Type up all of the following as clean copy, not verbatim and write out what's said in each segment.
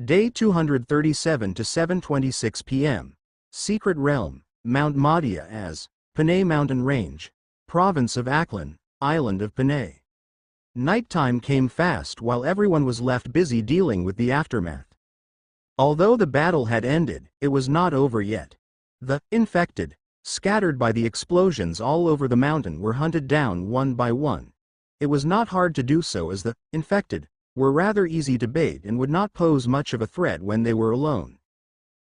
Day 237 to 7:26 p.m. Secret Realm, Mount Madia as Panay Mountain Range, Province of Aklan, Island of Panay. Nighttime came fast while everyone was left busy dealing with the aftermath. Although the battle had ended, it was not over yet. The infected, scattered by the explosions all over the mountain, were hunted down one by one. It was not hard to do so, as the infected were rather easy to bait and would not pose much of a threat when they were alone.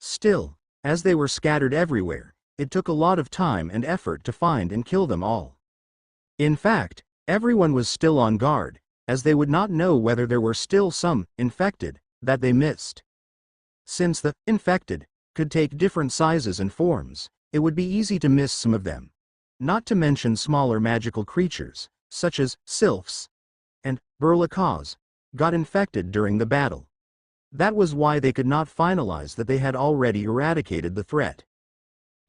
Still, as they were scattered everywhere, it took a lot of time and effort to find and kill them all. In fact, everyone was still on guard, as they would not know whether there were still some infected that they missed. Since the infected could take different sizes and forms, it would be easy to miss some of them. Not to mention smaller magical creatures, such as sylphs and burlakas, got infected during the battle. That was why they could not finalize that they had already eradicated the threat.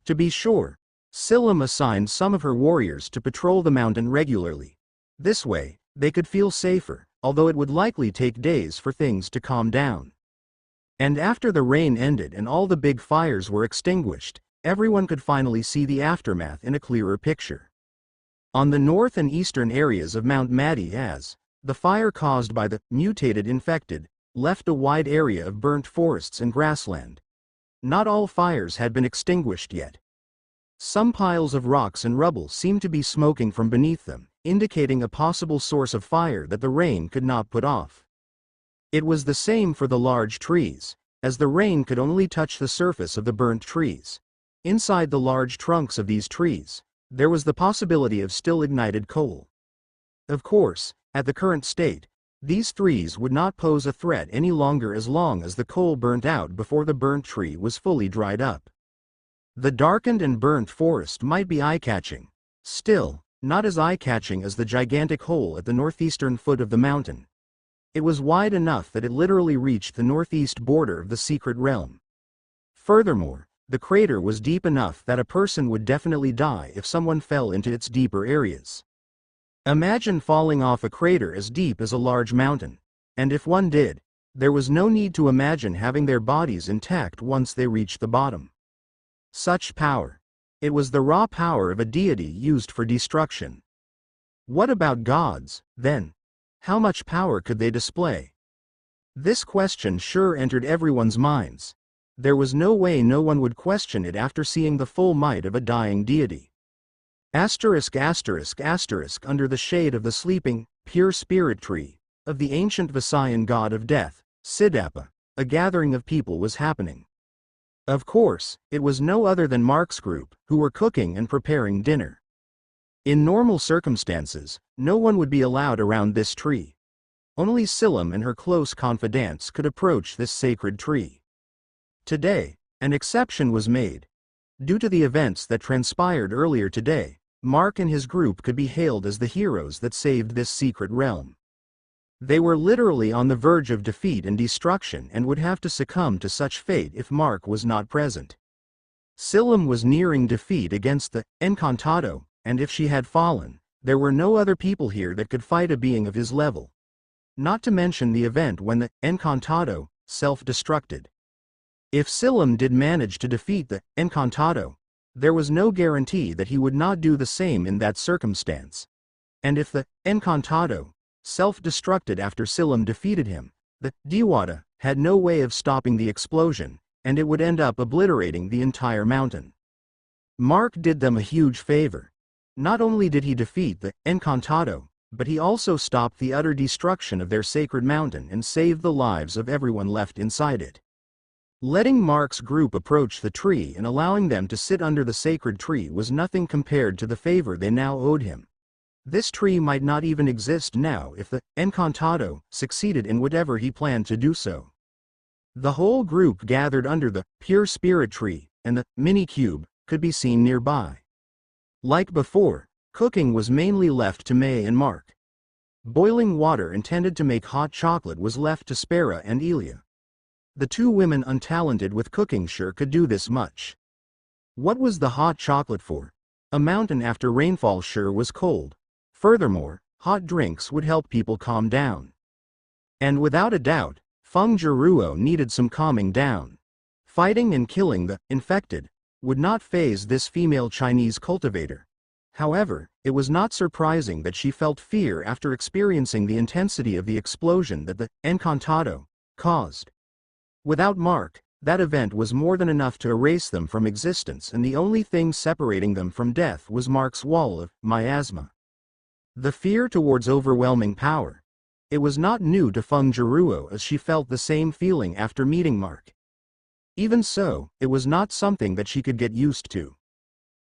To be sure, Silam assigned some of her warriors to patrol the mountain regularly. This way, they could feel safer, although it would likely take days for things to calm down. And after the rain ended and all the big fires were extinguished, everyone could finally see the aftermath in a clearer picture. On the north and eastern areas of Mount Madia, the fire caused by the mutated infected left a wide area of burnt forests and grassland. Not all fires had been extinguished yet. Some piles of rocks and rubble seemed to be smoking from beneath them, indicating a possible source of fire that the rain could not put off. It was the same for the large trees, as the rain could only touch the surface of the burnt trees. Inside the large trunks of these trees, there was the possibility of still ignited coal. Of course, at the current state, these trees would not pose a threat any longer as long as the coal burnt out before the burnt tree was fully dried up. The darkened and burnt forest might be eye-catching, still, not as eye-catching as the gigantic hole at the northeastern foot of the mountain. It was wide enough that it literally reached the northeast border of the secret realm. Furthermore, the crater was deep enough that a person would definitely die if someone fell into its deeper areas. Imagine falling off a crater as deep as a large mountain, and if one did, there was no need to imagine having their bodies intact once they reached the bottom. Such power. It was the raw power of a deity used for destruction. What about gods, then? How much power could they display? This question sure entered everyone's minds. There was no way no one would question it after seeing the full might of a dying deity. Under the shade of the sleeping, pure spirit tree of the ancient Visayan god of death, Siddhapa, a gathering of people was happening. Of course, it was no other than Mark's group, who were cooking and preparing dinner. In normal circumstances, no one would be allowed around this tree. Only Silam and her close confidants could approach this sacred tree. Today, an exception was made. Due to the events that transpired earlier today, Mark and his group could be hailed as the heroes that saved this secret realm. They were literally on the verge of defeat and destruction and would have to succumb to such fate if Mark was not present. Silam was nearing defeat against the Encantado, and if she had fallen, there were no other people here that could fight a being of his level. Not to mention the event when the Encantado self-destructed. If Silam did manage to defeat the Encantado, there was no guarantee that he would not do the same in that circumstance. And if the Encantado self-destructed after Silam defeated him, the Diwata had no way of stopping the explosion, and it would end up obliterating the entire mountain. Mark did them a huge favor. Not only did he defeat the Encantado, but he also stopped the utter destruction of their sacred mountain and saved the lives of everyone left inside it. Letting Mark's group approach the tree and allowing them to sit under the sacred tree was nothing compared to the favor they now owed him. This tree might not even exist now if the Encantado succeeded in whatever he planned to do so. The whole group gathered under the pure spirit tree, and the mini-cube could be seen nearby. Like before, cooking was mainly left to May and Mark. Boiling water intended to make hot chocolate was left to Spera and Elia. The two women untalented with cooking sure could do this much. What was the hot chocolate for? A mountain after rainfall sure was cold. Furthermore, hot drinks would help people calm down. And without a doubt, Feng Jiruo needed some calming down. Fighting and killing the infected would not faze this female Chinese cultivator. However, it was not surprising that she felt fear after experiencing the intensity of the explosion that the Encantado caused. Without Mark, that event was more than enough to erase them from existence, and the only thing separating them from death was Mark's wall of miasma. The fear towards overwhelming power. It was not new to Feng Jiruo, as she felt the same feeling after meeting Mark. Even so, it was not something that she could get used to.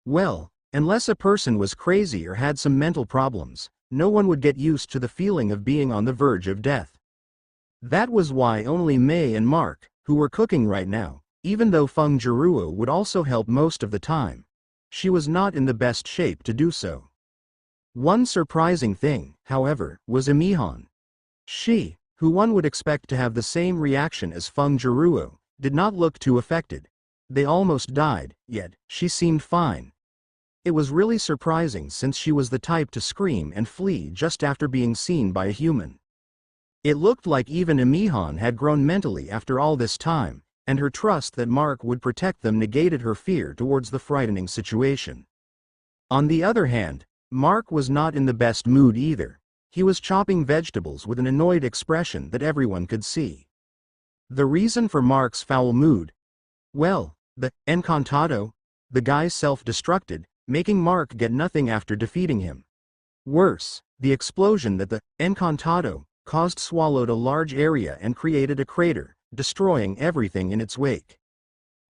Well, unless a person was crazy or had some mental problems, no one would get used to the feeling of being on the verge of death. That was why only Mei and Mark, who were cooking right now, even though Feng Jiruo would also help most of the time, she was not in the best shape to do so. One surprising thing, however, was Emihan. She, who one would expect to have the same reaction as Feng Jiruo, did not look too affected. They almost died, yet she seemed fine. It was really surprising, since she was the type to scream and flee just after being seen by a human. It looked like even Emihan had grown mentally after all this time, and her trust that Mark would protect them negated her fear towards the frightening situation. On the other hand, Mark was not in the best mood either. He was chopping vegetables with an annoyed expression that everyone could see. The reason for Mark's foul mood? Well, the Encantado, the guy self-destructed, making Mark get nothing after defeating him. Worse, the explosion that the Encantado caused swallowed a large area and created a crater, destroying everything in its wake.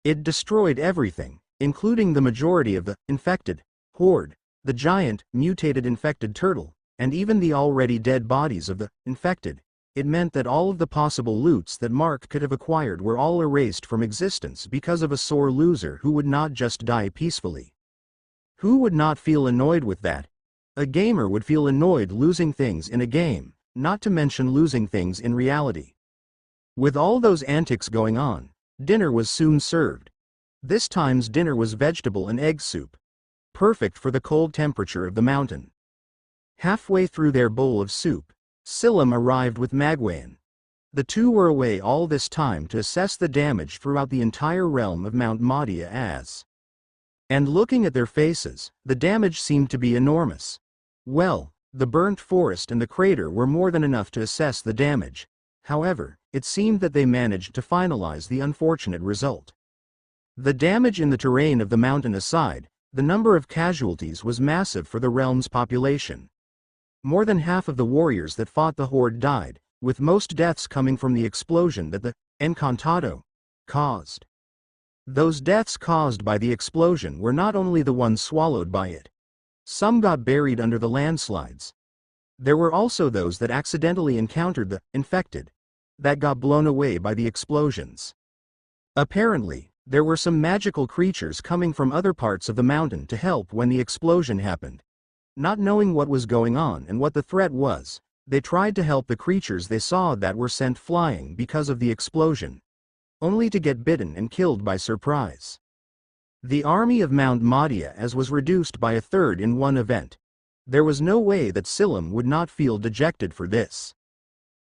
It destroyed everything, including the majority of the infected horde, the giant, mutated infected turtle, and even the already dead bodies of the infected. It meant that all of the possible loots that Mark could have acquired were all erased from existence because of a sore loser who would not just die peacefully. Who would not feel annoyed with that? A gamer would feel annoyed losing things in a game, not to mention losing things in reality. With all those antics going on, dinner was soon served. This time's dinner was vegetable and egg soup. Perfect for the cold temperature of the mountain. Halfway through their bowl of soup, Silam arrived with Magwayan. The two were away all this time to assess the damage throughout the entire realm of Mount Madia as. And looking at their faces, the damage seemed to be enormous. Well, the burnt forest and the crater were more than enough to assess the damage. However, it seemed that they managed to finalize the unfortunate result. The damage in the terrain of the mountain aside, the number of casualties was massive for the realm's population. More than half of the warriors that fought the horde died, with most deaths coming from the explosion that the Encantado caused. Those deaths caused by the explosion were not only the ones swallowed by it. Some got buried under the landslides. There were also those that accidentally encountered the infected, that got blown away by the explosions. Apparently, there were some magical creatures coming from other parts of the mountain to help when the explosion happened. Not knowing what was going on and what the threat was, they tried to help the creatures they saw that were sent flying because of the explosion, only to get bitten and killed by surprise. The army of Mount Madia as was reduced by a third in one event. There was no way that Silam would not feel dejected for this.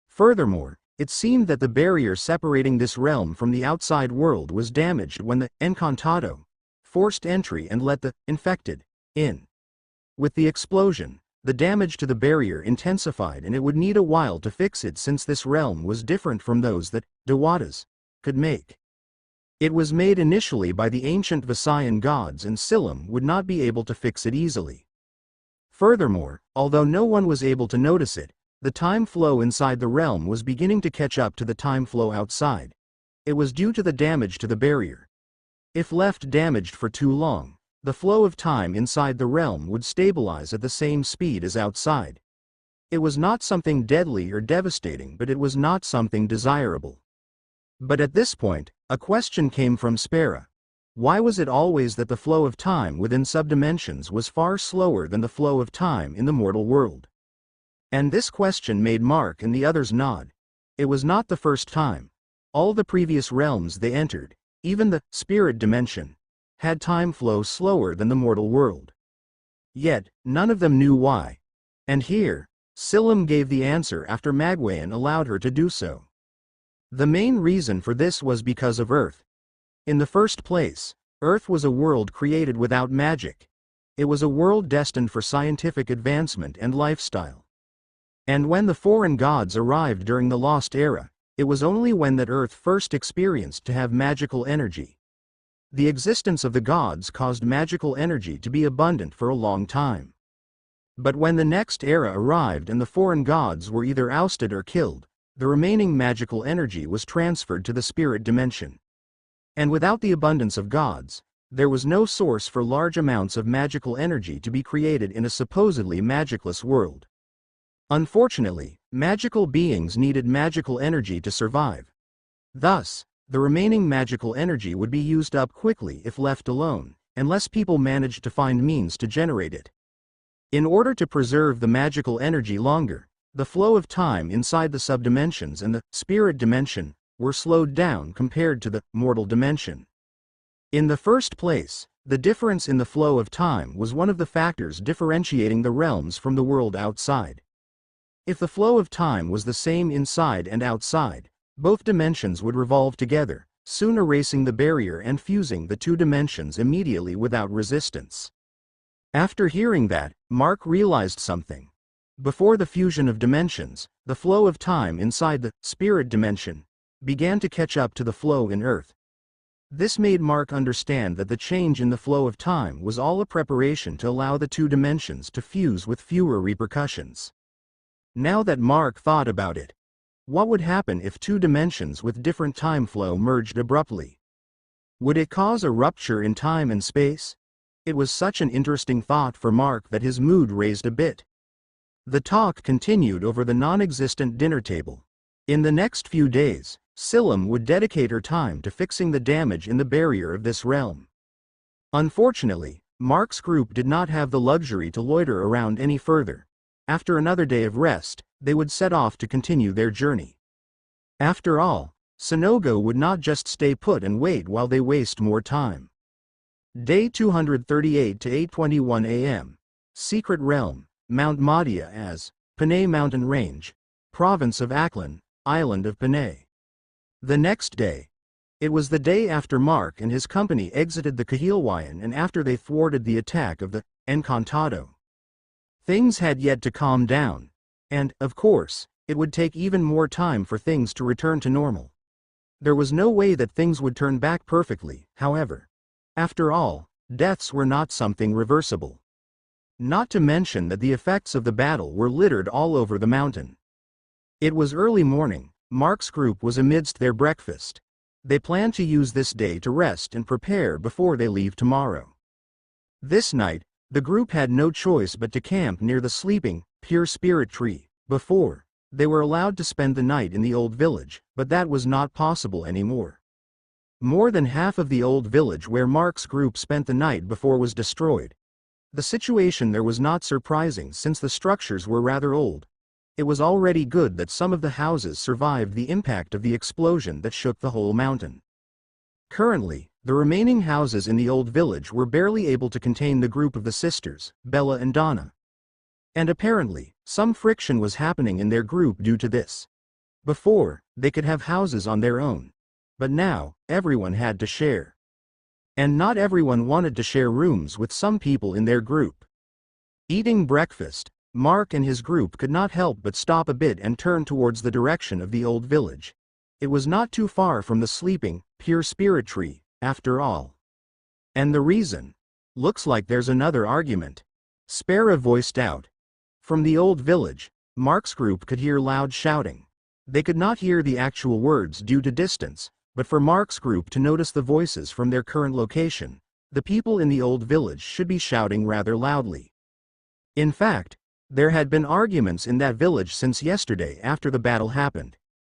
Furthermore, it seemed that the barrier separating this realm from the outside world was damaged when the Encantado forced entry and let the infected in. With the explosion, the damage to the barrier intensified, and it would need a while to fix it, since this realm was different from those that Dewatas could make. It was made initially by the ancient Visayan gods, and Silam would not be able to fix it easily. Furthermore, although no one was able to notice it, the time flow inside the realm was beginning to catch up to the time flow outside. It was due to the damage to the barrier. If left damaged for too long, the flow of time inside the realm would stabilize at the same speed as outside. It was not something deadly or devastating, but it was not something desirable. But at this point, a question came from Spera. Why was it always that the flow of time within subdimensions was far slower than the flow of time in the mortal world? And this question made Mark and the others nod. It was not the first time. All the previous realms they entered, even the spirit dimension, had time flow slower than the mortal world. Yet, none of them knew why. And here, Silam gave the answer after Magwayan allowed her to do so. The main reason for this was because of Earth. In the first place, Earth was a world created without magic. It was a world destined for scientific advancement and lifestyle. And when the foreign gods arrived during the Lost Era, it was only when that Earth first experienced to have magical energy. The existence of the gods caused magical energy to be abundant for a long time. But when the next era arrived and the foreign gods were either ousted or killed, the remaining magical energy was transferred to the spirit dimension. And without the abundance of gods, there was no source for large amounts of magical energy to be created in a supposedly magicless world. Unfortunately, magical beings needed magical energy to survive. Thus, the remaining magical energy would be used up quickly if left alone, unless people managed to find means to generate it. In order to preserve the magical energy longer, the flow of time inside the subdimensions and the spirit dimension were slowed down compared to the mortal dimension. In the first place, the difference in the flow of time was one of the factors differentiating the realms from the world outside. If the flow of time was the same inside and outside, both dimensions would revolve together, soon erasing the barrier and fusing the two dimensions immediately without resistance. After hearing that, Mark realized something. Before the fusion of dimensions, the flow of time inside the spirit dimension began to catch up to the flow in Earth. This made Mark understand that the change in the flow of time was all a preparation to allow the two dimensions to fuse with fewer repercussions. Now that Mark thought about it, what would happen if two dimensions with different time flow merged abruptly? Would it cause a rupture in time and space? It was such an interesting thought for Mark that his mood raised a bit. The talk continued over the non-existent dinner table. In the next few days, Silam would dedicate her time to fixing the damage in the barrier of this realm. Unfortunately, Mark's group did not have the luxury to loiter around any further. After another day of rest, they would set off to continue their journey. After all, Sonogo would not just stay put and wait while they waste more time. Day 238 to 8:21 a.m. Secret Realm, Mount Madia as Panay Mountain Range, Province of Aklan, Island of Panay. The next day. It was the day after Mark and his company exited the Kahilwayan and after they thwarted the attack of the Encantado. Things had yet to calm down, and, of course, it would take even more time for things to return to normal. There was no way that things would turn back perfectly, however. After all, deaths were not something reversible. Not to mention that the effects of the battle were littered all over the mountain. It was early morning. Mark's group was amidst their breakfast. They planned to use this day to rest and prepare before they leave tomorrow. This night, the group had no choice but to camp near the sleeping, pure spirit tree. Before, they were allowed to spend the night in the old village, but that was not possible anymore. More than half of the old village where Mark's group spent the night before was destroyed. The situation there was not surprising since the structures were rather old. It was already good that some of the houses survived the impact of the explosion that shook the whole mountain. Currently, the remaining houses in the old village were barely able to contain the group of the sisters, Bella and Donna. And apparently, some friction was happening in their group due to this. Before, they could have houses on their own. But now, everyone had to share. And not everyone wanted to share rooms with some people in their group. Eating breakfast, Mark and his group could not help but stop a bit and turn towards the direction of the old village. It was not too far from the sleeping, pure spirit tree, after all. And the reason? Looks like there's another argument. Spera voiced out. From the old village, Mark's group could hear loud shouting. They could not hear the actual words due to distance, but for Mark's group to notice the voices from their current location, the people in the old village should be shouting rather loudly. In fact, there had been arguments in that village since yesterday after the battle happened.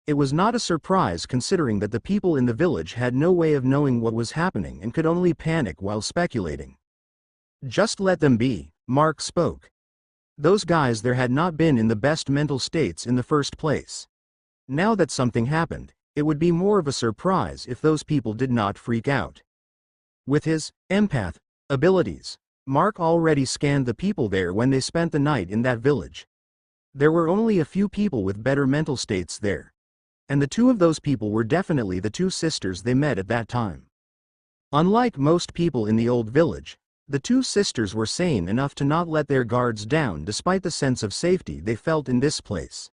It was not a surprise considering that the people in the village had no way of knowing what was happening and could only panic while speculating. Just let them be, Mark spoke. Those guys there had not been in the best mental states in the first place. Now that something happened, it would be more of a surprise if those people did not freak out. With his empath abilities, Mark already scanned the people there when they spent the night in that village. There were only a few people with better mental states there. and the two of those people were definitely the two sisters they met at that time. Unlike most people in the old village, the two sisters were sane enough to not let their guards down despite the sense of safety they felt in this place.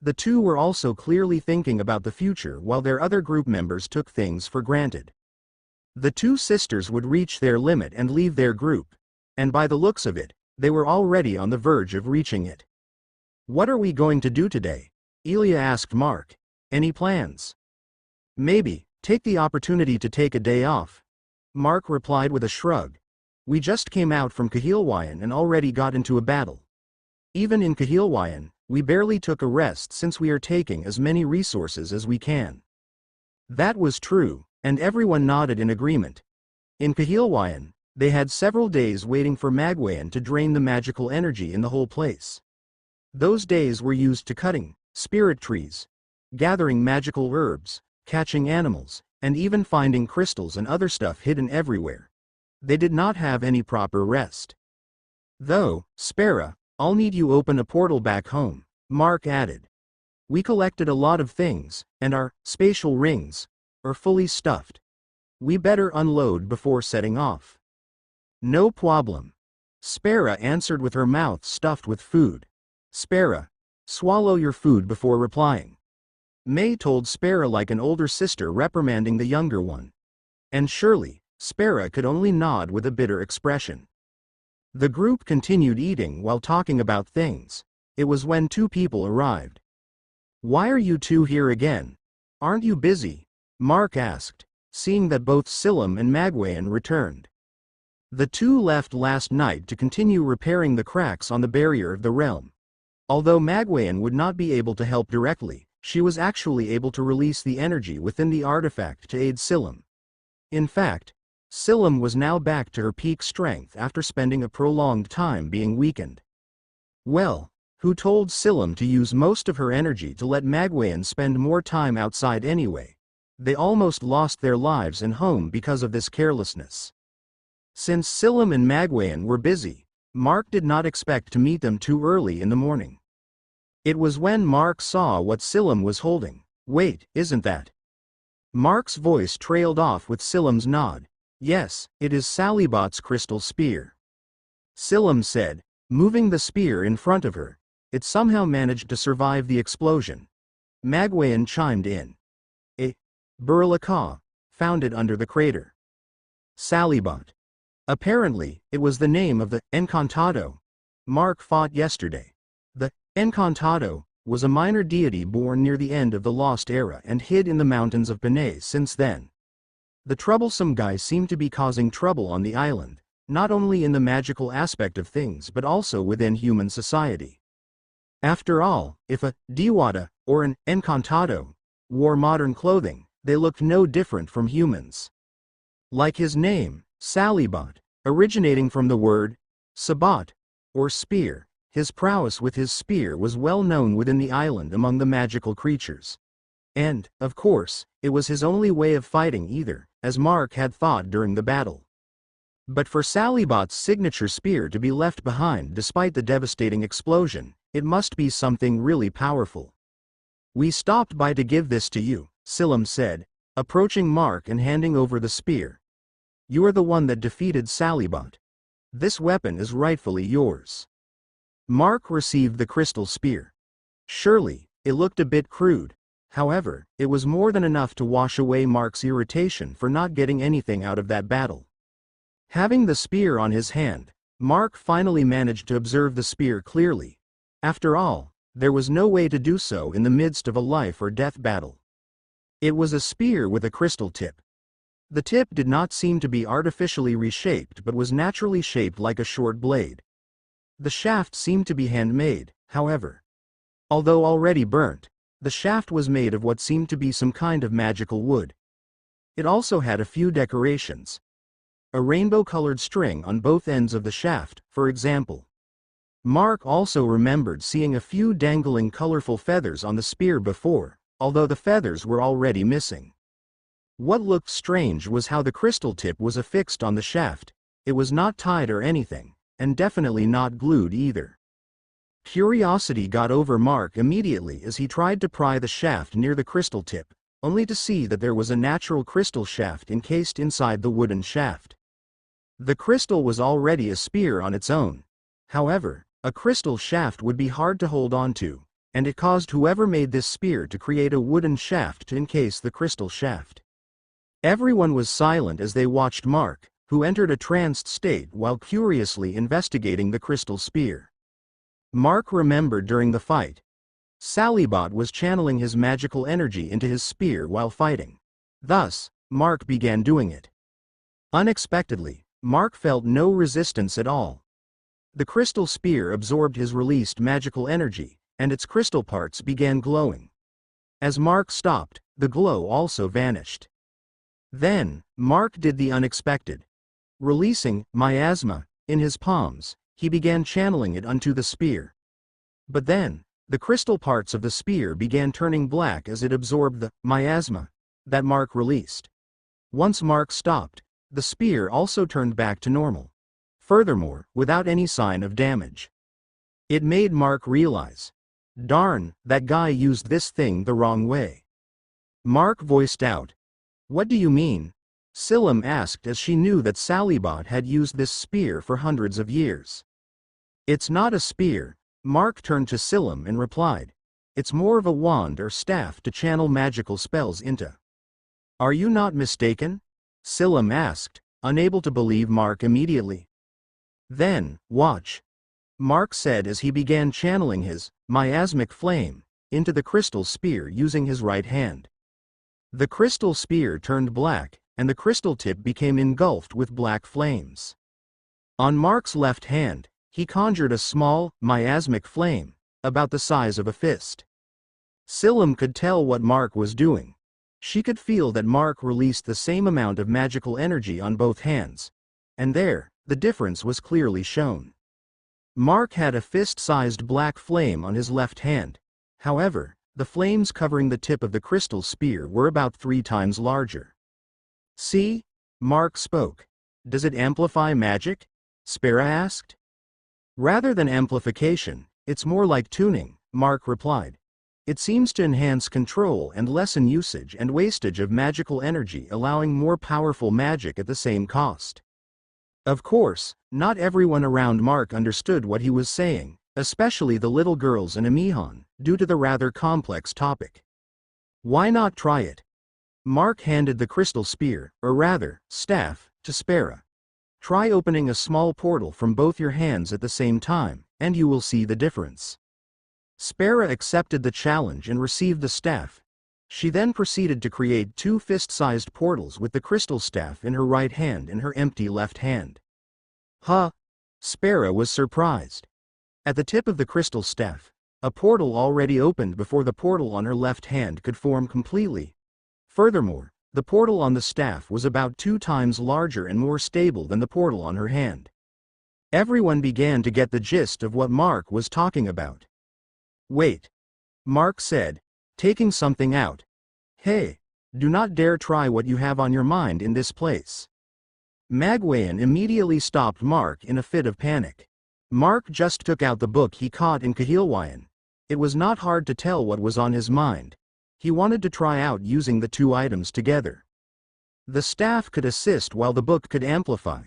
The two were also clearly thinking about the future while their other group members took things for granted. The two sisters would reach their limit and leave their group, and by the looks of it, they were already on the verge of reaching it. "What are we going to do today?" Ilya asked Mark. "Any plans?" "Maybe, take the opportunity to take a day off," Mark replied with a shrug. "We just came out from Kahilwayan and already got into a battle. Even in Kahilwayan, we barely took a rest since we are taking as many resources as we can." That was true, and everyone nodded in agreement. In Kahilwayan, they had several days waiting for Magwayan to drain the magical energy in the whole place. Those days were used to cutting spirit trees, gathering magical herbs, catching animals, and even finding crystals and other stuff hidden everywhere. They did not have any proper rest. "Though, Spera, I'll need you open a portal back home," Mark added. "We collected a lot of things, and our spatial rings are fully stuffed. We better unload before setting off." "No problem," Spera answered with her mouth stuffed with food. "Spera, swallow your food before replying," May told Spera like an older sister reprimanding the younger one. And surely, Spera could only nod with a bitter expression. The group continued eating while talking about things. It was when two people arrived. "Why are you two here again? Aren't you busy?" Mark asked, seeing that both Silam and Magwayan returned. The two left last night to continue repairing the cracks on the barrier of the realm. Although Magwayan would not be able to help directly, she was actually able to release the energy within the artifact to aid Silam. In fact, Silam was now back to her peak strength after spending a prolonged time being weakened. Well, who told Silam to use most of her energy to let Magwayan spend more time outside anyway? They almost lost their lives and home because of this carelessness. Since Silam and Magwayan were busy, Mark did not expect to meet them too early in the morning. It was when Mark saw what Silam was holding. "Wait, isn't that?" Mark's voice trailed off with Silam's nod. "Yes, it is Salibot's crystal spear," Silam said, moving the spear in front of her. "It somehow managed to survive the explosion." Magwayan chimed in. "A Burlaka, found it under the crater." Salibot. Apparently, it was the name of the Encantado Mark fought yesterday. The Encantado was a minor deity born near the end of the Lost Era and hid in the mountains of Panay since then. The troublesome guy seemed to be causing trouble on the island, not only in the magical aspect of things but also within human society. After all, if a Diwata, or an Encantado, wore modern clothing, they looked no different from humans. Like his name, Salibot, originating from the word sabat, or spear, his prowess with his spear was well known within the island among the magical creatures. And, of course, it was his only way of fighting either, as Mark had thought during the battle. But for Salibot's signature spear to be left behind despite the devastating explosion, it must be something really powerful. "We stopped by to give this to you," Silam said, approaching Mark and handing over the spear. "You are the one that defeated Salibot. This weapon is rightfully yours." Mark received the crystal spear. Surely, it looked a bit crude. However, it was more than enough to wash away Mark's irritation for not getting anything out of that battle. Having the spear on his hand, Mark finally managed to observe the spear clearly. After all, there was no way to do so in the midst of a life or death battle. It was a spear with a crystal tip. The tip did not seem to be artificially reshaped but was naturally shaped like a short blade. The shaft seemed to be handmade, however. Although already burnt, the shaft was made of what seemed to be some kind of magical wood. It also had a few decorations. A rainbow-colored string on both ends of the shaft, for example. Mark also remembered seeing a few dangling colorful feathers on the spear before, although the feathers were already missing. What looked strange was how the crystal tip was affixed on the shaft. It was not tied or anything, and definitely not glued either. Curiosity got over Mark immediately as he tried to pry the shaft near the crystal tip, only to see that there was a natural crystal shaft encased inside the wooden shaft. The crystal was already a spear on its own. However, a crystal shaft would be hard to hold on to, and it caused whoever made this spear to create a wooden shaft to encase the crystal shaft. Everyone was silent as they watched Mark, who entered a tranced state while curiously investigating the crystal spear. Mark remembered during the fight. Salibot was channeling his magical energy into his spear while fighting. Thus, Mark began doing it. Unexpectedly, Mark felt no resistance at all. The crystal spear absorbed his released magical energy, and its crystal parts began glowing. As Mark stopped, the glow also vanished. Then, Mark did the unexpected. Releasing miasma in his palms, he began channeling it onto the spear. But then, the crystal parts of the spear began turning black as it absorbed the miasma that Mark released. Once Mark stopped, the spear also turned back to normal. Furthermore, without any sign of damage. It made Mark realize, darn, that guy used this thing the wrong way. Mark voiced out, "What do you mean?" Silam asked as she knew that Salibot had used this spear for hundreds of years. "It's not a spear," Mark turned to Silam and replied. "It's more of a wand or staff to channel magical spells into." "Are you not mistaken?" Silam asked, unable to believe Mark immediately. "Then, watch," Mark said as he began channeling his miasmic flame into the crystal spear using his right hand. The crystal spear turned black, and the crystal tip became engulfed with black flames. On Mark's left hand, he conjured a small, miasmic flame, about the size of a fist. Silam could tell what Mark was doing. She could feel that Mark released the same amount of magical energy on both hands, and there, the difference was clearly shown. Mark had a fist-sized black flame on his left hand. However, the flames covering the tip of the crystal spear were about 3 times larger. "See?" Mark spoke. "Does it amplify magic?" Spera asked. "Rather than amplification, it's more like tuning," Mark replied. "It seems to enhance control and lessen usage and wastage of magical energy, allowing more powerful magic at the same cost." Of course, not everyone around Mark understood what he was saying, especially the little girls and Amihan, due to the rather complex topic. "Why not try it?" Mark handed the crystal spear, or rather, staff, to Spera. "Try opening a small portal from both your hands at the same time, and you will see the difference." Spera accepted the challenge and received the staff. She then proceeded to create 2 fist-sized portals with the crystal staff in her right hand and her empty left hand. "Huh?" Spera was surprised. At the tip of the crystal staff, a portal already opened before the portal on her left hand could form completely. Furthermore, the portal on the staff was about 2 times larger and more stable than the portal on her hand. Everyone began to get the gist of what Mark was talking about. "Wait," Mark said, taking something out. "Hey, do not dare try what you have on your mind in this place." Magwayan immediately stopped Mark in a fit of panic. Mark just took out the book he caught in Kahilwayan. It was not hard to tell what was on his mind. He wanted to try out using the 2 items together. The staff could assist while the book could amplify.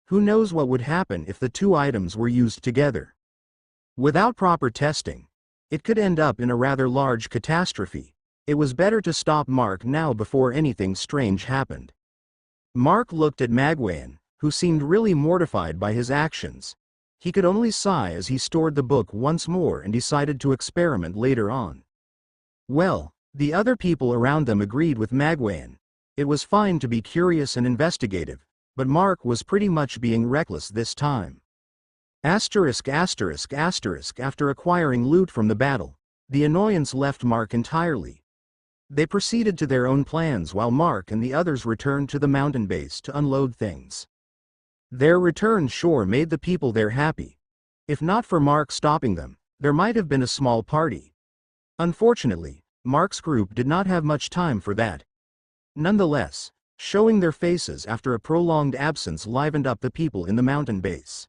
Who knows what would happen if the 2 items were used together? Without proper testing, it could end up in a rather large catastrophe. It was better to stop Mark now before anything strange happened. Mark looked at Magwayan, who seemed really mortified by his actions. He could only sigh as he stored the book once more and decided to experiment later on. Well, the other people around them agreed with Magwayan. It was fine to be curious and investigative, but Mark was pretty much being reckless this time. After acquiring loot from the battle, the annoyance left Mark entirely. They proceeded to their own plans while Mark and the others returned to the mountain base to unload things. Their return sure made the people there happy. If not for Mark stopping them, there might have been a small party. Unfortunately, Mark's group did not have much time for that. Nonetheless, showing their faces after a prolonged absence livened up the people in the mountain base.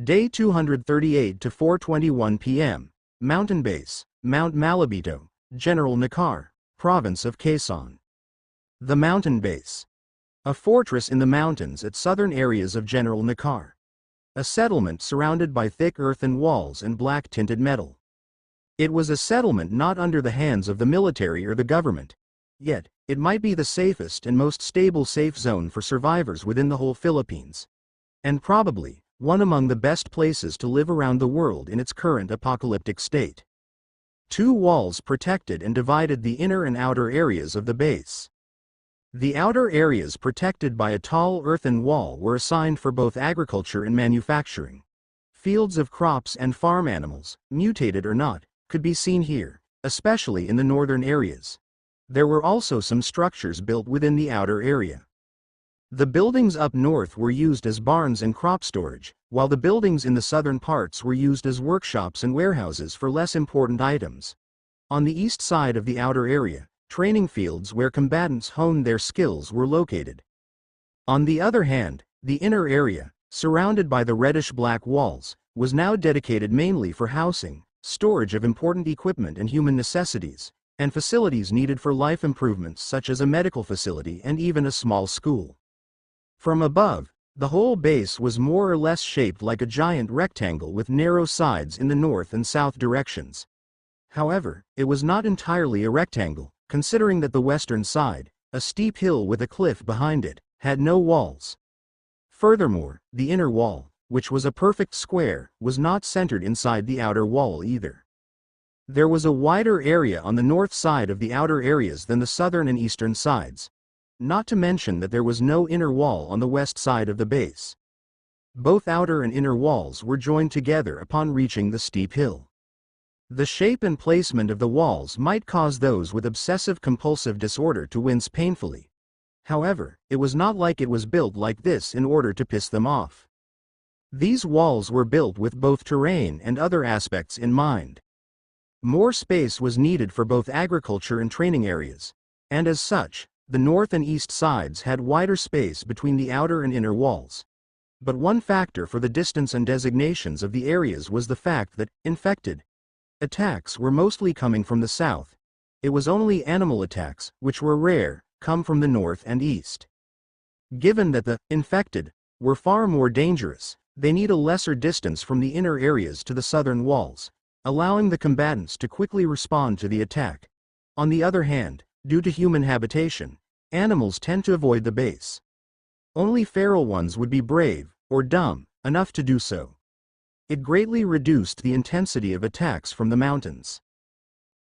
Day 238 to 4:21 p.m. Mountain Base, Mount Malabito, General Nakar, Province of Quezon. The Mountain Base. A fortress in the mountains at southern areas of General Nakar. A settlement surrounded by thick earthen walls and black-tinted metal. It was a settlement not under the hands of the military or the government. Yet, it might be the safest and most stable safe zone for survivors within the whole Philippines. And probably, one among the best places to live around the world in its current apocalyptic state. Two walls protected and divided the inner and outer areas of the base. The outer areas protected by a tall earthen wall were assigned for both agriculture and manufacturing. Fields of crops and farm animals, mutated or not, could be seen here, especially in the northern areas. There were also some structures built within the outer area. The buildings up north were used as barns and crop storage, while the buildings in the southern parts were used as workshops and warehouses for less important items. On the east side of the outer area, training fields where combatants honed their skills were located. On the other hand, the inner area, surrounded by the reddish-black walls, was now dedicated mainly for housing, storage of important equipment and human necessities, and facilities needed for life improvements such as a medical facility and even a small school. From above, the whole base was more or less shaped like a giant rectangle with narrow sides in the north and south directions. However, it was not entirely a rectangle, considering that the western side, a steep hill with a cliff behind it, had no walls. Furthermore, the inner wall, which was a perfect square, was not centered inside the outer wall either. There was a wider area on the north side of the outer areas than the southern and eastern sides. Not to mention that there was no inner wall on the west side of the base. Both outer and inner walls were joined together upon reaching the steep hill. The shape and placement of the walls might cause those with obsessive-compulsive disorder to wince painfully. However, it was not like it was built like this in order to piss them off. These walls were built with both terrain and other aspects in mind. More space was needed for both agriculture and training areas, and as such, the north and east sides had wider space between the outer and inner walls. But one factor for the distance and designations of the areas was the fact that, infected attacks were mostly coming from the south. It was only animal attacks, which were rare, come from the north and east. Given that the infected were far more dangerous, they need a lesser distance from the inner areas to the southern walls, allowing the combatants to quickly respond to the attack. On the other hand, due to human habitation, animals tend to avoid the base. Only feral ones would be brave, or dumb, enough to do so. It greatly reduced the intensity of attacks from the mountains.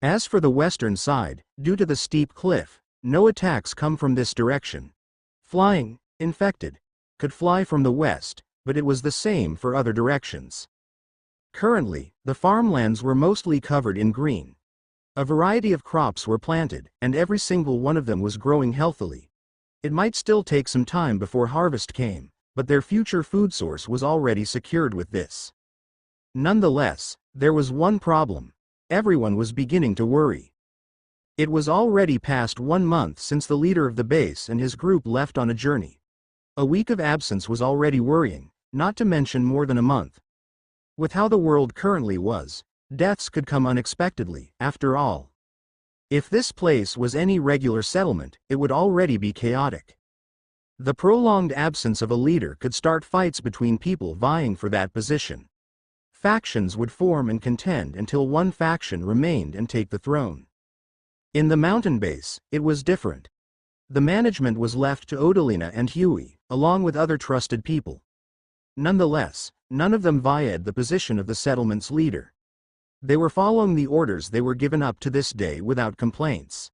As for the western side, due to the steep cliff, no attacks come from this direction. Flying, infected, could fly from the west, but it was the same for other directions. Currently, the farmlands were mostly covered in green. A variety of crops were planted, and every single one of them was growing healthily. It might still take some time before harvest came, but their future food source was already secured with this. Nonetheless, there was one problem. Everyone was beginning to worry. It was already past 1 month since the leader of the base and his group left on a journey. A week of absence was already worrying, not to mention more than a month. With how the world currently was, deaths could come unexpectedly, after all. If this place was any regular settlement, it would already be chaotic. The prolonged absence of a leader could start fights between people vying for that position. Factions would form and contend until one faction remained and take the throne. In the mountain base, it was different. The management was left to Odalina and Huey, along with other trusted people. Nonetheless, none of them vied the position of the settlement's leader. They were following the orders they were given up to this day without complaints.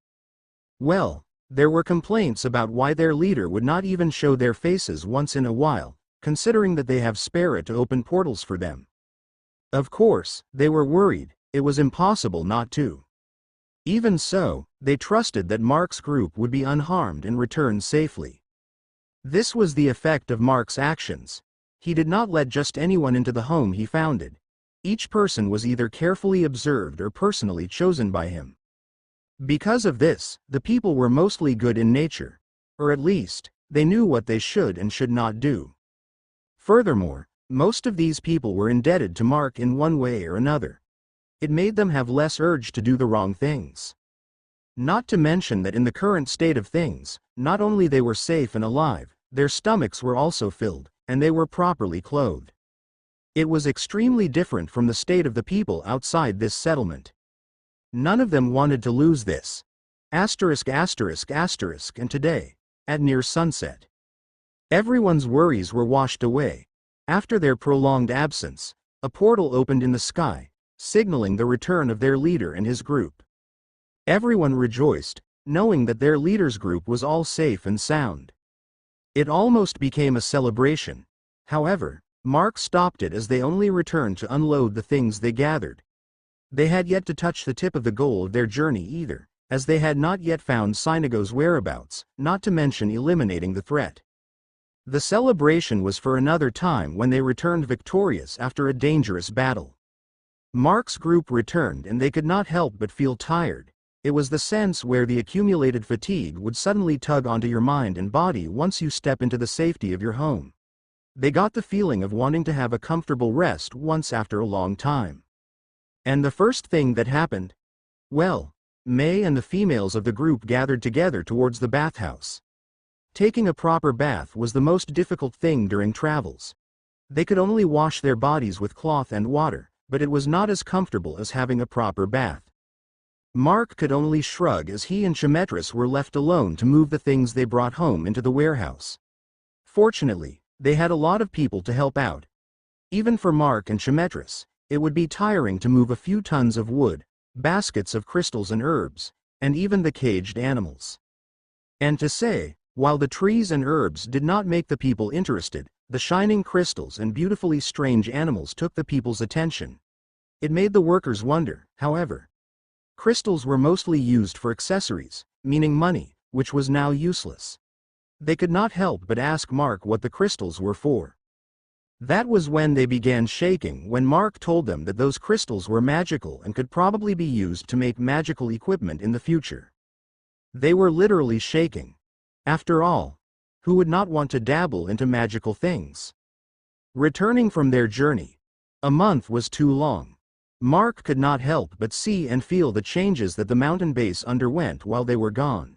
Well, there were complaints about why their leader would not even show their faces once in a while, considering that they have Spera to open portals for them. Of course, they were worried. It was impossible not to. Even so, they trusted that Mark's group would be unharmed and return safely. This was the effect of Mark's actions. He did not let just anyone into the home he founded. Each person was either carefully observed or personally chosen by him. Because of this, the people were mostly good in nature, or at least, they knew what they should and should not do. Furthermore, Most of these people were indebted to Mark in one way or another. It made them have less urge to do the wrong things. Not to mention that in the current state of things, not only they were safe and alive, their stomachs were also filled, and they were properly clothed. It was extremely different from the state of the people outside this settlement. None of them wanted to lose this. And today, at near sunset, everyone's worries were washed away. After their prolonged absence, a portal opened in the sky, signaling the return of their leader and his group. Everyone rejoiced, knowing that their leader's group was all safe and sound. It almost became a celebration. However, Mark stopped it as they only returned to unload the things they gathered. They had yet to touch the tip of the goal of their journey either, as they had not yet found Sinago's whereabouts, not to mention eliminating the threat. The celebration was for another time when they returned victorious after a dangerous battle. Mark's group returned and they could not help but feel tired. It was the sense where the accumulated fatigue would suddenly tug onto your mind and body once you step into the safety of your home. They got the feeling of wanting to have a comfortable rest once after a long time. And the first thing that happened? Well, May and the females of the group gathered together towards the bathhouse. Taking a proper bath was the most difficult thing during travels. They could only wash their bodies with cloth and water, but it was not as comfortable as having a proper bath. Mark could only shrug as he and Shemetris were left alone to move the things they brought home into the warehouse. Fortunately, they had a lot of people to help out. Even for Mark and Shemetris, it would be tiring to move a few tons of wood, baskets of crystals and herbs, and even the caged animals. And to say, while the trees and herbs did not make the people interested, the shining crystals and beautifully strange animals took the people's attention. It made the workers wonder, however. Crystals were mostly used for accessories, meaning money, which was now useless. They could not help but ask Mark what the crystals were for. That was when they began shaking when Mark told them that those crystals were magical and could probably be used to make magical equipment in the future. They were literally shaking. After all, who would not want to dabble into magical things? Returning from their journey, a month was too long. Mark could not help but see and feel the changes that the mountain base underwent while they were gone.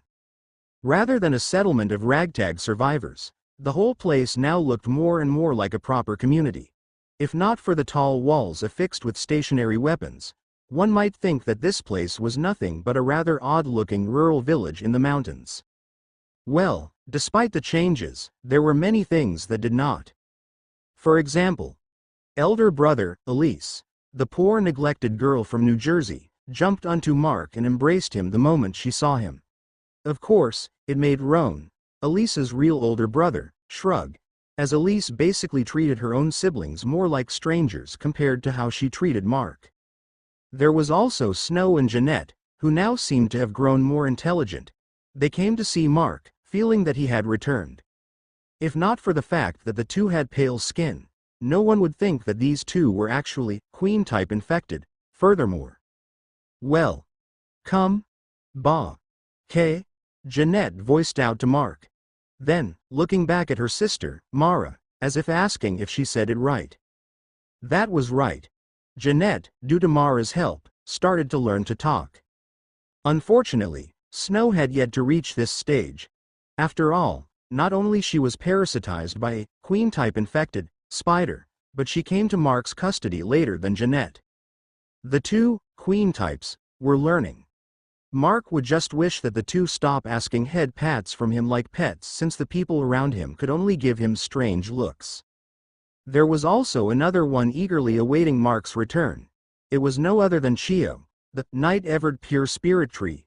Rather than a settlement of ragtag survivors, the whole place now looked more and more like a proper community. If not for the tall walls affixed with stationary weapons, one might think that this place was nothing but a rather odd-looking rural village in the mountains. Well, despite the changes, there were many things that did not. For example, elder brother, Elise, the poor neglected girl from New Jersey, jumped onto Mark and embraced him the moment she saw him. Of course, it made Roan, Elise's real older brother, shrug, as Elise basically treated her own siblings more like strangers compared to how she treated Mark. There was also Snow and Jeanette, who now seemed to have grown more intelligent. They came to see Mark, feeling that he had returned. If not for the fact that the two had pale skin, no one would think that these two were actually queen-type infected. Furthermore, well, come, ba, K, Jeanette voiced out to Mark. Then, looking back at her sister, Mara, as if asking if she said it right. That was right. Jeanette, due to Mara's help, started to learn to talk. Unfortunately, Snow had yet to reach this stage. After all, not only she was parasitized by a queen-type infected spider, but she came to Mark's custody later than Jeanette. The two queen types were learning. Mark would just wish that the two stop asking head pats from him like pets, since the people around him could only give him strange looks. There was also another one eagerly awaiting Mark's return. It was no other than Chio, the night-evered pure spirit tree.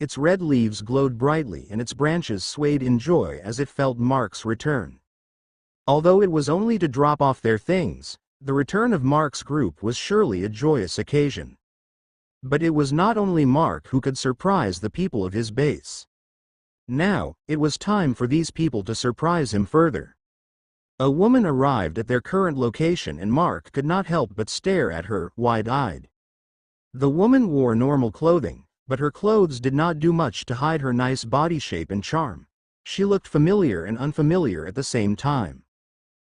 Its red leaves glowed brightly and its branches swayed in joy as it felt Mark's return. Although it was only to drop off their things, the return of Mark's group was surely a joyous occasion. But it was not only Mark who could surprise the people of his base. Now, it was time for these people to surprise him further. A woman arrived at their current location and Mark could not help but stare at her, wide-eyed. The woman wore normal clothing, but her clothes did not do much to hide her nice body shape and charm. She looked familiar and unfamiliar at the same time.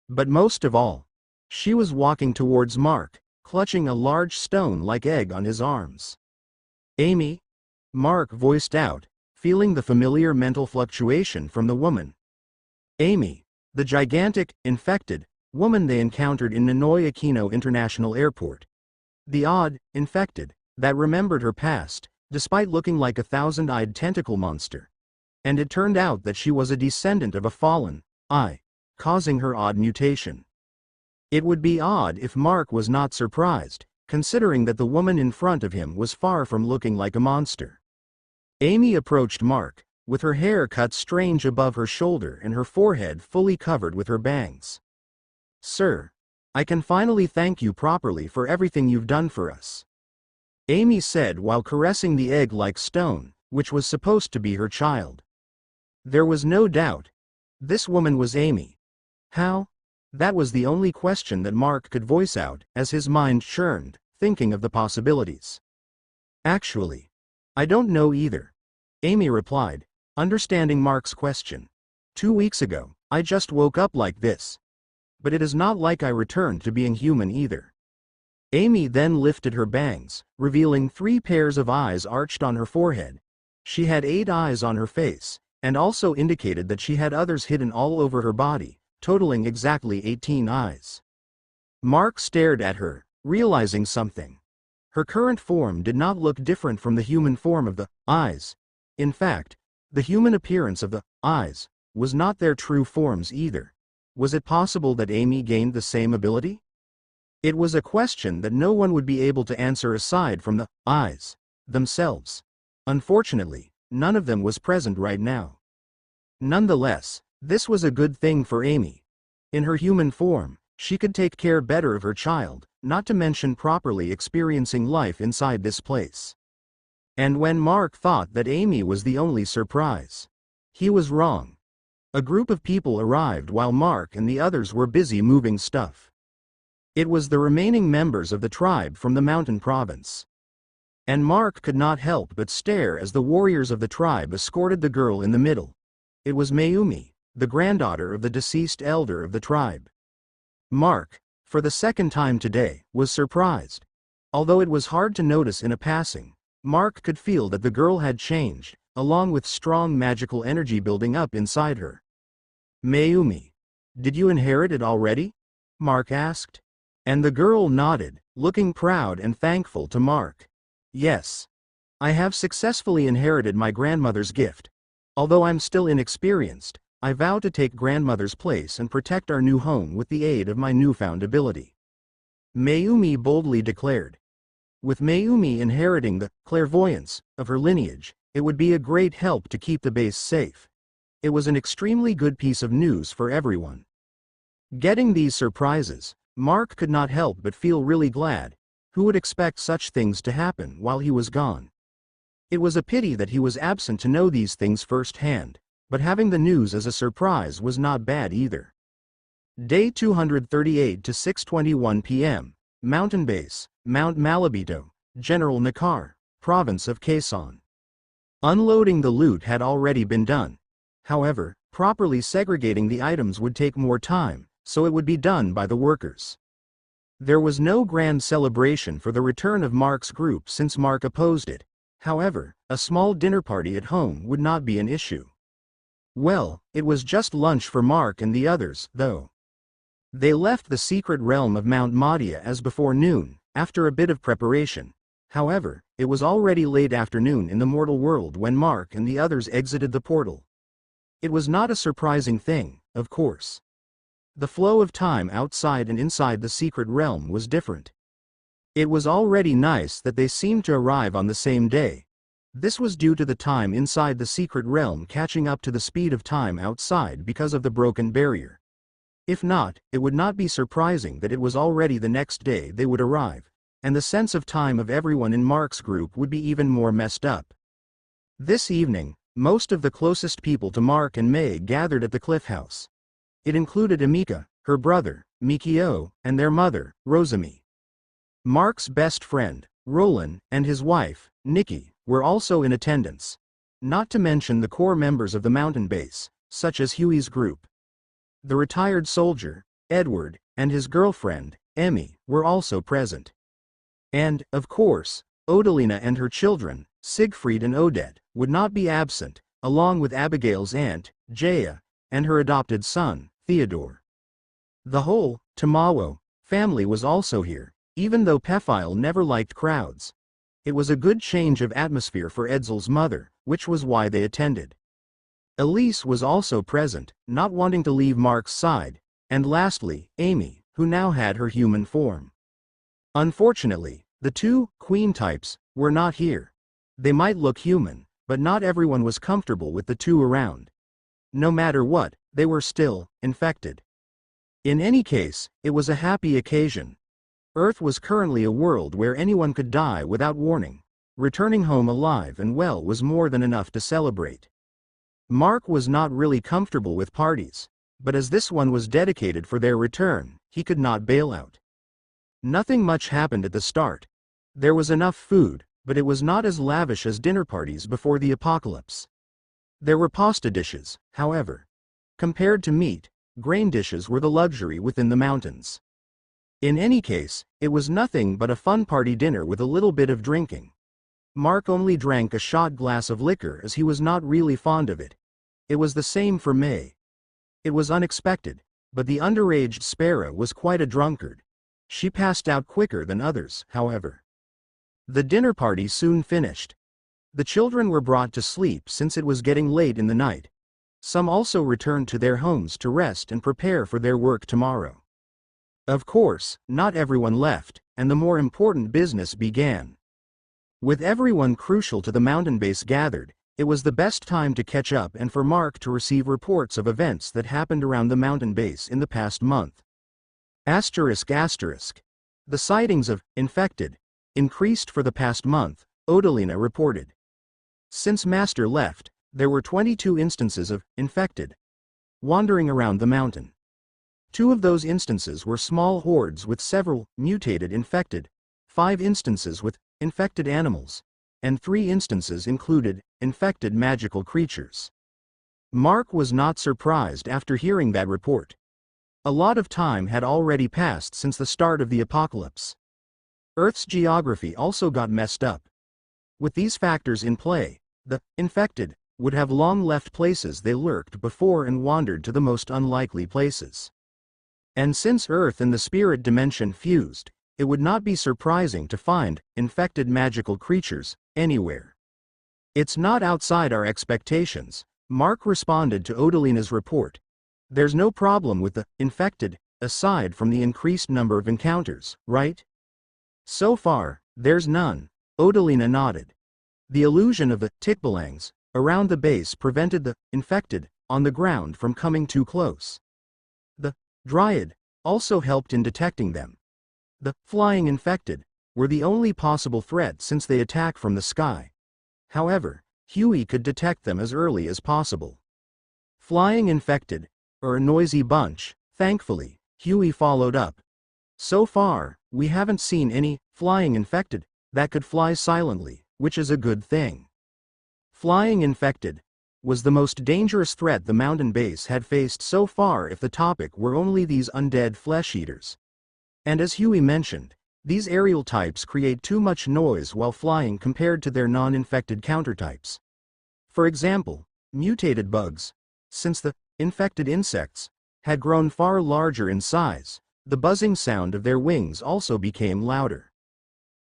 But most of all, She was walking towards Mark, clutching a large stone-like egg on his arms. "Amy?" Mark voiced out, feeling the familiar mental fluctuation from the woman. Amy, the gigantic, infected, woman they encountered in Ninoy Aquino International Airport. The odd, infected, that remembered her past, despite looking like a thousand-eyed tentacle monster. And it turned out that she was a descendant of a fallen eye, causing her odd mutation. It would be odd if Mark was not surprised, considering that the woman in front of him was far from looking like a monster. Amy approached Mark, with her hair cut strange above her shoulder and her forehead fully covered with her bangs. "Sir, I can finally thank you properly for everything you've done for us," Amy said while caressing the egg-like stone, which was supposed to be her child. There was no doubt. This woman was Amy. How? That was the only question that Mark could voice out, as his mind churned, thinking of the possibilities. "Actually, I don't know either," Amy replied, understanding Mark's question. "2 weeks ago, I just woke up like this. But it is not like I returned to being human either." Amy then lifted her bangs, revealing 3 pairs of eyes arched on her forehead. She had 8 eyes on her face, and also indicated that she had others hidden all over her body, totaling exactly 18 eyes. Mark stared at her, realizing something. Her current form did not look different from the human form of the eyes. In fact, the human appearance of the eyes was not their true forms either. Was it possible that Amy gained the same ability? It was a question that no one would be able to answer aside from the eyes themselves. Unfortunately, none of them was present right now. Nonetheless, this was a good thing for Amy. In her human form, she could take care better of her child, not to mention properly experiencing life inside this place. And when Mark thought that Amy was the only surprise, he was wrong. A group of people arrived while Mark and the others were busy moving stuff. It was the remaining members of the tribe from the mountain province. And Mark could not help but stare as the warriors of the tribe escorted the girl in the middle. It was Mayumi, the granddaughter of the deceased elder of the tribe. Mark, for the second time today, was surprised. Although it was hard to notice in a passing, Mark could feel that the girl had changed, along with strong magical energy building up inside her. "Mayumi, did you inherit it already?" Mark asked. And the girl nodded, looking proud and thankful to Mark. "Yes. I have successfully inherited my grandmother's gift. Although I'm still inexperienced, I vow to take grandmother's place and protect our new home with the aid of my newfound ability," Mayumi boldly declared. With Mayumi inheriting the clairvoyance of her lineage, it would be a great help to keep the base safe. It was an extremely good piece of news for everyone. Getting these surprises, Mark could not help but feel really glad. Who would expect such things to happen while he was gone? It was a pity that he was absent to know these things firsthand, but having the news as a surprise was not bad either. Day 238 to 6:21 p.m. Mountain Base, Mount Malabito, General Nakar, Province of Quezon. Unloading the loot had already been done. However, properly segregating the items would take more time, so it would be done by the workers. There was no grand celebration for the return of Mark's group since Mark opposed it. However, a small dinner party at home would not be an issue. Well, it was just lunch for Mark and the others, though. They left the secret realm of Mount Madia as before noon, after a bit of preparation. However, it was already late afternoon in the mortal world when Mark and the others exited the portal. It was not a surprising thing, of course. The flow of time outside and inside the secret realm was different. It was already nice that they seemed to arrive on the same day. This was due to the time inside the secret realm catching up to the speed of time outside because of the broken barrier. If not, it would not be surprising that it was already the next day they would arrive, and the sense of time of everyone in Mark's group would be even more messed up. This evening, most of the closest people to Mark and May gathered at the Cliff House. It included Emika, her brother, Mikio, and their mother, Rosami. Mark's best friend, Roland, and his wife, Nikki, were also in attendance. Not to mention the core members of the mountain base, such as Huey's group. The retired soldier, Edward, and his girlfriend, Emmy, were also present. And, of course, Odalina and her children, Siegfried and Odette, would not be absent, along with Abigail's aunt, Jaya, and her adopted son, Theodore. The whole Tamawo family was also here, even though Pephile never liked crowds. It was a good change of atmosphere for Edzel's mother, which was why they attended. Elise was also present, not wanting to leave Mark's side, and lastly, Amy, who now had her human form. Unfortunately, the two queen types were not here. They might look human, but not everyone was comfortable with the two around. No matter what, they were still infected. In any case, it was a happy occasion. Earth was currently a world where anyone could die without warning. Returning home alive and well was more than enough to celebrate. Mark was not really comfortable with parties, but as this one was dedicated for their return, he could not bail out. Nothing much happened at the start. There was enough food, but it was not as lavish as dinner parties before the apocalypse. There were pasta dishes, however. Compared to meat, grain dishes were the luxury within the mountains. In any case, it was nothing but a fun party dinner with a little bit of drinking. Mark only drank a shot glass of liquor as he was not really fond of it. It was the same for May. It was unexpected, but the underaged Sparrow was quite a drunkard. She passed out quicker than others, however. The dinner party soon finished. The children were brought to sleep since it was getting late in the night. Some also returned to their homes to rest and prepare for their work tomorrow. Of course, not everyone left, and the more important business began. With everyone crucial to the mountain base gathered, it was the best time to catch up and for Mark to receive reports of events that happened around the mountain base in the past month. ***. The sightings of infected increased for the past month, Odalina reported. Since Master left, there were 22 instances of infected wandering around the mountain. 2 of those instances were small hordes with several mutated infected, 5 instances with infected animals, and 3 instances included infected magical creatures. Mark was not surprised after hearing that report. A lot of time had already passed since the start of the apocalypse. Earth's geography also got messed up. With these factors in play, the infected would have long left places they lurked before and wandered to the most unlikely places. And since Earth and the spirit dimension fused, it would not be surprising to find infected magical creatures anywhere. It's not outside our expectations, Mark responded to Odalina's report. There's no problem with the infected, aside from the increased number of encounters, right? So far, there's none, Odalina nodded. The illusion of the tikbalangs around the base prevented the infected on the ground from coming too close. The Dryad also helped in detecting them. The flying infected were the only possible threat since they attack from the sky. However, Huey could detect them as early as possible. Flying infected are a noisy bunch, thankfully, Huey followed up. So far, we haven't seen any flying infected that could fly silently, which is a good thing. Flying infected was the most dangerous threat the mountain base had faced so far if the topic were only these undead flesh-eaters. And as Huey mentioned, these aerial types create too much noise while flying compared to their non-infected countertypes. For example, mutated bugs. Since the infected insects had grown far larger in size, the buzzing sound of their wings also became louder.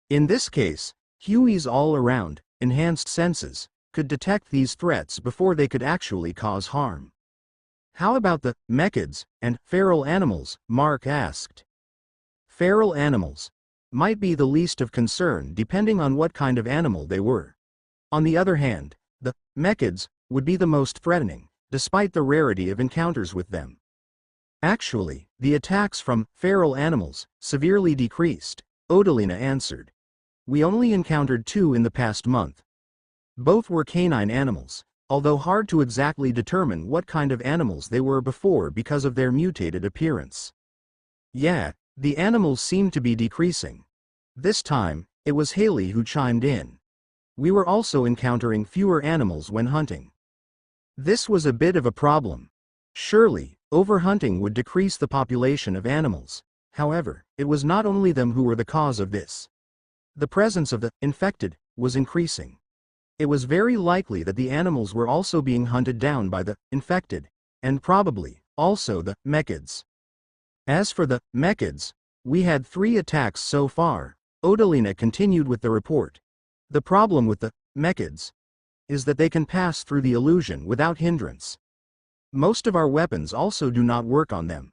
In this case, Huey's all-around, enhanced senses could detect these threats before they could actually cause harm. How about the mechids and feral animals? Mark asked. Feral animals might be the least of concern depending on what kind of animal they were. On the other hand, the mechids would be the most threatening, despite the rarity of encounters with them. Actually, the attacks from feral animals severely decreased, Odalina answered. We only encountered 2 in the past month. Both were canine animals, although hard to exactly determine what kind of animals they were before because of their mutated appearance. Yeah, the animals seemed to be decreasing. This time, it was Haley who chimed in. We were also encountering fewer animals when hunting. This was a bit of a problem. Surely, Overhunting would decrease the population of animals. However, it was not only them who were the cause of this. The presence of the infected was increasing. It was very likely that the animals were also being hunted down by the infected, and probably also the mechids. As for the mechids, we had 3 attacks so far. Odalina continued with the report. The problem with the mechids is that they can pass through the illusion without hindrance. Most of our weapons also do not work on them.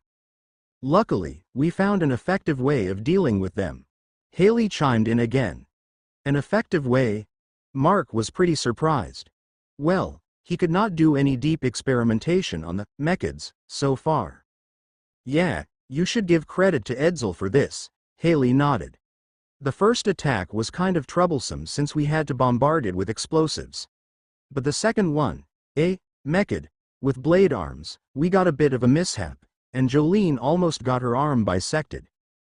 Luckily, we found an effective way of dealing with them. Haley chimed in again. An effective way? Mark was pretty surprised. Well, he could not do any deep experimentation on the mechids so far. Yeah, you should give credit to Edsel for this, Haley nodded. The first attack was kind of troublesome since we had to bombard it with explosives. But the second one, a mechid, with blade arms, we got a bit of a mishap, and Jolene almost got her arm bisected.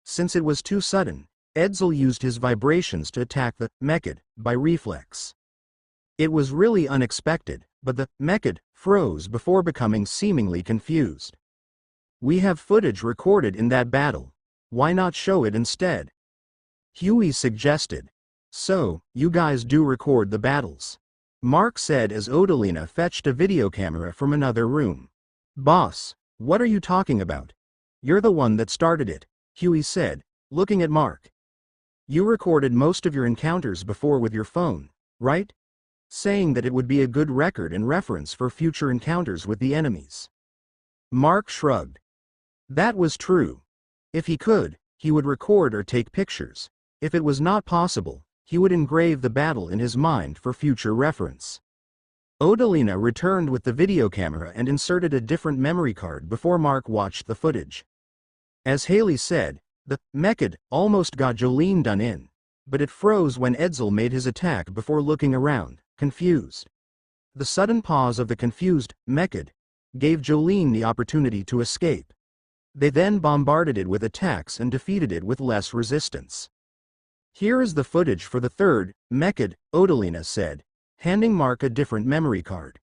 Since it was too sudden, Edsel used his vibrations to attack the mechid by reflex. It was really unexpected, but the mechid froze before becoming seemingly confused. We have footage recorded in that battle. Why not show it instead? Huey suggested. So, you guys do record the battles? Mark said as Odalina fetched a video camera from another room. Boss, what are you talking about? You're the one that started it, Huey said, looking at Mark. You recorded most of your encounters before with your phone, right? Saying that it would be a good record and reference for future encounters with the enemies. Mark shrugged. That was true. If he could, he would record or take pictures. If it was not possible, he would engrave the battle in his mind for future reference. Odalina returned with the video camera and inserted a different memory card before Mark watched the footage. As Haley said, the mechid almost got Jolene done in, but it froze when Edsel made his attack before looking around, confused. The sudden pause of the confused mechid gave Jolene the opportunity to escape. They then bombarded it with attacks and defeated it with less resistance. Here is the footage for the third mechid, Odalina said, handing Mark a different memory card.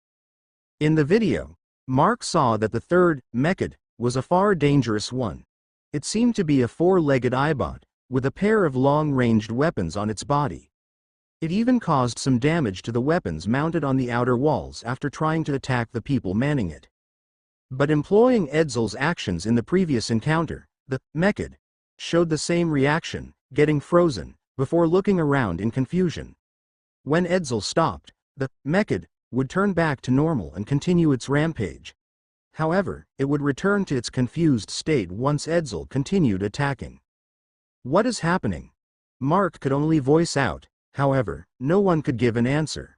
In the video, Mark saw that the third mechid was a far dangerous one. It seemed to be a 4-legged eyebot, with a pair of long-ranged weapons on its body. It even caused some damage to the weapons mounted on the outer walls after trying to attack the people manning it. But employing Edsel's actions in the previous encounter, the mechid showed the same reaction, getting frozen, before looking around in confusion. When Edsel stopped, the mechid would turn back to normal and continue its rampage. However, it would return to its confused state once Edsel continued attacking. What is happening? Mark could only voice out, however, no one could give an answer.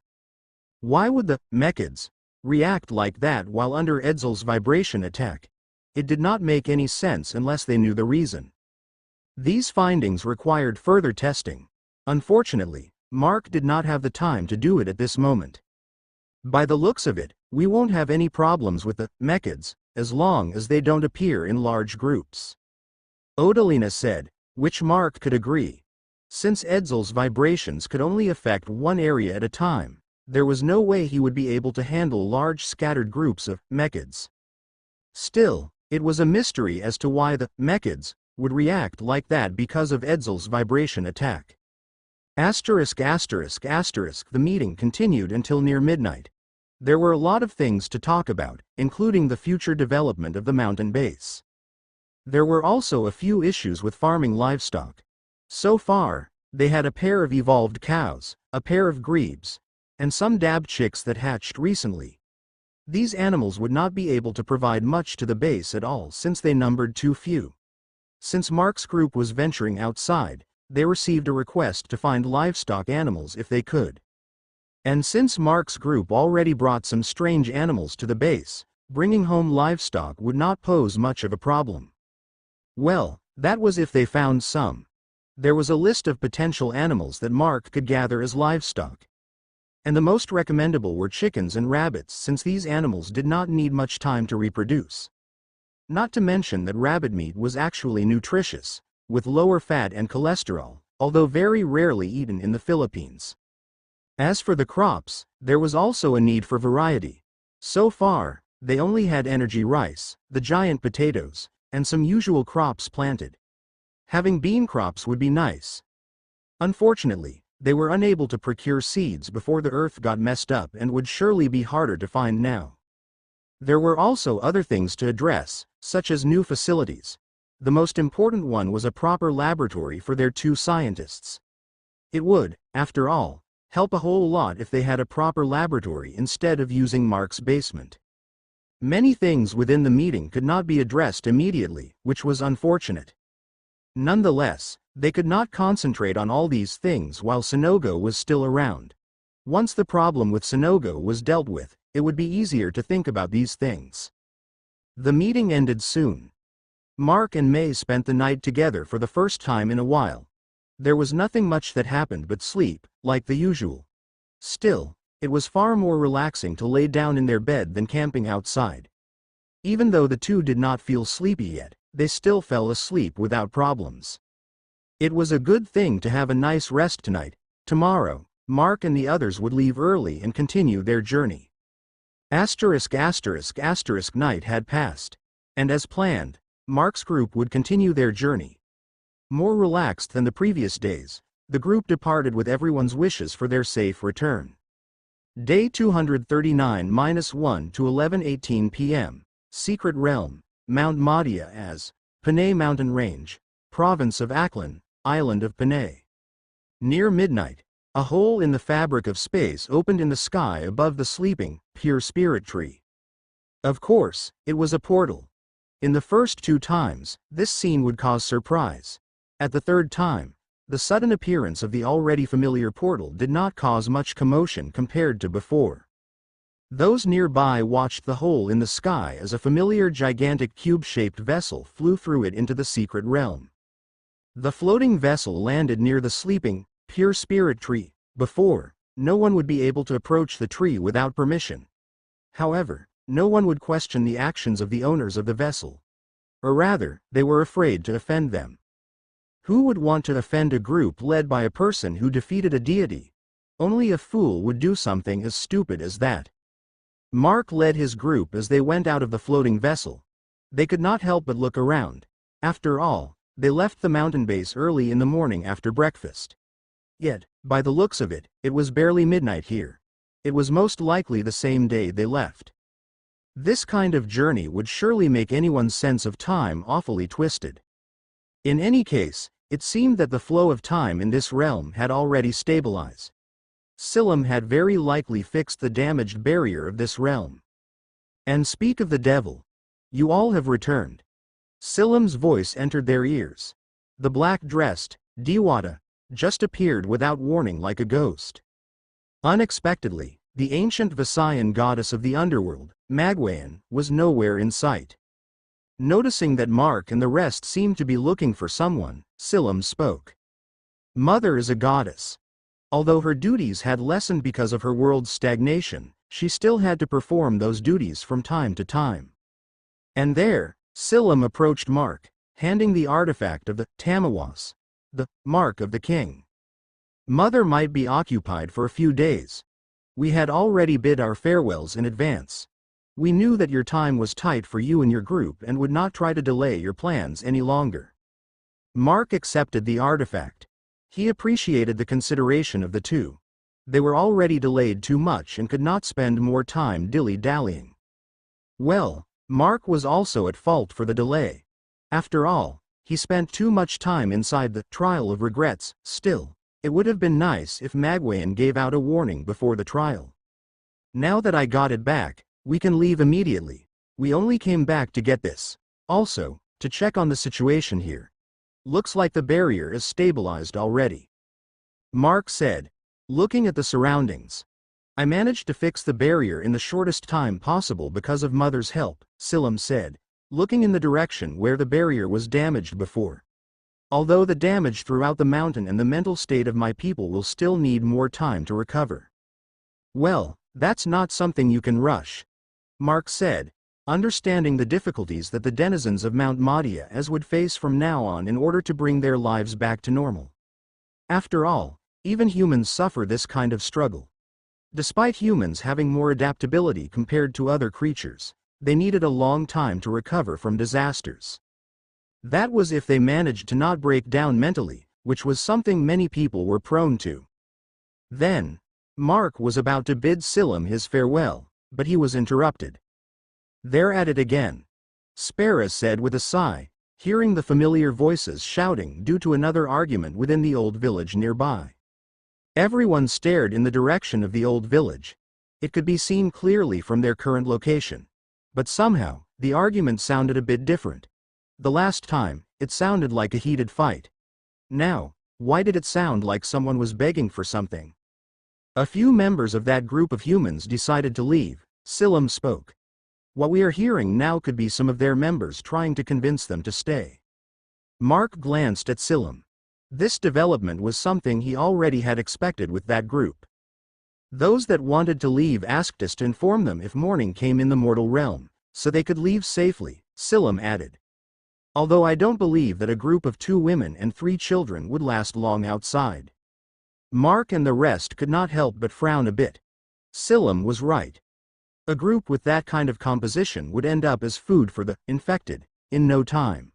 Why would the mechids react like that while under Edsel's vibration attack? It did not make any sense unless they knew the reason. These findings required further testing. Unfortunately, Mark did not have the time to do it at this moment. By the looks of it, we won't have any problems with the mechids, as long as they don't appear in large groups. Odalina said, which Mark could agree. Since Edsel's vibrations could only affect one area at a time, there was no way he would be able to handle large scattered groups of mechids. Still, it was a mystery as to why the mechids would react like that because of Edsel's vibration attack. The meeting continued until near midnight. There were a lot of things to talk about, including the future development of the mountain base. There were also a few issues with farming livestock. So far, they had a pair of evolved cows, a pair of grebes, and some dab chicks that hatched recently. These animals would not be able to provide much to the base at all since they numbered too few. Since Mark's group was venturing outside, they received a request to find livestock animals if they could. And since Mark's group already brought some strange animals to the base, bringing home livestock would not pose much of a problem. Well, that was if they found some. There was a list of potential animals that Mark could gather as livestock. And the most recommendable were chickens and rabbits since these animals did not need much time to reproduce. Not to mention that rabbit meat was actually nutritious, with lower fat and cholesterol, although very rarely eaten in the Philippines. As for the crops, there was also a need for variety. So far, They only had energy rice, the giant potatoes, and some usual crops planted. Having bean crops would be nice. Unfortunately, they were unable to procure seeds before the earth got messed up and would surely be harder to find now. There were also other things to address, such as new facilities. The most important one was a proper laboratory for their 2 scientists. It would, after all, help a whole lot if they had a proper laboratory instead of using Mark's basement. Many things within the meeting could not be addressed immediately, which was unfortunate. Nonetheless, they could not concentrate on all these things while Sonogo was still around. Once the problem with Sonogo was dealt with, it would be easier to think about these things. The meeting ended soon. Mark and May spent the night together for the first time in a while. There was nothing much that happened but sleep, like the usual. Still, it was far more relaxing to lay down in their bed than camping outside. Even though the two did not feel sleepy yet, they still fell asleep without problems. It was a good thing to have a nice rest tonight. Tomorrow, Mark and the others would leave early and continue their journey. Night had passed. And as planned, Mark's group would continue their journey. More relaxed than the previous days, the group departed with everyone's wishes for their safe return. Day 239-1 to 11:18 p.m. Secret Realm, Mount Madia as Panay Mountain Range, Province of Aklan, Island of Panay. Near midnight, a hole in the fabric of space opened in the sky above the sleeping, pure spirit tree. Of course, it was a portal. In the first 2 times, this scene would cause surprise. At the 3rd time, the sudden appearance of the already familiar portal did not cause much commotion compared to before. Those nearby watched the hole in the sky as a familiar gigantic cube-shaped vessel flew through it into the secret realm. The floating vessel landed near the sleeping, pure spirit tree. Before, no one would be able to approach the tree without permission. However, no one would question the actions of the owners of the vessel. Or rather, they were afraid to offend them. Who would want to offend a group led by a person who defeated a deity? Only a fool would do something as stupid as that. Mark led his group as they went out of the floating vessel. They could not help but look around. After all, they left the mountain base early in the morning after breakfast. Yet, by the looks of it, it was barely midnight here. It was most likely the same day they left. This kind of journey would surely make anyone's sense of time awfully twisted. In any case, it seemed that the flow of time in this realm had already stabilized. Silam had very likely fixed the damaged barrier of this realm. And speak of the devil. You all have returned. Silam's voice entered their ears. The black-dressed Diwata just appeared without warning like a ghost. Unexpectedly, the ancient Visayan goddess of the underworld, Magwayan, was nowhere in sight. Noticing that Mark and the rest seemed to be looking for someone, Silam spoke. Mother is a goddess. Although her duties had lessened because of her world's stagnation, she still had to perform those duties from time to time. And there, Silam approached Mark, handing the artifact of the Tamawas, the mark of the king. Mother might be occupied for a few days. We had already bid our farewells in advance. We knew that your time was tight for you and your group and would not try to delay your plans any longer. Mark accepted the artifact. He appreciated the consideration of the two. They were already delayed too much and could not spend more time dilly-dallying. Well, Mark was also at fault for the delay. After all, he spent too much time inside the trial of regrets. Still, it would have been nice if Magwayan gave out a warning before the trial. Now that I got it back, we can leave immediately. We only came back to get this. Also, to check on the situation here. Looks like the barrier is stabilized already. Mark said, looking at the surroundings. I managed to fix the barrier in the shortest time possible because of Mother's help, Silam said, looking in the direction where the barrier was damaged before. Although the damage throughout the mountain and the mental state of my people will still need more time to recover. Well, that's not something you can rush. Mark said, understanding the difficulties that the denizens of Mount Madia would face from now on in order to bring their lives back to normal. After all, even humans suffer this kind of struggle. Despite humans having more adaptability compared to other creatures, they needed a long time to recover from disasters. That was if they managed to not break down mentally, which was something many people were prone to. Then, Mark was about to bid Silam his farewell, but he was interrupted. "They're at it again," Spera said with a sigh, hearing the familiar voices shouting due to another argument within the old village nearby. Everyone stared in the direction of the old village. It could be seen clearly from their current location. But somehow, the argument sounded a bit different. The last time, it sounded like a heated fight. Now, why did it sound like someone was begging for something? A few members of that group of humans decided to leave. Silam spoke. What we are hearing now could be some of their members trying to convince them to stay. Mark glanced at Silam. This development was something he already had expected with that group. Those that wanted to leave asked us to inform them if morning came in the mortal realm, so they could leave safely, Silam added. Although I don't believe that a group of 2 women and 3 children would last long outside. Mark and the rest could not help but frown a bit. Silam was right. A group with that kind of composition would end up as food for the infected in no time.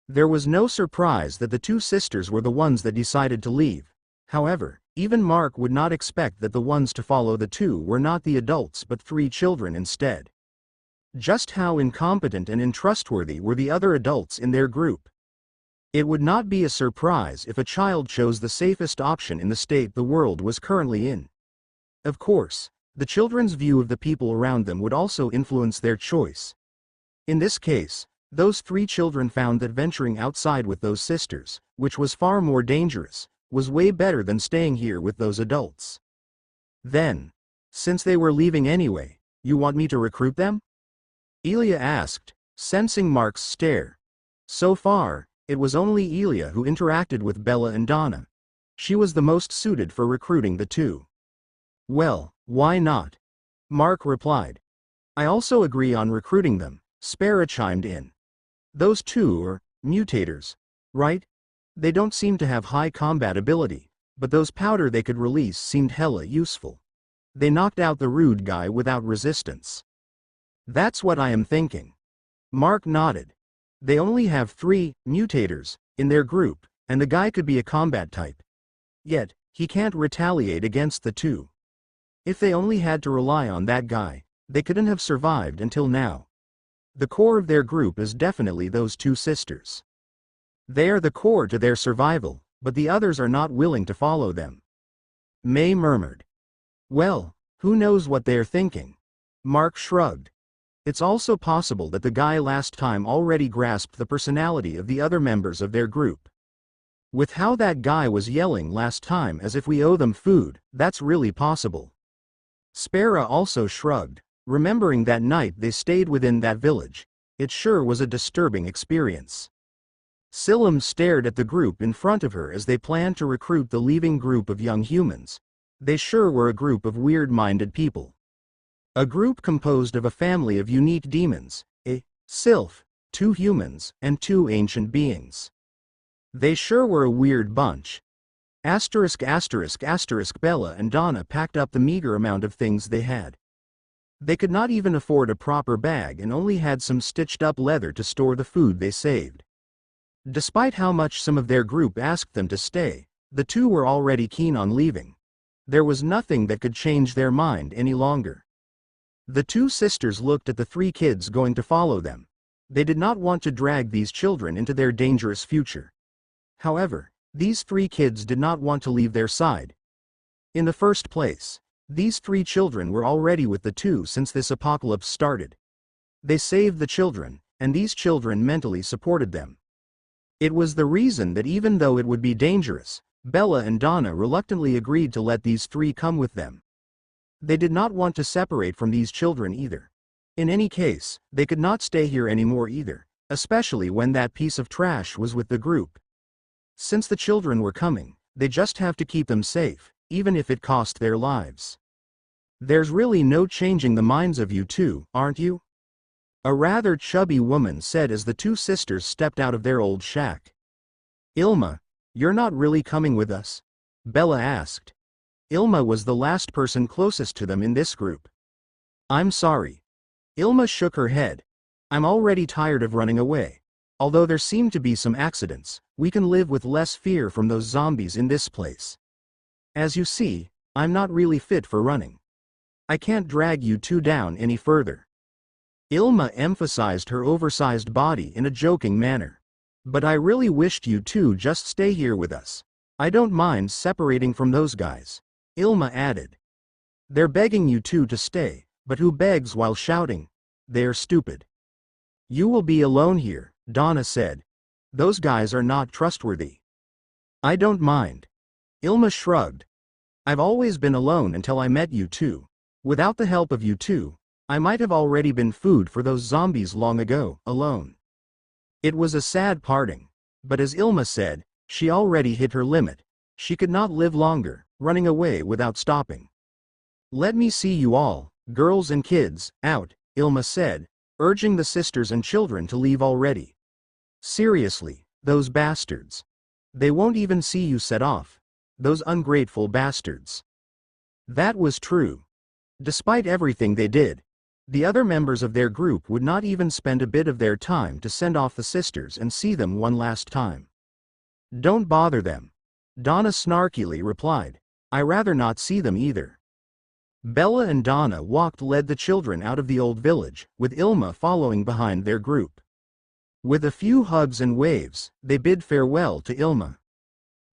There was no surprise that the 2 sisters were the ones that decided to leave. However, even Mark would not expect that the ones to follow the 2 were not the adults but 3 children instead. Just how incompetent and untrustworthy were the other adults in their group? It would not be a surprise if a child chose the safest option in the state the world was currently in. Of course, the children's view of the people around them would also influence their choice. In this case, those 3 children found that venturing outside with those sisters, which was far more dangerous, was way better than staying here with those adults. Then, since they were leaving anyway, you want me to recruit them? Elia asked, sensing Mark's stare. So far, it was only Elia who interacted with Bella and Donna. She was the most suited for recruiting the 2. Well, why not? Mark replied. I also agree on recruiting them, Spera chimed in. Those 2 are mutators, right? They don't seem to have high combat ability, but those powder they could release seemed hella useful. They knocked out the rude guy without resistance. That's what I am thinking. Mark nodded. They only have 3 mutators in their group, and the guy could be a combat type. Yet, he can't retaliate against the 2. If they only had to rely on that guy, they couldn't have survived until now. The core of their group is definitely those 2 sisters. They are the core to their survival, but the others are not willing to follow them. May murmured. Well, who knows what they're thinking? Mark shrugged. It's also possible that the guy last time already grasped the personality of the other members of their group. With how that guy was yelling last time as if we owe them food, that's really possible. Spera also shrugged, remembering that night they stayed within that village. It sure was a disturbing experience. Silam stared at the group in front of her as they planned to recruit the leaving group of young humans. They sure were a group of weird-minded people. A group composed of a family of unique demons, a sylph, 2 humans, and 2 ancient beings. They sure were a weird bunch. Bella and Donna packed up the meager amount of things they had. They could not even afford a proper bag and only had some stitched-up leather to store the food they saved. Despite how much some of their group asked them to stay, the 2 were already keen on leaving. There was nothing that could change their mind any longer. The 2 sisters looked at the 3 kids going to follow them. They did not want to drag these children into their dangerous future. However, these 3 kids did not want to leave their side. In the first place, these 3 children were already with the 2 since this apocalypse started. They saved the children, and these children mentally supported them. It was the reason that even though it would be dangerous, Bella and Donna reluctantly agreed to let these 3 come with them. They did not want to separate from these children either. In any case, they could not stay here anymore either, especially when that piece of trash was with the group. Since the children were coming, they just have to keep them safe, even if it cost their lives. There's really no changing the minds of you 2, aren't you? A rather chubby woman said as the 2 sisters stepped out of their old shack. Ilma, you're not really coming with us? Bella asked. Ilma was the last person closest to them in this group. I'm sorry. Ilma shook her head. I'm already tired of running away. Although there seem to be some accidents, we can live with less fear from those zombies in this place. As you see, I'm not really fit for running. I can't drag you two down any further. Ilma emphasized her oversized body in a joking manner. But I really wished you two just stay here with us. I don't mind separating from those guys. Ilma added. They're begging you two to stay, but who begs while shouting? They're stupid. You will be alone here, Donna said. Those guys are not trustworthy. I don't mind. Ilma shrugged. I've always been alone until I met you two. Without the help of you two, I might have already been food for those zombies long ago, alone. It was a sad parting. But as Ilma said, she already hit her limit. She could not live longer, running away without stopping. Let me see you all, girls and kids, out, Ilma said, urging the sisters and children to leave already. Seriously, those bastards. They won't even see you set off. Those ungrateful bastards. That was true. Despite everything they did, the other members of their group would not even spend a bit of their time to send off the sisters and see them one last time. Don't bother them. Donna snarkily replied. I rather not see them either. Bella and Donna led the children out of the old village, with Ilma following behind their group. With a few hugs and waves, they bid farewell to Ilma.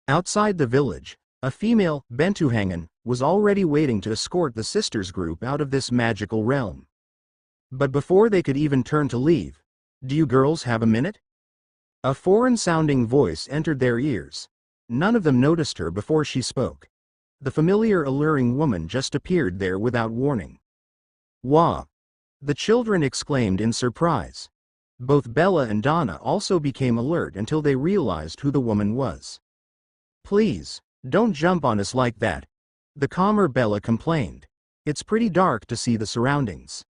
Outside the village, a female, Mutagen, was already waiting to escort the sisters group out of this magical realm. But before they could even turn to leave, do you girls have a minute? A foreign-sounding voice entered their ears. None of them noticed her before she spoke. The familiar alluring woman just appeared there without warning. Wah! The children exclaimed in surprise. Both Bella and Donna also became alert until they realized who the woman was. Please, don't jump on us like that, the calmer Bella complained. It's pretty dark to see the surroundings.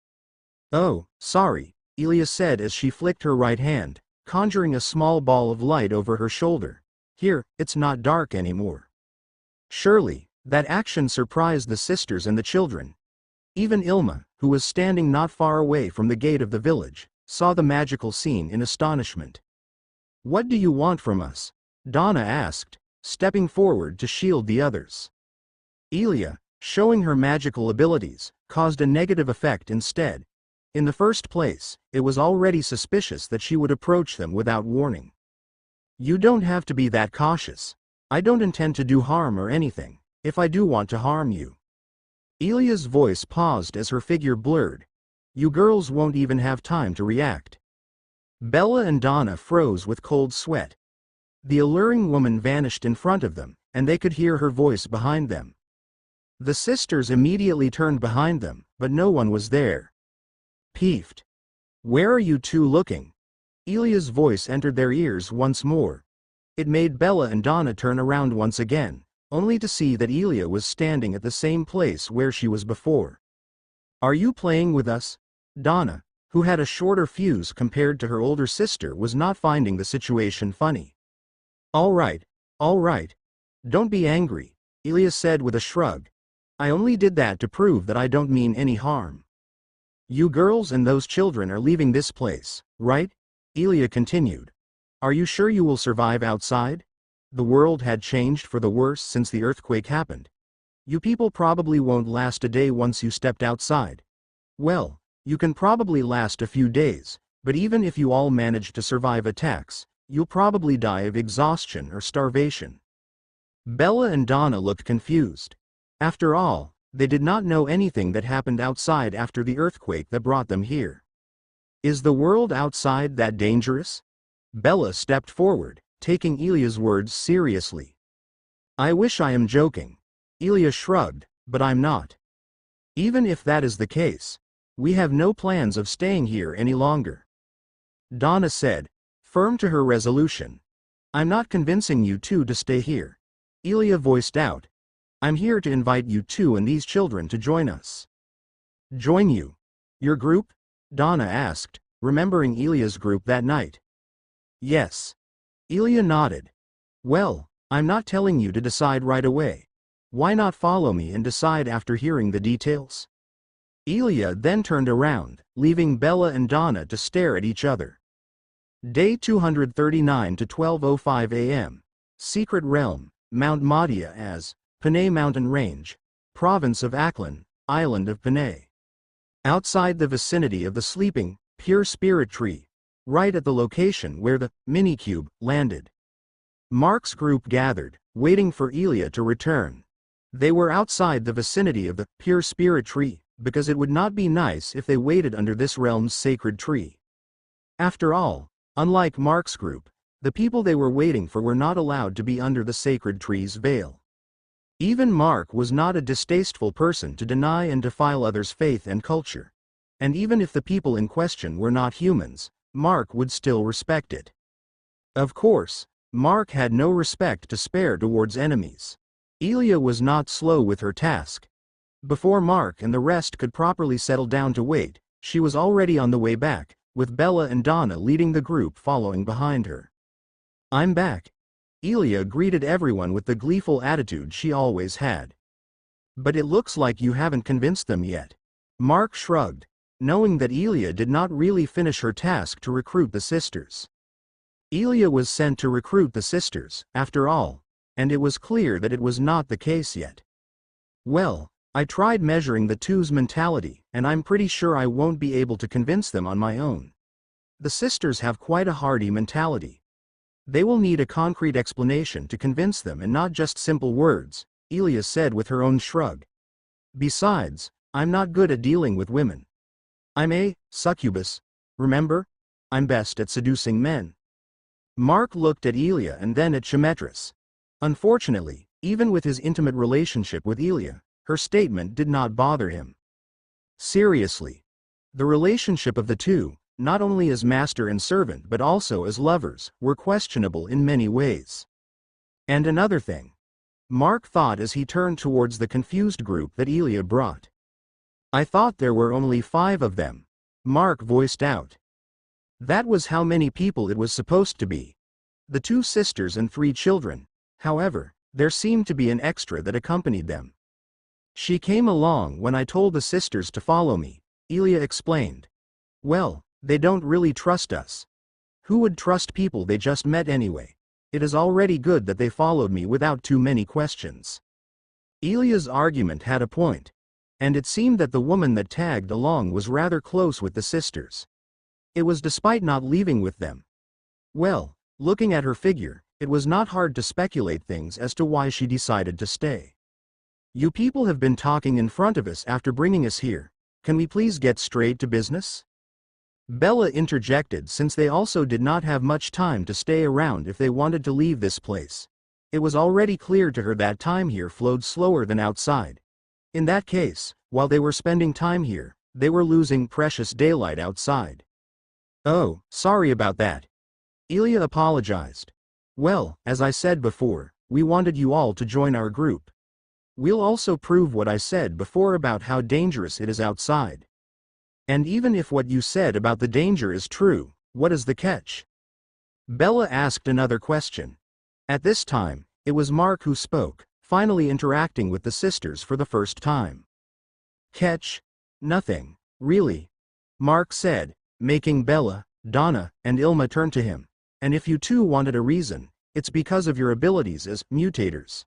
Oh, sorry, Ilia said as she flicked her right hand, conjuring a small ball of light over her shoulder. Here, it's not dark anymore. Surely, that action surprised the sisters and the children. Even Ilma, who was standing not far away from the gate of the village, saw the magical scene in astonishment. What do you want from us? Donna asked, stepping forward to shield the others. Ilia, showing her magical abilities, caused a negative effect instead. In the first place, it was already suspicious that she would approach them without warning. You don't have to be that cautious. I don't intend to do harm or anything, if I do want to harm you. Ilia's voice paused as her figure blurred. You girls won't even have time to react. Bella and Donna froze with cold sweat. The alluring woman vanished in front of them, and they could hear her voice behind them. The sisters immediately turned behind them, but no one was there. Peeved. Where are you two looking? Ilia's voice entered their ears once more. It made Bella and Donna turn around once again, only to see that Ilia was standing at the same place where she was before. Are you playing with us? Donna, who had a shorter fuse compared to her older sister, was not finding the situation funny. All right. Don't be angry, Ilia said with a shrug. I only did that to prove that I don't mean any harm. You girls and those children are leaving this place, right? Ilia continued. Are you sure you will survive outside? The world had changed for the worse since the earthquake happened. You people probably won't last a day once you stepped outside. Well, you can probably last a few days, but even if you all manage to survive attacks, you'll probably die of exhaustion or starvation. Bella and Donna looked confused. After all, they did not know anything that happened outside after the earthquake that brought them here. Is the world outside that dangerous? Bella stepped forward, taking Ilia's words seriously. I wish I am joking. Ilia shrugged, but I'm not. Even if that is the case, we have no plans of staying here any longer. Donna said, firm to her resolution. I'm not convincing you two to stay here. Ilia voiced out. I'm here to invite you two and these children to join us. Join you? Your group? Donna asked, remembering Ilia's group that night. Yes. Ilia nodded. Well, I'm not telling you to decide right away. Why not follow me and decide after hearing the details? Elia then turned around, leaving Bella and Donna to stare at each other. Day 239 to 12:05 a.m. Secret Realm, Mount Madia as Panay Mountain Range, Province of Aklan, Island of Panay. Outside the vicinity of the sleeping, pure spirit tree, right at the location where the minicube landed. Mark's group gathered, waiting for Elia to return. They were outside the vicinity of the pure spirit tree, because it would not be nice if they waited under this realm's sacred tree. After all, unlike Mark's group, the people they were waiting for were not allowed to be under the sacred tree's veil. Even Mark was not a distasteful person to deny and defile others' faith and culture. And even if the people in question were not humans, Mark would still respect it. Of course, Mark had no respect to spare towards enemies. Elia was not slow with her task. Before Mark and the rest could properly settle down to wait, she was already on the way back, with Bella and Donna leading the group following behind her. "I'm back." Elia greeted everyone with the gleeful attitude she always had. "But it looks like you haven't convinced them yet." Mark shrugged, knowing that Elia did not really finish her task to recruit the sisters. Elia was sent to recruit the sisters, after all, and it was clear that it was not the case yet. "Well, I tried measuring the two's mentality, and I'm pretty sure I won't be able to convince them on my own. The sisters have quite a hardy mentality. They will need a concrete explanation to convince them and not just simple words," Elia said with her own shrug. "Besides, I'm not good at dealing with women. I'm a succubus, remember? I'm best at seducing men." Mark looked at Elia and then at Shemetris. Unfortunately, even with his intimate relationship with Elia, her statement did not bother him. Seriously. The relationship of the two, not only as master and servant but also as lovers, were questionable in many ways. And another thing, Mark thought as he turned towards the confused group that Elia brought. "I thought there were only 5 of them," Mark voiced out. That was how many people it was supposed to be. The 2 sisters and 3 children. However, there seemed to be an extra that accompanied them. "She came along when I told the sisters to follow me," Elia explained. "Well, they don't really trust us. Who would trust people they just met anyway? It is already good that they followed me without too many questions." Elia's argument had a point, and it seemed that the woman that tagged along was rather close with the sisters. It was despite not leaving with them. Well, looking at her figure, it was not hard to speculate things as to why she decided to stay. "You people have been talking in front of us after bringing us here. Can we please get straight to business?" Bella interjected since they also did not have much time to stay around if they wanted to leave this place. It was already clear to her that time here flowed slower than outside. In that case, while they were spending time here, they were losing precious daylight outside. "Oh, sorry about that." Elia apologized. "Well, as I said before, we wanted you all to join our group. We'll also prove what I said before about how dangerous it is outside. And even if what you said about the danger is true, what is the catch?" Bella asked another question. At this time, it was Mark who spoke, finally interacting with the sisters for the first time. "Catch? Nothing, really," Mark said, making Bella, Donna, and Ilma turn to him. "And if you two wanted a reason, it's because of your abilities as mutators."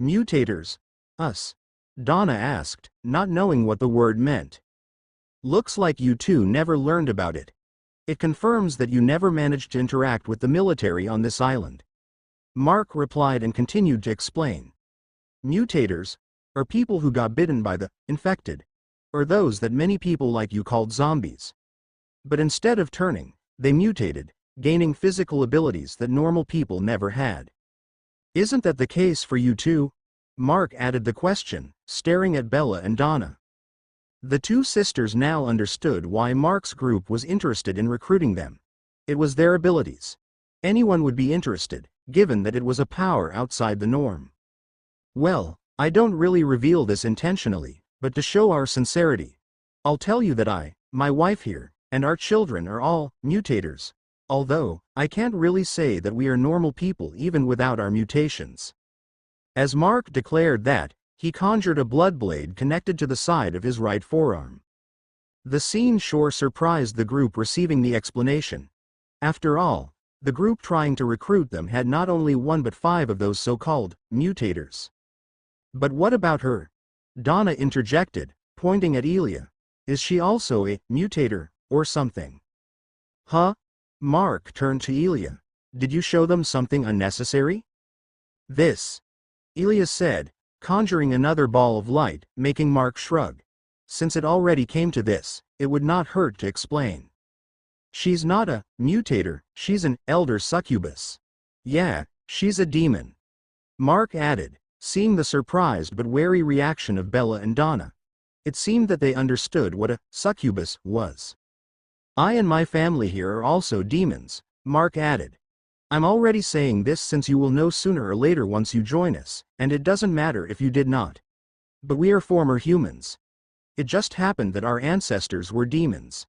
"Mutators? Us?" Donna asked, not knowing what the word meant. "Looks like you two never learned about it. It confirms that you never managed to interact with the military on this island." Mark replied and continued to explain. "Mutators are people who got bitten by the infected, or those that many people like you called zombies. But instead of turning, they mutated, gaining physical abilities that normal people never had. Isn't that the case for you too?" Mark added the question, staring at Bella and Donna. The 2 sisters now understood why Mark's group was interested in recruiting them. It was their abilities. Anyone would be interested, given that it was a power outside the norm. "Well, I don't really reveal this intentionally, but to show our sincerity, I'll tell you that my wife here, and our children are all mutators. Although, I can't really say that we are normal people even without our mutations." As Mark declared that, He conjured a blood blade connected to the side of his right forearm. The scene sure surprised the group receiving the explanation. After all, the group trying to recruit them had not only 1 but 5 of those so-called mutators. But what about her? Donna interjected, pointing at Elia. Is she also a mutator, or something? Huh? Mark turned to Elia. Did you show them something unnecessary? This, Elia said, conjuring another ball of light, making Mark shrug. Since it already came to this, it would not hurt to explain. She's not a mutator, she's an elder succubus. Yeah, she's a demon. Mark added, seeing the surprised but wary reaction of Bella and Donna. It seemed that they understood what a succubus was. I and my family here are also demons, Mark added. I'm already saying this since you will know sooner or later once you join us, and it doesn't matter if you did not. But we are former humans. It just happened that our ancestors were demons.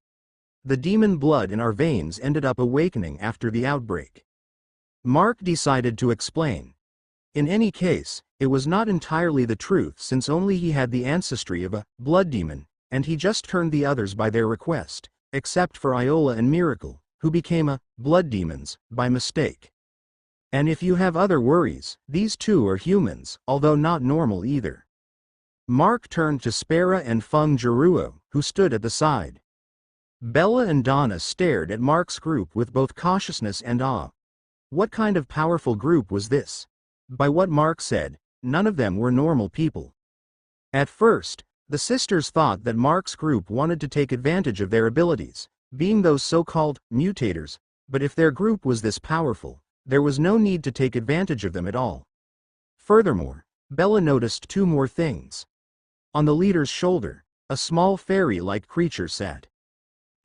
The demon blood in our veins ended up awakening after the outbreak. Mark decided to explain. In any case, it was not entirely the truth since only he had the ancestry of a blood demon, and he just turned the others by their request, except for Iola and Miracle, who became a blood demons by mistake. And if you have other worries, these two are humans, although not normal either. Mark turned to Spera and Feng Jiruo, who stood at the side. Bella and Donna stared at Mark's group with both cautiousness and awe. What kind of powerful group was this? By what Mark said, none of them were normal people. At first, the sisters thought that Mark's group wanted to take advantage of their abilities, being those so-called mutators, but if their group was this powerful, there was no need to take advantage of them at all. Furthermore, Bella noticed 2 more things. On the leader's shoulder, a small fairy-like creature sat.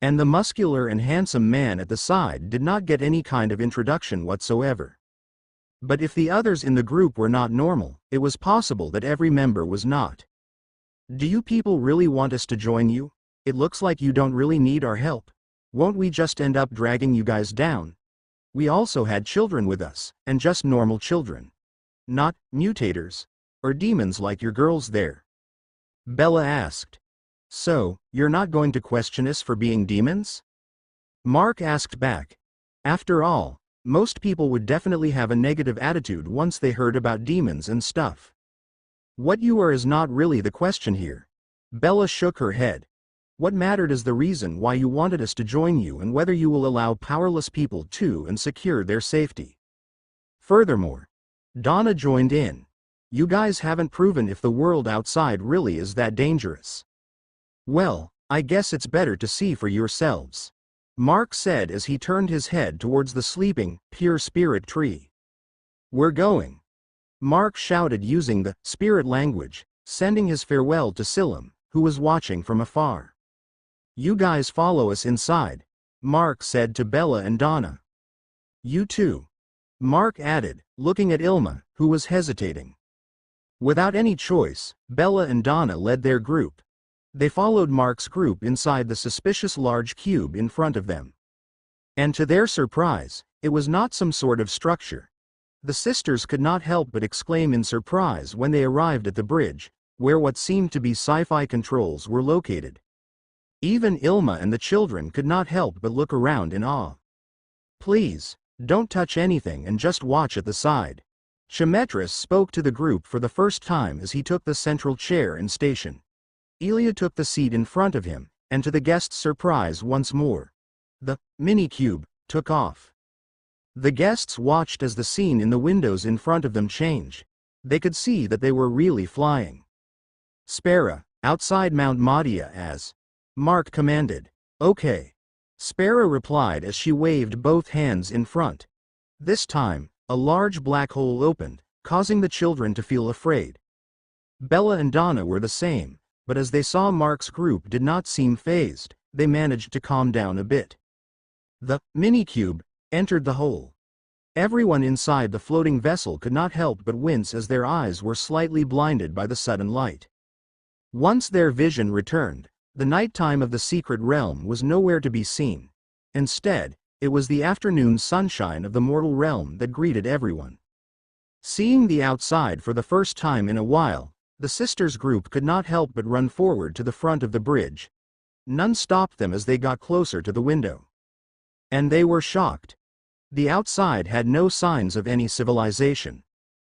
And the muscular and handsome man at the side did not get any kind of introduction whatsoever. But if the others in the group were not normal, it was possible that every member was not. Do you people really want us to join you? It looks like you don't really need our help. Won't we just end up dragging you guys down? We also had children with us, and just normal children. Not mutators, or demons like your girls there. Bella asked. So, you're not going to question us for being demons? Mark asked back. After all, most people would definitely have a negative attitude once they heard about demons and stuff. What you are is not really the question here. Bella shook her head. What mattered is the reason why you wanted us to join you and whether you will allow powerless people to and secure their safety. Furthermore, Donna joined in. You guys haven't proven if the world outside really is that dangerous. Well, I guess it's better to see for yourselves. Mark said as he turned his head towards the sleeping, pure spirit tree. We're going. Mark shouted using the spirit language, sending his farewell to Silam, who was watching from afar. You guys follow us inside, Mark said to Bella and Donna. You too. Mark added, looking at Ilma, who was hesitating. Without any choice, Bella and Donna led their group. They followed Mark's group inside the suspicious large cube in front of them. And to their surprise, it was not some sort of structure. The sisters could not help but exclaim in surprise when they arrived at the bridge, where what seemed to be sci-fi controls were located. Even Ilma and the children could not help but look around in awe. Please, don't touch anything and just watch at the side. Chemetris spoke to the group for the first time as he took the central chair and station. Elia took the seat in front of him, and to the guests' surprise once more, the mini-cube took off. The guests watched as the scene in the windows in front of them changed. They could see that they were really flying. Spera, outside Mount Madia as Mark commanded. Okay. Spera replied as she waved both hands in front. This time, a large black hole opened, causing the children to feel afraid. Bella and Donna were the same, but as they saw Mark's group did not seem fazed, they managed to calm down a bit. The mini-cube entered the hole. Everyone inside the floating vessel could not help but wince as their eyes were slightly blinded by the sudden light. Once their vision returned, the nighttime of the secret realm was nowhere to be seen. Instead, it was the afternoon sunshine of the mortal realm that greeted everyone. Seeing the outside for the first time in a while, The sisters' group could not help but run forward to the front of the bridge. None stopped them as they got closer to the window. And they were shocked. The outside had no signs of any civilization.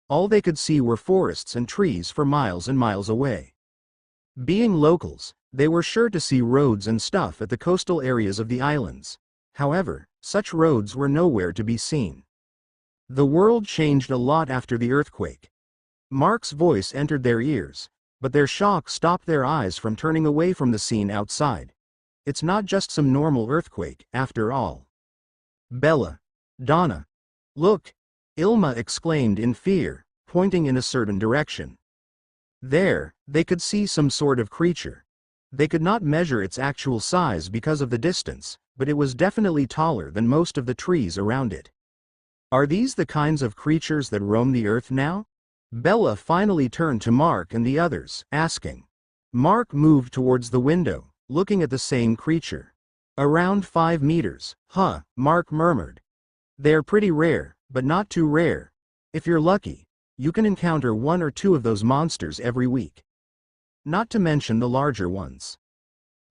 All they could see were forests and trees for miles and miles away. Being locals, they were sure to see roads and stuff at the coastal areas of the islands. However, such roads were nowhere to be seen. The world changed a lot after the earthquake. Mark's voice entered their ears, but their shock stopped their eyes from turning away from the scene outside. It's not just some normal earthquake, after all. Bella. Donna. Look! Ilma exclaimed in fear, pointing in a certain direction. There, they could see some sort of creature. They could not measure its actual size because of the distance, but it was definitely taller than most of the trees around it. Are these the kinds of creatures that roam the earth now? Bella finally turned to Mark and the others, asking. Mark moved towards the window, looking at the same creature. Around 5 meters, huh, Mark murmured. They're pretty rare, but not too rare. If you're lucky, you can encounter 1 or 2 of those monsters every week. Not to mention the larger ones.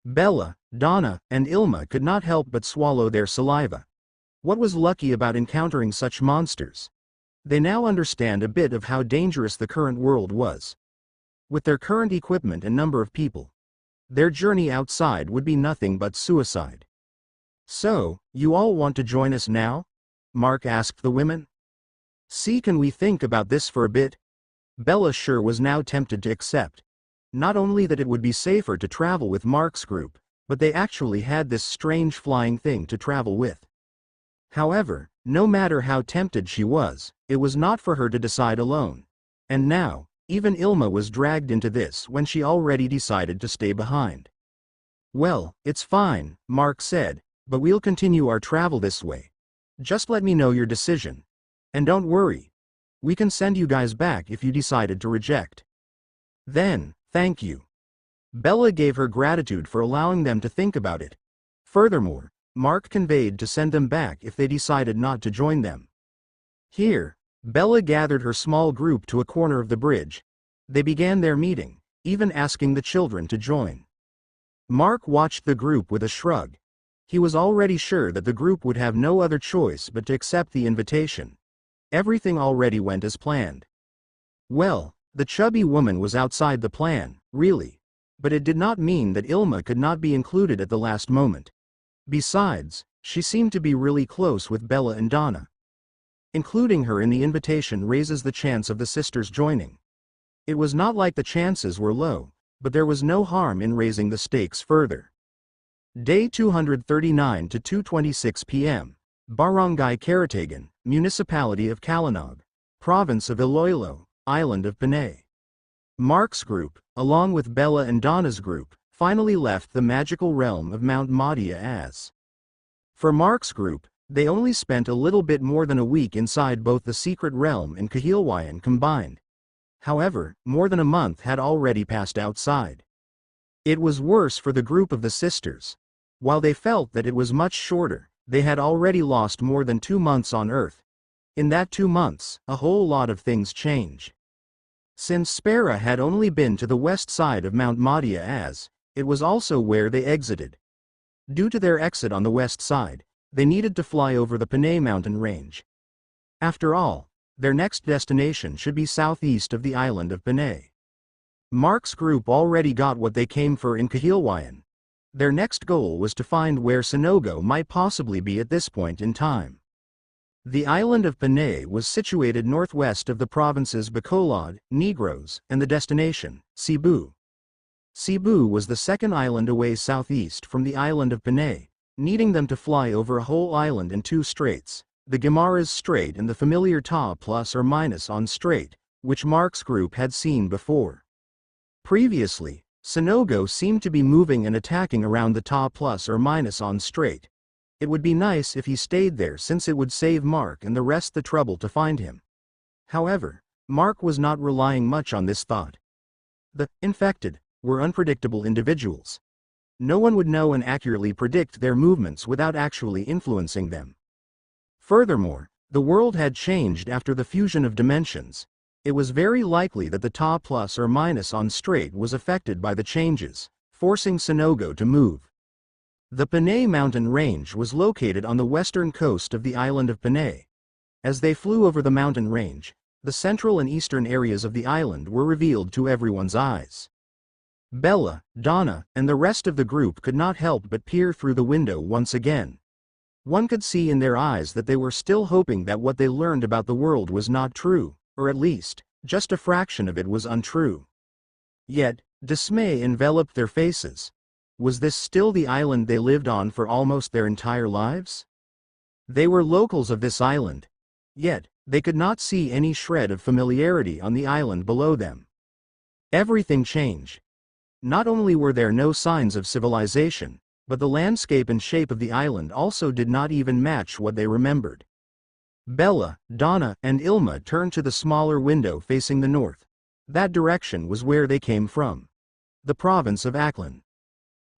Bella, Donna, and Ilma could not help but swallow their saliva. What was lucky about encountering such monsters? They now understand a bit of how dangerous the current world was. With their current equipment and number of people, their journey outside would be nothing but suicide. So, you all want to join us now? Mark asked the women. See, can we think about this for a bit? Bella sure was now tempted to accept. Not only that it would be safer to travel with Mark's group, but they actually had this strange flying thing to travel with. However, no matter how tempted she was, it was not for her to decide alone. And now, even Ilma was dragged into this when she already decided to stay behind. Well, it's fine, Mark said, but we'll continue our travel this way. Just let me know your decision. And don't worry. We can send you guys back if you decided to reject. Then, thank you. Bella gave her gratitude for allowing them to think about it. Furthermore, Mark conveyed to send them back if they decided not to join them. Here, Bella gathered her small group to a corner of the bridge. They began their meeting, even asking the children to join. Mark watched the group with a shrug. He was already sure that the group would have no other choice but to accept the invitation. Everything already went as planned. Well, the chubby woman was outside the plan, really. But it did not mean that Ilma could not be included at the last moment. Besides, she seemed to be really close with Bella and Donna. Including her in the invitation raises the chance of the sisters joining. It was not like the chances were low, but there was no harm in raising the stakes further. Day 239 to 2:26 p.m. Barangay Caratagan, Municipality of Calanog, Province of Iloilo, Island of Panay. Mark's group, along with Bella and Donna's group, finally left the magical realm of Mount Madia as. For Mark's group, they only spent a little bit more than a week inside both the secret realm and Kahilwayan combined. However, more than a month had already passed outside. It was worse for the group of the sisters. While they felt that it was much shorter, they had already lost more than 2 months on Earth. In that 2 months, a whole lot of things changed. Since Spera had only been to the west side of Mount Madia as, it was also where they exited. Due to their exit on the west side, they needed to fly over the Panay mountain range. After all, their next destination should be southeast of the island of Panay. Mark's group already got what they came for in Kahilwayan. Their next goal was to find where Sinogo might possibly be at this point in time. The island of Panay was situated northwest of the provinces Bacolod, Negros, and the destination, Cebu. Cebu was the second island away southeast from the island of Panay, needing them to fly over a whole island in 2 straits, the Guimaras Strait and the familiar Ta plus or minus on Strait, which Mark's group had seen before. Previously, Sinogo seemed to be moving and attacking around the Ta plus or minus on Strait. It would be nice if he stayed there since it would save Mark and the rest the trouble to find him. However, Mark was not relying much on this thought. The infected were unpredictable individuals. No one would know and accurately predict their movements without actually influencing them. Furthermore, the world had changed after the fusion of dimensions. It was very likely that the Ta plus or minus on strait was affected by the changes, forcing Sonogo to move. The Panay mountain range was located on the western coast of the island of Panay. As they flew over the mountain range, the central and eastern areas of the island were revealed to everyone's eyes. Bella, Donna, and the rest of the group could not help but peer through the window once again. One could see in their eyes that they were still hoping that what they learned about the world was not true, or at least, just a fraction of it was untrue. Yet, dismay enveloped their faces. Was this still the island they lived on for almost their entire lives? They were locals of this island. Yet, they could not see any shred of familiarity on the island below them. Everything changed. Not only were there no signs of civilization, but the landscape and shape of the island also did not even match what they remembered. Bella, Donna, and Ilma turned to the smaller window facing the north. That direction was where they came from. The province of Aklan.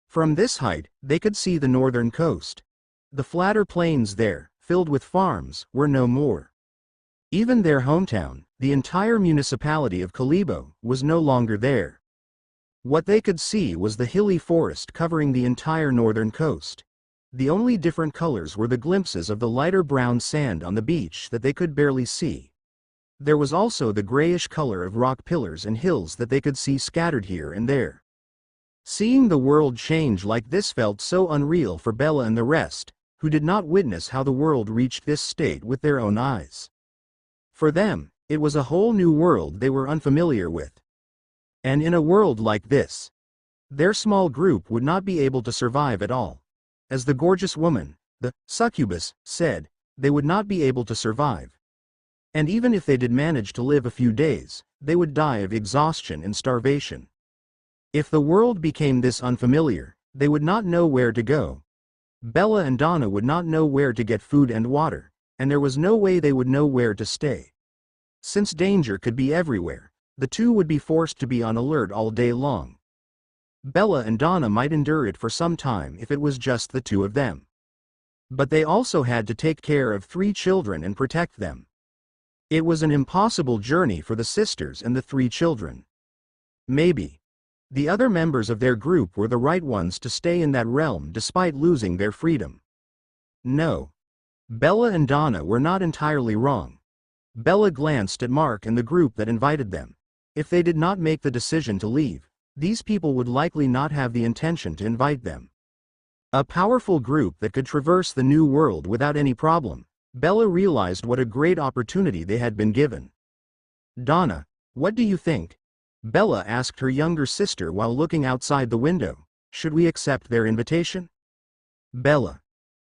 From this height, they could see the northern coast. The flatter plains there, filled with farms, were no more. Even their hometown, the entire municipality of Kalibo, was no longer there. What they could see was the hilly forest covering the entire northern coast. The only different colors were the glimpses of the lighter brown sand on the beach that they could barely see. There was also the grayish color of rock pillars and hills that they could see scattered here and there. Seeing the world change like this felt so unreal for Bella and the rest, who did not witness how the world reached this state with their own eyes. For them, it was a whole new world they were unfamiliar with. And in a world like this, their small group would not be able to survive at all. As the gorgeous woman, the succubus, said, they would not be able to survive. And even if they did manage to live a few days, they would die of exhaustion and starvation. If the world became this unfamiliar, they would not know where to go. Bella and Donna would not know where to get food and water, and there was no way they would know where to stay. Since danger could be everywhere, the two would be forced to be on alert all day long. Bella and Donna might endure it for some time if it was just the two of them. But they also had to take care of 3 children and protect them. It was an impossible journey for the sisters and the 3 children. Maybe the other members of their group were the right ones to stay in that realm despite losing their freedom. No. Bella and Donna were not entirely wrong. Bella glanced at Mark and the group that invited them. If they did not make the decision to leave, these people would likely not have the intention to invite them. A powerful group that could traverse the new world without any problem. Bella realized what a great opportunity they had been given. Donna, what do you think? Bella asked her younger sister while looking outside the window. Should we accept their invitation? Bella.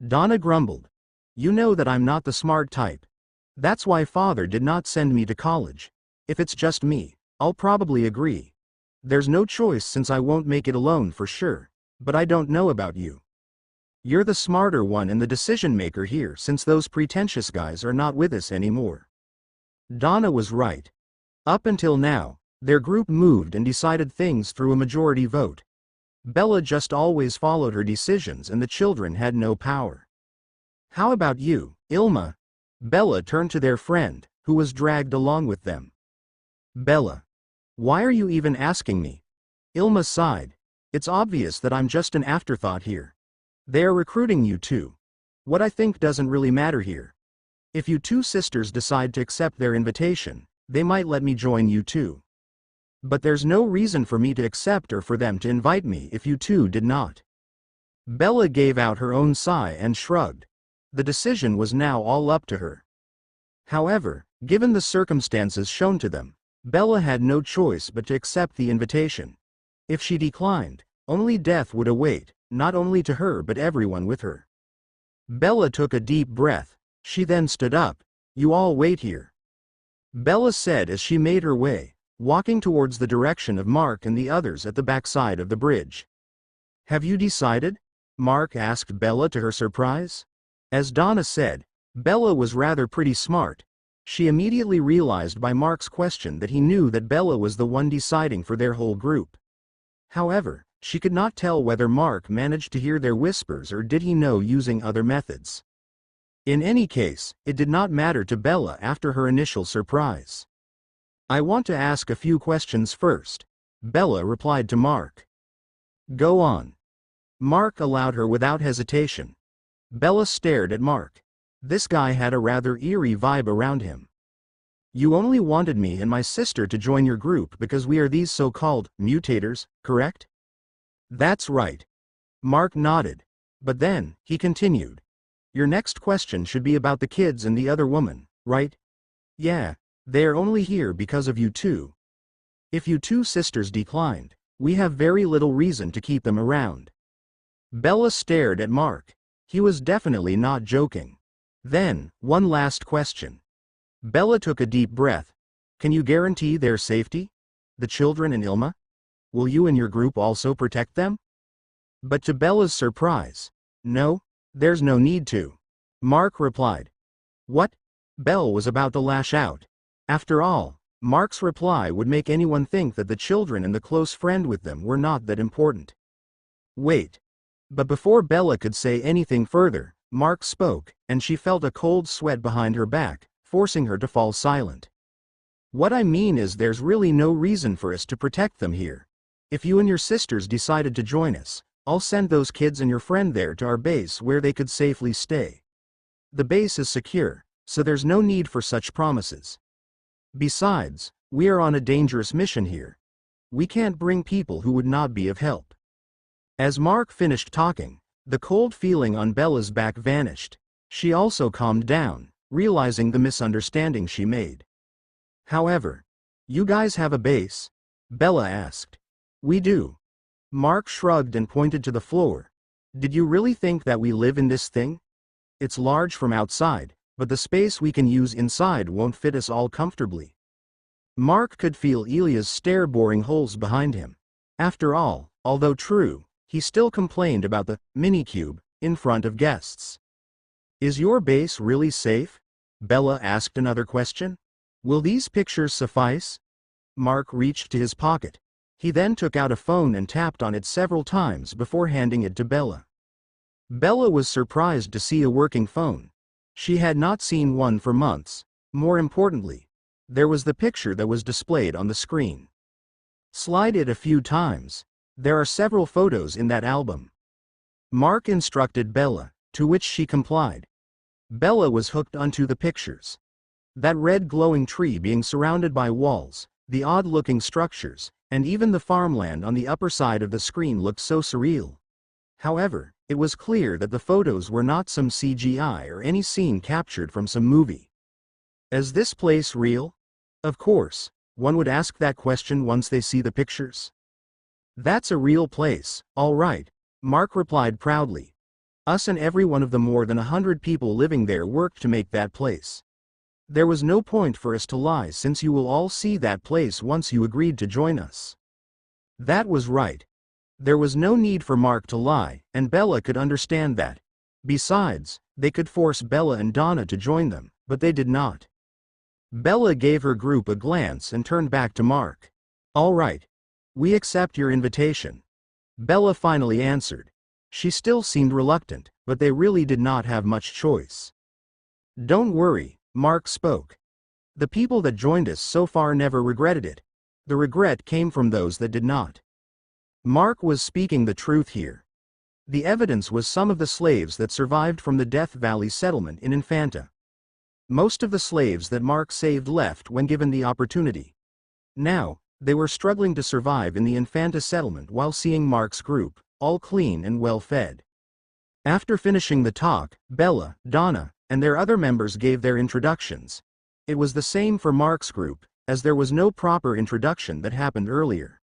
Donna grumbled. You know that I'm not the smart type. That's why father did not send me to college. If it's just me, I'll probably agree. There's no choice since I won't make it alone for sure, but I don't know about you. You're the smarter one and the decision maker here since those pretentious guys are not with us anymore. Donna was right. Up until now, their group moved and decided things through a majority vote. Bella just always followed her decisions and the children had no power. How about you, Ilma? Bella turned to their friend, who was dragged along with them. Bella. Why are you even asking me? Ilma sighed. It's obvious that I'm just an afterthought here. They are recruiting you too. What I think doesn't really matter here. If you 2 sisters decide to accept their invitation, they might let me join you too. But there's no reason for me to accept or for them to invite me if you 2 did not. Bella gave out her own sigh and shrugged. The decision was now all up to her. However, given the circumstances shown to them, Bella had no choice but to accept the invitation. If she declined, only death would await, not only to her but everyone with her. Bella took a deep breath. She then stood up. You all wait here. Bella said as she made her way, walking towards the direction of Mark and the others at the backside of the bridge. Have you decided? Mark asked Bella to her surprise. As Donna said, Bella was rather pretty smart. She immediately realized by Mark's question that he knew that Bella was the one deciding for their whole group. However, she could not tell whether Mark managed to hear their whispers or did he know using other methods. In any case, it did not matter to Bella after her initial surprise. I want to ask a few questions first, Bella replied to Mark. Go on. Mark allowed her without hesitation. Bella stared at Mark. This guy had a rather eerie vibe around him. You only wanted me and my sister to join your group because we are these so-called mutators, correct? That's right. Mark nodded. But then, he continued. Your next question should be about the kids and the other woman, right? Yeah, they're only here because of you two. If you two sisters declined, we have very little reason to keep them around. Bella stared at Mark. He was definitely not joking. Then, one last question. Bella took a deep breath. Can you guarantee their safety? The children and Ilma? Will you and your group also protect them? But to Bella's surprise, no, there's no need to. Mark replied. What? Bella was about to lash out. After all, Mark's reply would make anyone think that the children and the close friend with them were not that important. Wait. But before Bella could say anything further, Mark spoke, and she felt a cold sweat behind her back, forcing her to fall silent. What I mean is there's really no reason for us to protect them here. If you and your sisters decided to join us, I'll send those kids and your friend there to our base where they could safely stay. The base is secure, so there's no need for such promises. Besides, we are on a dangerous mission here. We can't bring people who would not be of help. As Mark finished talking, the cold feeling on Bella's back vanished. She also calmed down, realizing the misunderstanding she made. However, you guys have a base? Bella asked. We do. Mark shrugged and pointed to the floor. Did you really think that we live in this thing? It's large from outside, but the space we can use inside won't fit us all comfortably. Mark could feel Ilya's stare boring holes behind him. After all, although true, he still complained about the minicube in front of guests. Is your base really safe? Bella asked another question. Will these pictures suffice? Mark reached to his pocket. He then took out a phone and tapped on it several times before handing it to Bella. Bella was surprised to see a working phone. She had not seen one for months. More importantly, there was the picture that was displayed on the screen. Slide it a few times. There are several photos in that album. Mark instructed Bella, to which she complied. Bella was hooked onto the pictures. That red glowing tree being surrounded by walls, the odd-looking structures, and even the farmland on the upper side of the screen looked so surreal. However, it was clear that the photos were not some CGI or any scene captured from some movie. Is this place real? Of course, one would ask that question once they see the pictures. That's a real place, all right, Mark replied proudly. Us and every one of the more than 100 people living there worked to make that place. There was no point for us to lie since you will all see that place once you agreed to join us. That was right. There was no need for Mark to lie, and Bella could understand that. Besides, they could force Bella and Donna to join them, but they did not. Bella gave her group a glance and turned back to Mark. All right. We accept your invitation. Bella finally answered. She still seemed reluctant, but they really did not have much choice. Don't worry, Mark spoke. The people that joined us so far never regretted it. The regret came from those that did not. Mark was speaking the truth here. The evidence was some of the slaves that survived from the Death Valley settlement in Infanta. Most of the slaves that Mark saved left when given the opportunity. Now, they were struggling to survive in the Infanta settlement while seeing Mark's group, all clean and well fed. After finishing the talk, Bella, Donna, and their other members gave their introductions. It was the same for Mark's group, as there was no proper introduction that happened earlier.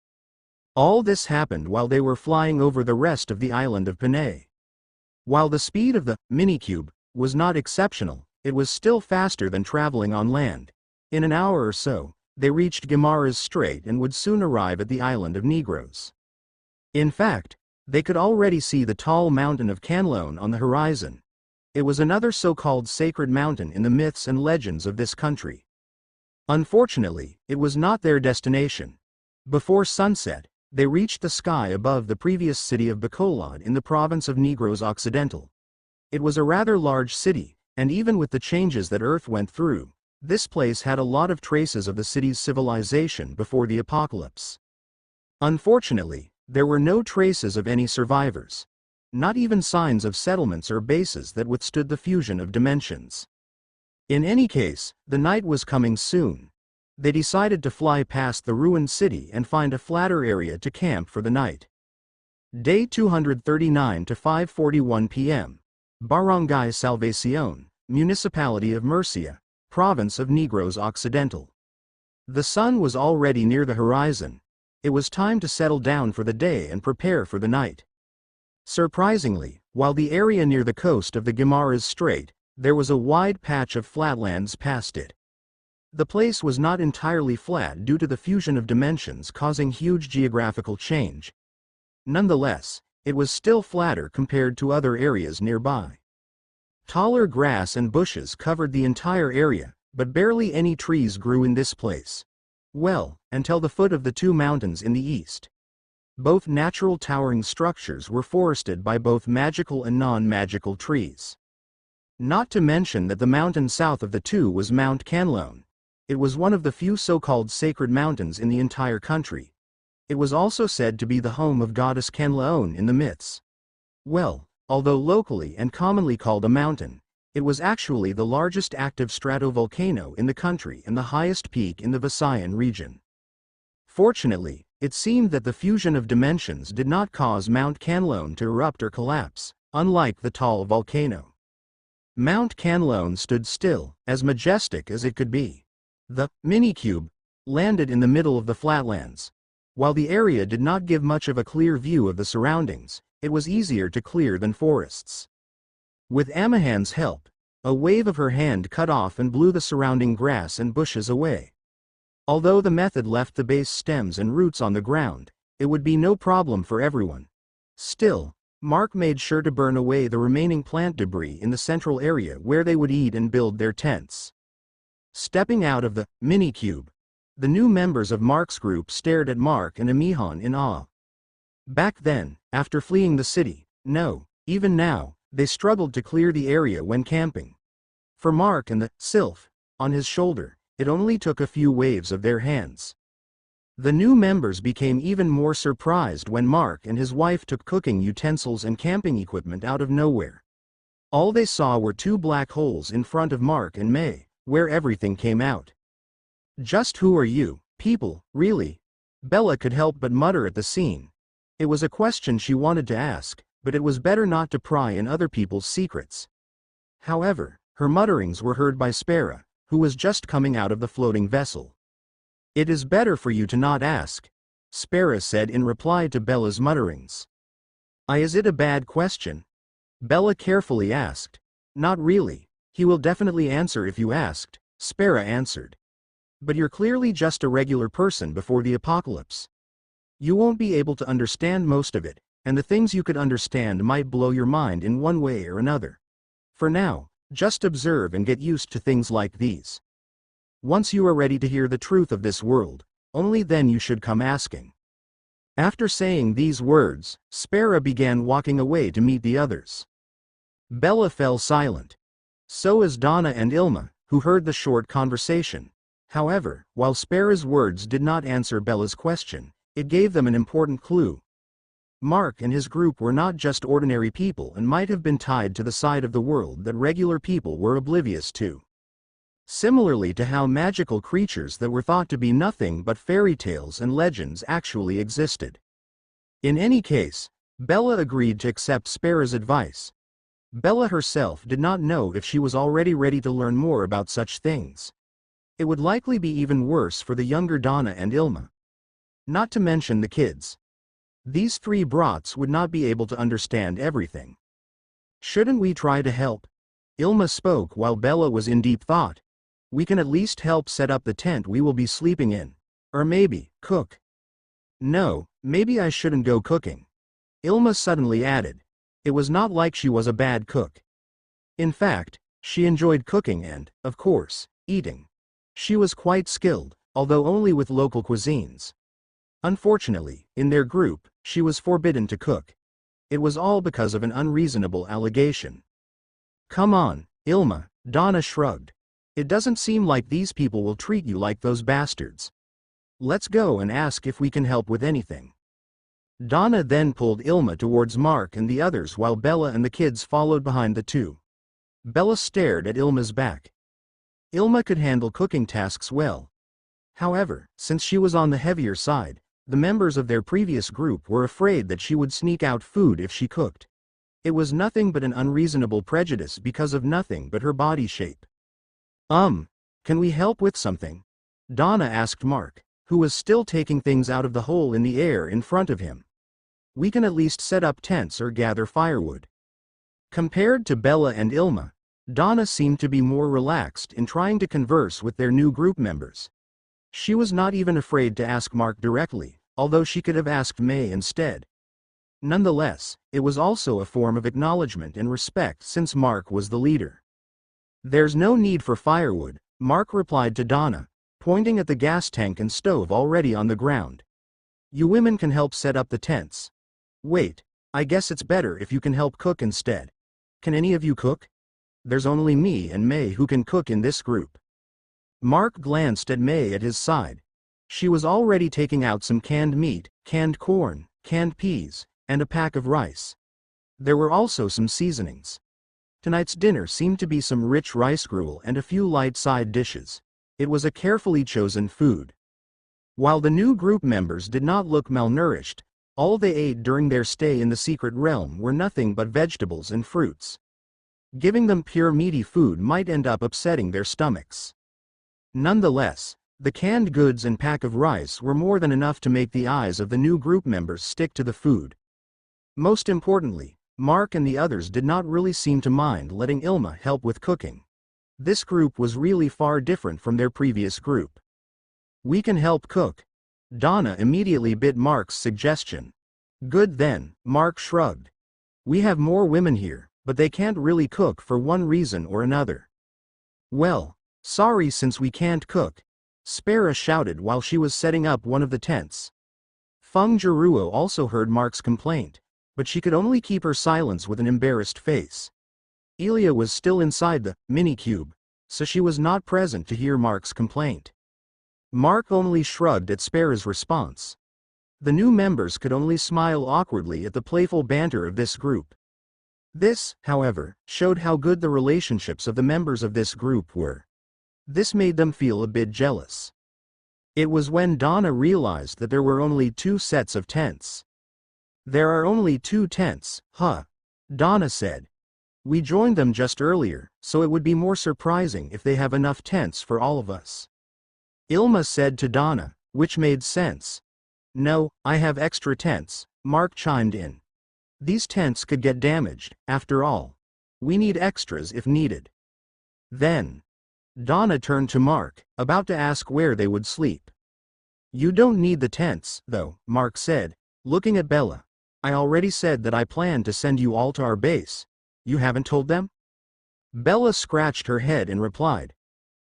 All this happened while they were flying over the rest of the island of Panay. While the speed of the minicube was not exceptional, it was still faster than traveling on land. In an hour or so, they reached Guimara's Strait and would soon arrive at the island of Negros. In fact, they could already see the tall mountain of Canlone on the horizon. It was another so-called sacred mountain in the myths and legends of this country. Unfortunately, it was not their destination. Before sunset, they reached the sky above the previous city of Bacolod in the province of Negros Occidental. It was a rather large city, and even with the changes that Earth went through, This place had a lot of traces of the city's civilization before the apocalypse. Unfortunately, there were no traces of any survivors. Not even signs of settlements or bases that withstood the fusion of dimensions. In any case, the night was coming soon. They decided to fly past the ruined city and find a flatter area to camp for the night. Day 239 to 5:41 p.m. Barangay Salvacion, Municipality of Murcia, Province of Negros Occidental. The sun was already near the horizon. It was time to settle down for the day and prepare for the night. Surprisingly, while the area near the coast of the Guimaras Strait, there was a wide patch of flatlands past it. The place was not entirely flat due to the fusion of dimensions causing huge geographical change. Nonetheless, it was still flatter compared to other areas nearby. Taller grass and bushes covered the entire area, but barely any trees grew in this place. Well, until the foot of the two mountains in the east. Both natural towering structures were forested by both magical and non-magical trees. Not to mention that the mountain south of the two was Mount Canlone. It was one of the few so-called sacred mountains in the entire country. It was also said to be the home of goddess Canlaon in the myths. Well, although locally and commonly called a mountain, it was actually the largest active stratovolcano in the country and the highest peak in the Visayan region. Fortunately, it seemed that the fusion of dimensions did not cause Mount Canlone to erupt or collapse, unlike the tall volcano. Mount Canlone stood still, as majestic as it could be. The minicube landed in the middle of the flatlands. While the area did not give much of a clear view of the surroundings, it was easier to clear than forests. With Amahan's help, a wave of her hand cut off and blew the surrounding grass and bushes away. Although the method left the base stems and roots on the ground, it would be no problem for everyone. Still, Mark made sure to burn away the remaining plant debris in the central area where they would eat and build their tents. Stepping out of the minicube, the new members of Mark's group stared at Mark and Amihan in awe. Back then, after fleeing the city, even now, they struggled to clear the area when camping. For Mark and the sylph on his shoulder, it only took a few waves of their hands. The new members became even more surprised when Mark and his wife took cooking utensils and camping equipment out of nowhere. All they saw were two black holes in front of Mark and May, where everything came out. Just who are you, people, really? Bella could help but mutter at the scene. It was a question she wanted to ask, but it was better not to pry in other people's secrets. However, her mutterings were heard by Spera, who was just coming out of the floating vessel. "It is better for you to not ask," Spera said in reply to Bella's mutterings. Is it a bad question?" Bella carefully asked. "Not really. He will definitely answer if you asked," Spera answered. "But you're clearly just a regular person before the apocalypse. You won't be able to understand most of it, and the things you could understand might blow your mind in one way or another. For now, just observe and get used to things like these. Once you are ready to hear the truth of this world, only then you should come asking." After saying these words, Spera began walking away to meet the others. Bella fell silent. So as Donna and Ilma, who heard the short conversation. However, while Spera's words did not answer Bella's question, it gave them an important clue. Mark and his group were not just ordinary people and might have been tied to the side of the world that regular people were oblivious to. Similarly to how magical creatures that were thought to be nothing but fairy tales and legends actually existed. In any case, Bella agreed to accept Spera's advice. Bella herself did not know if she was already ready to learn more about such things. It would likely be even worse for the younger Donna and Ilma. Not to mention the kids. These three brats would not be able to understand everything. "Shouldn't we try to help?" Ilma spoke while Bella was in deep thought. "We can at least help set up the tent we will be sleeping in. Or maybe, cook." "No, maybe I shouldn't go cooking," Ilma suddenly added. It was not like she was a bad cook. In fact, she enjoyed cooking and, of course, eating. She was quite skilled, although only with local cuisines. Unfortunately, in their group, she was forbidden to cook. It was all because of an unreasonable allegation. "Come on, Ilma," Donna shrugged. It doesn't seem like these people will treat you like those bastards. Let's go and ask if we can help with anything. Donna then pulled Ilma towards Mark and the others while Bella and the kids followed behind the two. Bella stared at Ilma's back. Ilma could handle cooking tasks well. However, since she was on the heavier side, the members of their previous group were afraid that she would sneak out food if she cooked. It was nothing but an unreasonable prejudice because of nothing but her body shape. Can we help with something? Donna asked Mark, who was still taking things out of the hole in the air in front of him. We can at least set up tents or gather firewood. Compared to Bella and Ilma, Donna seemed to be more relaxed in trying to converse with their new group members. She was not even afraid to ask Mark directly, although she could have asked May instead. Nonetheless, it was also a form of acknowledgement and respect since Mark was the leader. There's no need for firewood, Mark replied to Donna, pointing at the gas tank and stove already on the ground. You women can help set up the tents. Wait, I guess it's better if you can help cook instead. Can any of you cook? There's only me and May who can cook in this group. Mark glanced at May at his side. She was already taking out some canned meat, canned corn, canned peas, and a pack of rice. There were also some seasonings. Tonight's dinner seemed to be some rich rice gruel and a few light side dishes. It was a carefully chosen food. While the new group members did not look malnourished, all they ate during their stay in the secret realm were nothing but vegetables and fruits. Giving them pure meaty food might end up upsetting their stomachs. Nonetheless, the canned goods and pack of rice were more than enough to make the eyes of the new group members stick to the food. Most importantly, Mark and the others did not really seem to mind letting Ilma help with cooking. This group was really far different from their previous group. We can help cook. Donna immediately bit Mark's suggestion. Good then, Mark shrugged. We have more women here, but they can't really cook for one reason or another. Well, sorry since we can't cook, Spera shouted while she was setting up one of the tents. Feng Jiruo also heard Mark's complaint, but she could only keep her silence with an embarrassed face. Elia was still inside the mini-cube, so she was not present to hear Mark's complaint. Mark only shrugged at Spera's response. The new members could only smile awkwardly at the playful banter of this group. This, however, showed how good the relationships of the members of this group were. This made them feel a bit jealous. It was when Donna realized that there were only 2 sets of tents. There are only 2 tents, huh? Donna said. We joined them just earlier, so it would be more surprising if they have enough tents for all of us. Ilma said to Donna, which made sense. No, I have extra tents, Mark chimed in. These tents could get damaged, after all. We need extras if needed. Then, Donna turned to Mark, about to ask where they would sleep. You don't need the tents, though, Mark said, looking at Bella. I already said that I plan to send you all to our base. You haven't told them? Bella scratched her head and replied.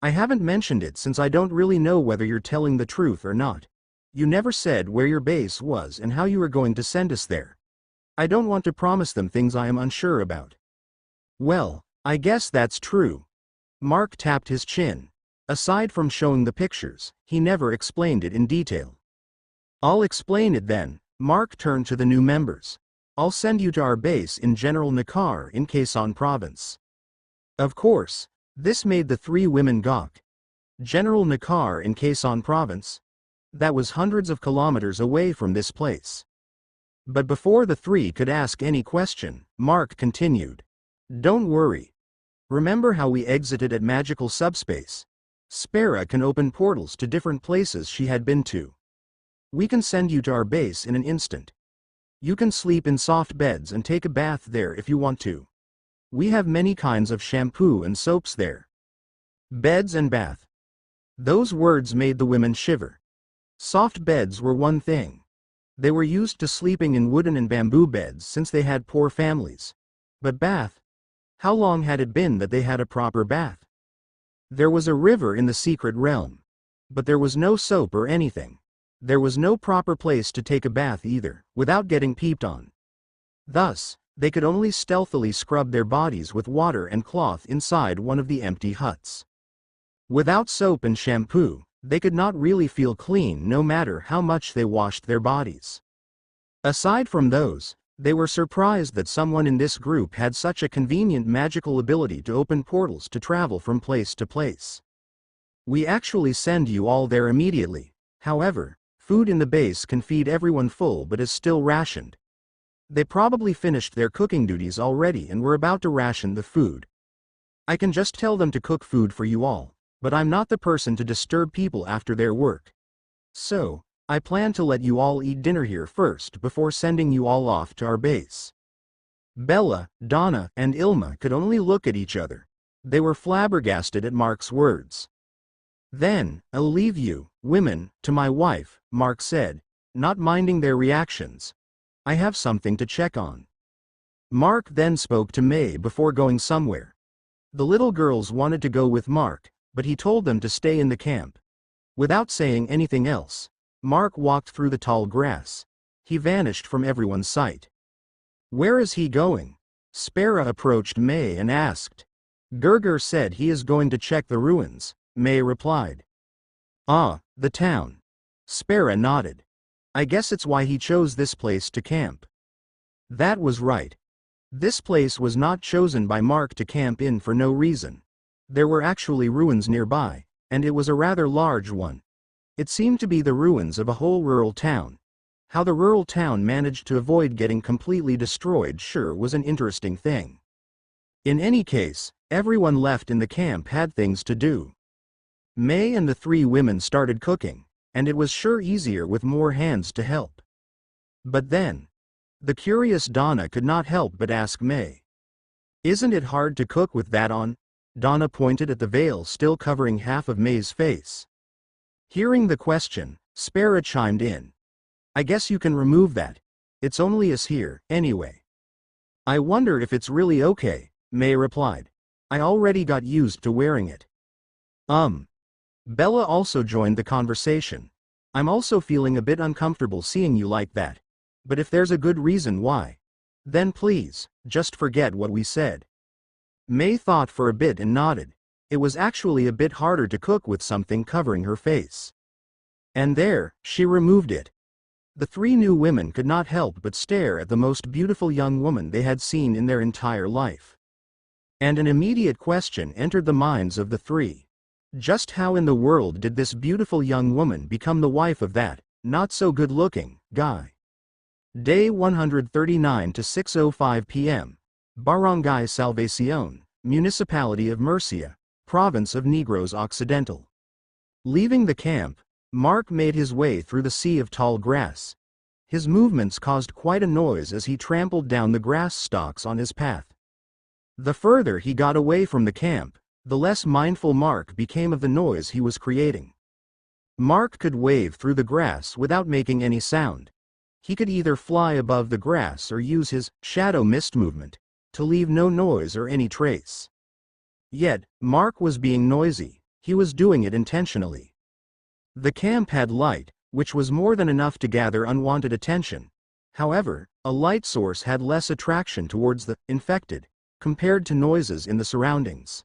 I haven't mentioned it since I don't really know whether you're telling the truth or not. You never said where your base was and how you were going to send us there. I don't want to promise them things I am unsure about. Well, I guess that's true. Mark tapped his chin. Aside from showing the pictures, he never explained it in detail. I'll explain it then. Mark turned to the new members. I'll send you to our base in General Nakar in Quezon Province. Of course, this made the 3 women gawk. General Nakar in Quezon Province? That was hundreds of kilometers away from this place. But before the 3 could ask any question, Mark continued. Don't worry. Remember how we exited at magical subspace? Spera can open portals to different places she had been to. We can send you to our base in an instant. You can sleep in soft beds and take a bath there if you want to. We have many kinds of shampoo and soaps there. Beds and bath. Those words made the women shiver. Soft beds were one thing. They were used to sleeping in wooden and bamboo beds since they had poor families. But bath? How long had it been that they had a proper bath? There was a river in the secret realm. But there was no soap or anything. There was no proper place to take a bath either, without getting peeped on. Thus, they could only stealthily scrub their bodies with water and cloth inside one of the empty huts. Without soap and shampoo, they could not really feel clean no matter how much they washed their bodies. Aside from those, they were surprised that someone in this group had such a convenient magical ability to open portals to travel from place to place. We actually send you all there immediately. However, food in the base can feed everyone full but is still rationed. They probably finished their cooking duties already and were about to ration the food. I can just tell them to cook food for you all, but I'm not the person to disturb people after their work. So, I plan to let you all eat dinner here first before sending you all off to our base. Bella, Donna, and Ilma could only look at each other. They were flabbergasted at Mark's words. Then, I'll leave you, women, to my wife, Mark said, not minding their reactions. I have something to check on. Mark then spoke to May before going somewhere. The little girls wanted to go with Mark, but he told them to stay in the camp. Without saying anything else, Mark walked through the tall grass. He vanished from everyone's sight. Where is he going? Spera approached May and asked. Gerger said he is going to check the ruins, May replied. Ah, the town. Spera nodded. I guess it's why he chose this place to camp. That was right. This place was not chosen by Mark to camp in for no reason. There were actually ruins nearby, and it was a rather large one. It seemed to be the ruins of a whole rural town. How the rural town managed to avoid getting completely destroyed sure was an interesting thing. In any case, everyone left in the camp had things to do. May and the three women started cooking, and it was sure easier with more hands to help. But then, the curious Donna could not help but ask May. Isn't it hard to cook with that on? Donna pointed at the veil still covering half of May's face. Hearing the question, Spera chimed in. I guess you can remove that. It's only us here, anyway. I wonder if it's really okay, May replied. I already got used to wearing it. Bella also joined the conversation. I'm also feeling a bit uncomfortable seeing you like that. But if there's a good reason why, then please, just forget what we said. May thought for a bit and nodded. It was actually a bit harder to cook with something covering her face. And there, she removed it. The three new women could not help but stare at the most beautiful young woman they had seen in their entire life. And an immediate question entered the minds of the three. Just how in the world did this beautiful young woman become the wife of that, not-so-good-looking, guy? Day 139 to 6:05 p.m. Barangay Salvacion, Municipality of Murcia, Province of Negros Occidental. Leaving the camp, Mark made his way through the sea of tall grass. His movements caused quite a noise as he trampled down the grass stalks on his path. The further he got away from the camp, the less mindful Mark became of the noise he was creating. Mark could wave through the grass without making any sound. He could either fly above the grass or use his shadow mist movement to leave no noise or any trace. Yet, Mark was being noisy. He was doing it intentionally. The camp had light, which was more than enough to gather unwanted attention. However, a light source had less attraction towards the infected compared to noises in the surroundings.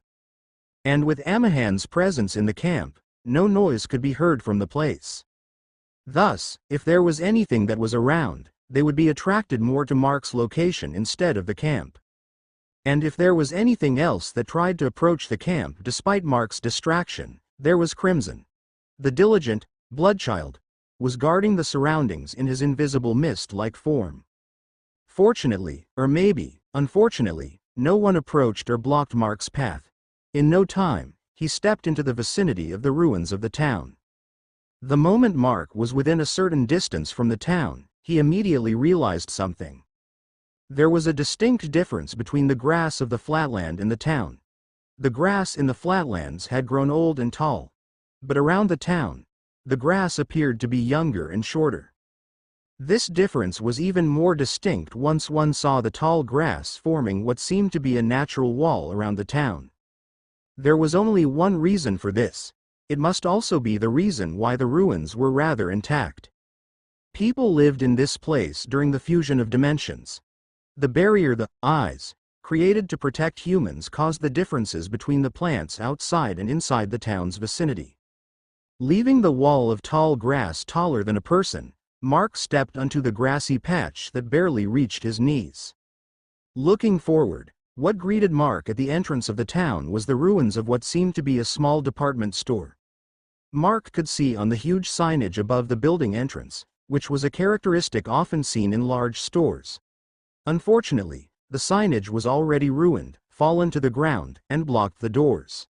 And with Amahan's presence in the camp, no noise could be heard from the place. Thus, if there was anything that was around, they would be attracted more to Mark's location instead of the camp. And if there was anything else that tried to approach the camp despite Mark's distraction, there was Crimson. The diligent Bloodchild was guarding the surroundings in his invisible mist-like form. Fortunately, or maybe, unfortunately, no one approached or blocked Mark's path. In no time, he stepped into the vicinity of the ruins of the town. The moment Mark was within a certain distance from the town, he immediately realized something. There was a distinct difference between the grass of the flatland and the town. The grass in the flatlands had grown old and tall. But around the town, the grass appeared to be younger and shorter. This difference was even more distinct once one saw the tall grass forming what seemed to be a natural wall around the town. There was only one reason for this. It must also be the reason why the ruins were rather intact. People lived in this place during the fusion of dimensions. The barrier, the eyes, created to protect humans, caused the differences between the plants outside and inside the town's vicinity. Leaving the wall of tall grass taller than a person, Mark stepped onto the grassy patch that barely reached his knees. Looking forward, what greeted Mark at the entrance of the town was the ruins of what seemed to be a small department store. Mark could see on the huge signage above the building entrance, which was a characteristic often seen in large stores. Unfortunately, the signage was already ruined, fallen to the ground, and blocked the doors.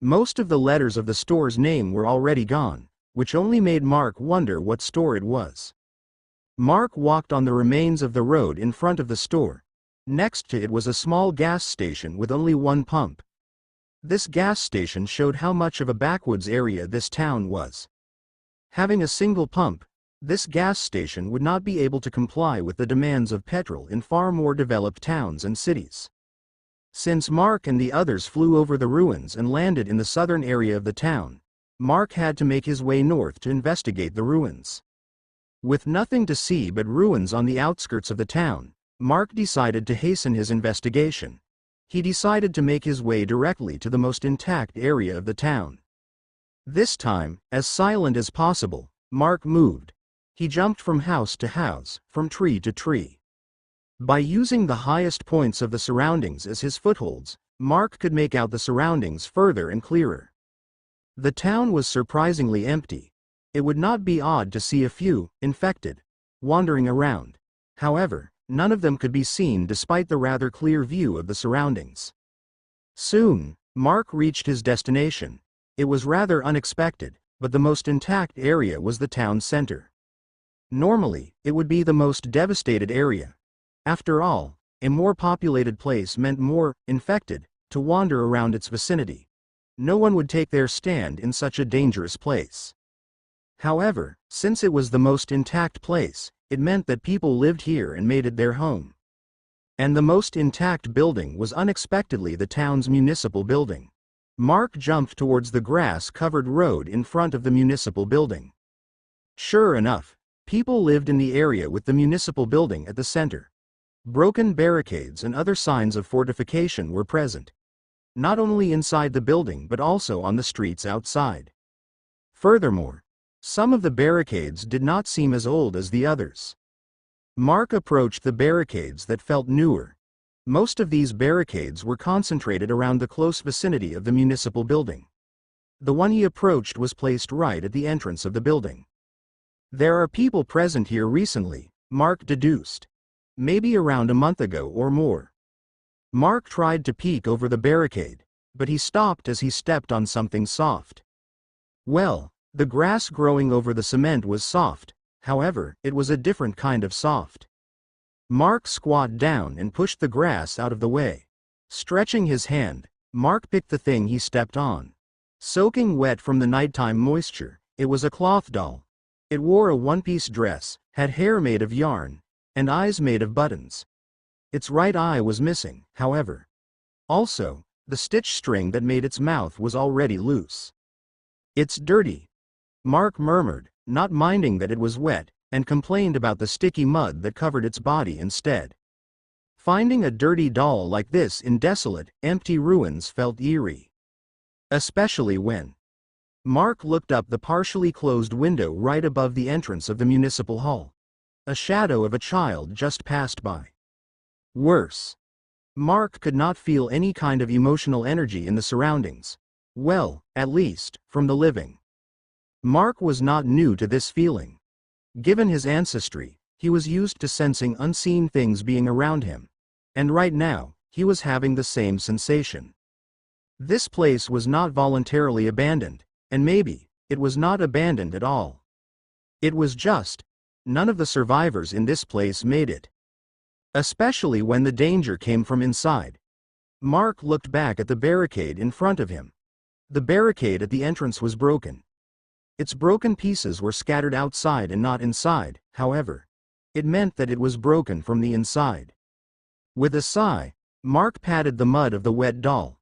Most of the letters of the store's name were already gone, which only made Mark wonder what store it was. Mark walked on the remains of the road in front of the store. Next to it was a small gas station with only one pump. This gas station showed how much of a backwoods area this town was. Having a single pump, this gas station would not be able to comply with the demands of petrol in far more developed towns and cities. Since Mark and the others flew over the ruins and landed in the southern area of the town, Mark had to make his way north to investigate the ruins. With nothing to see but ruins on the outskirts of the town, Mark decided to hasten his investigation. He decided to make his way directly to the most intact area of the town. This time, as silent as possible, Mark moved. He jumped from house to house, from tree to tree. By using the highest points of the surroundings as his footholds, Mark could make out the surroundings further and clearer. The town was surprisingly empty. It would not be odd to see a few, infected, wandering around. However, none of them could be seen despite the rather clear view of the surroundings. Soon, Mark reached his destination. It was rather unexpected, but the most intact area was the town center. Normally, it would be the most devastated area. After all, a more populated place meant more infected to wander around its vicinity. No one would take their stand in such a dangerous place. However, since it was the most intact place, it meant that people lived here and made it their home. And the most intact building was unexpectedly the town's municipal building. Mark jumped towards the grass-covered road in front of the municipal building. Sure enough, people lived in the area with the municipal building at the center. Broken barricades and other signs of fortification were present, not only inside the building but also on the streets outside. Furthermore, some of the barricades did not seem as old as the others. Mark approached the barricades that felt newer. Most of these barricades were concentrated around the close vicinity of the municipal building. The one he approached was placed right at the entrance of the building. There are people present here recently, Mark deduced. Maybe around a month ago or more. Mark tried to peek over the barricade, but he stopped as he stepped on something soft. Well, the grass growing over the cement was soft, however, it was a different kind of soft. Mark squatted down and pushed the grass out of the way. Stretching his hand, Mark picked the thing he stepped on. Soaking wet from the nighttime moisture, it was a cloth doll. It wore a one-piece dress, had hair made of yarn, and eyes made of buttons. Its right eye was missing, however. Also, the stitch string that made its mouth was already loose. "It's dirty," Mark murmured, not minding that it was wet, and complained about the sticky mud that covered its body instead. Finding a dirty doll like this in desolate, empty ruins felt eerie. Especially when Mark looked up the partially closed window right above the entrance of the municipal hall. A shadow of a child just passed by. Worse, Mark could not feel any kind of emotional energy in the surroundings. Well, at least, from the living. Mark was not new to this feeling. Given his ancestry, he was used to sensing unseen things being around him. And right now, he was having the same sensation. This place was not voluntarily abandoned, and maybe, it was not abandoned at all. It was just, none of the survivors in this place made it. Especially when the danger came from inside. Mark looked back at the barricade in front of him. The barricade at the entrance was broken. Its broken pieces were scattered outside and not inside, however. It meant that it was broken from the inside. With a sigh, Mark patted the mud of the wet doll.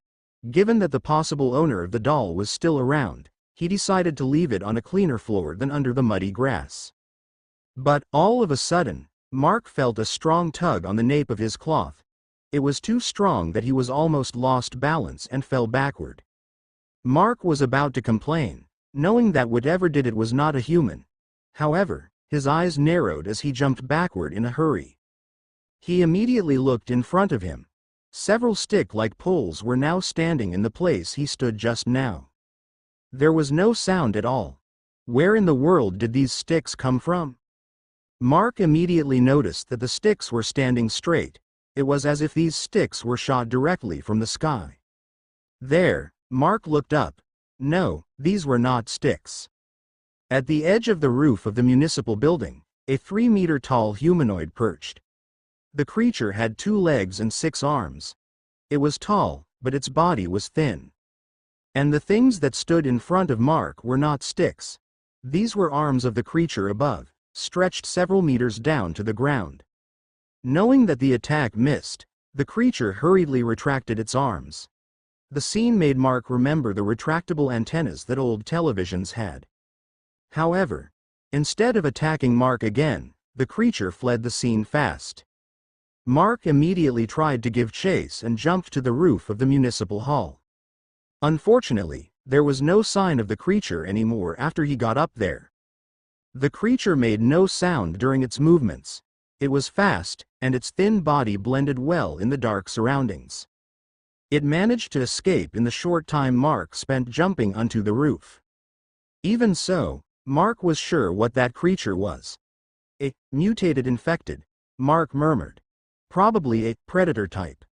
Given that the possible owner of the doll was still around, he decided to leave it on a cleaner floor than under the muddy grass. But, all of a sudden, Mark felt a strong tug on the nape of his cloth. It was too strong that he was almost lost balance and fell backward. Mark was about to complain, knowing that whatever did it was not a human. However, his eyes narrowed as he jumped backward in a hurry. He immediately looked in front of him. Several stick-like poles were now standing in the place he stood just now. There was no sound at all. Where in the world did these sticks come from? Mark immediately noticed that the sticks were standing straight. It was as if these sticks were shot directly from the sky. There, Mark looked up. No, these were not sticks. At the edge of the roof of the municipal building, a 3-meter-tall humanoid perched. The creature had 2 legs and 6 arms. It was tall, but its body was thin. And the things that stood in front of Mark were not sticks. These were arms of the creature above, stretched several meters down to the ground. Knowing that the attack missed, the creature hurriedly retracted its arms. The scene made Mark remember the retractable antennas that old televisions had. However, instead of attacking Mark again, the creature fled the scene fast. Mark immediately tried to give chase and jumped to the roof of the municipal hall. Unfortunately, there was no sign of the creature anymore after he got up there. The creature made no sound during its movements. It was fast, and its thin body blended well in the dark surroundings. It managed to escape in the short time Mark spent jumping onto the roof. Even so, Mark was sure what that creature was. A mutated infected, Mark murmured. Probably a predator type.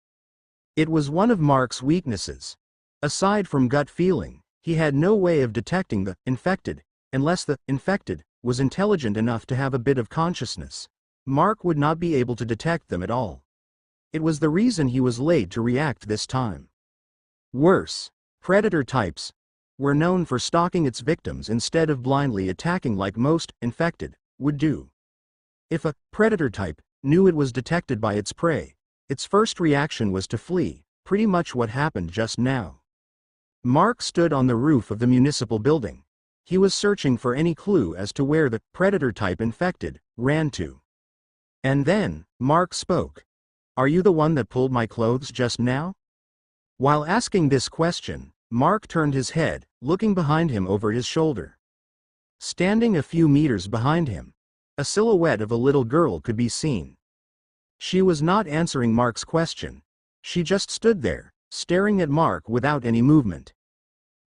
It was one of Mark's weaknesses. Aside from gut feeling, he had no way of detecting the infected, unless the infected was intelligent enough to have a bit of consciousness. Mark would not be able to detect them at all. It was the reason he was late to react this time. Worse, predator types were known for stalking its victims instead of blindly attacking like most infected would do. If a predator type knew it was detected by its prey, its first reaction was to flee, pretty much what happened just now. Mark stood on the roof of the municipal building. He was searching for any clue as to where the predator type infected ran to. And then, Mark spoke. "Are you the one that pulled my clothes just now?" While asking this question, Mark turned his head, looking behind him over his shoulder. Standing a few meters behind him, a silhouette of a little girl could be seen. She was not answering Mark's question. She just stood there, staring at Mark without any movement.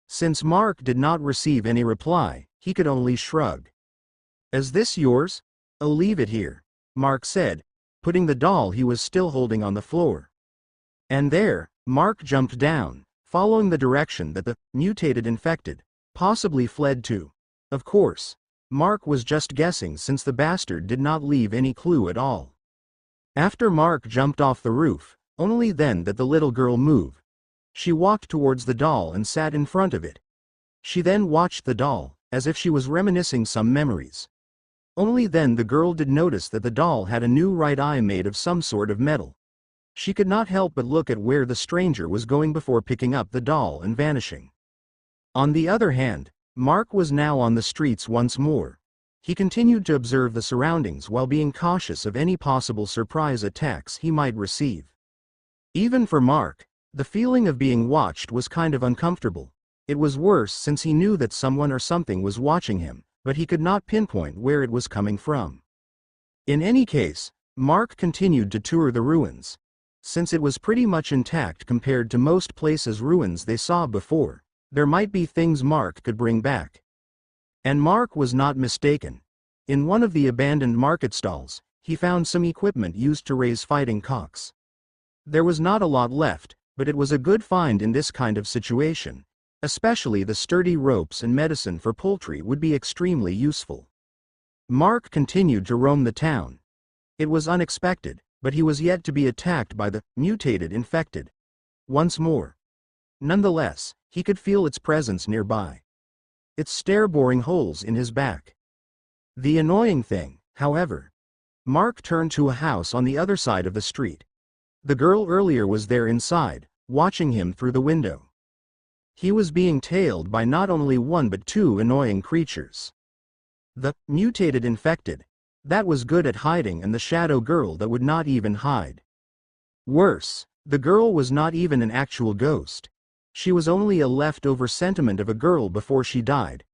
Since Mark did not receive any reply, he could only shrug. "Is this yours?" "I'll leave it here," Mark said, putting the doll he was still holding on the floor. And there, Mark jumped down, following the direction that the mutated infected possibly fled to. Of course, Mark was just guessing since the bastard did not leave any clue at all. After Mark jumped off the roof, only then did the little girl move. She walked towards the doll and sat in front of it. She then watched the doll, as if she was reminiscing some memories. Only then the girl did notice that the doll had a new right eye made of some sort of metal. She could not help but look at where the stranger was going before picking up the doll and vanishing. On the other hand, Mark was now on the streets once more. He continued to observe the surroundings while being cautious of any possible surprise attacks he might receive. Even for Mark, the feeling of being watched was kind of uncomfortable. It was worse since he knew that someone or something was watching him, but he could not pinpoint where it was coming from. In any case, Mark continued to tour the ruins. Since it was pretty much intact compared to most places' ruins they saw before, there might be things Mark could bring back. And Mark was not mistaken. In one of the abandoned market stalls, he found some equipment used to raise fighting cocks. There was not a lot left, but it was a good find in this kind of situation. Especially the sturdy ropes and medicine for poultry would be extremely useful. Mark continued to roam the town. It was unexpected, but he was yet to be attacked by the mutated infected once more. Nonetheless, he could feel its presence nearby. Its stare boring holes in his back. The annoying thing, however, Mark turned to a house on the other side of the street. The girl earlier was there inside, watching him through the window. He was being tailed by not only one but 2 annoying creatures. The mutated infected, that was good at hiding, and the shadow girl that would not even hide. Worse, the girl was not even an actual ghost. She was only a leftover sentiment of a girl before she died.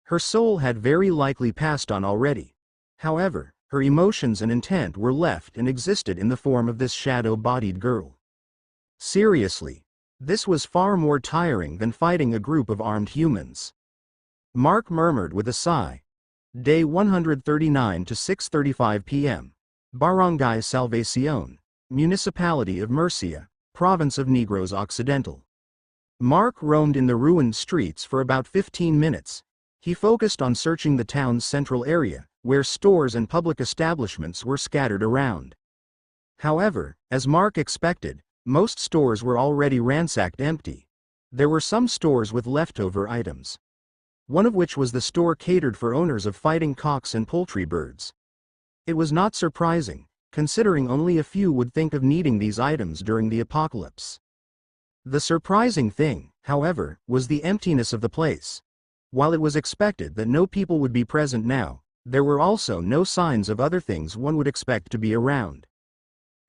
Her soul had very likely passed on already. However, her emotions and intent were left and existed in the form of this shadow-bodied girl. Seriously, this was far more tiring than fighting a group of armed humans. Mark murmured with a sigh. Day 139 to 6:35 p.m. Barangay Salvacion, Municipality of Murcia, Province of Negros Occidental. Mark roamed in the ruined streets for about 15 minutes. He focused on searching the town's central area, where stores and public establishments were scattered around. However, as Mark expected, most stores were already ransacked empty. There were some stores with leftover items. One of which was the store catered for owners of fighting cocks and poultry birds. It was not surprising, considering only a few would think of needing these items during the apocalypse. The surprising thing, however, was the emptiness of the place. While it was expected that no people would be present now, there were also no signs of other things one would expect to be around.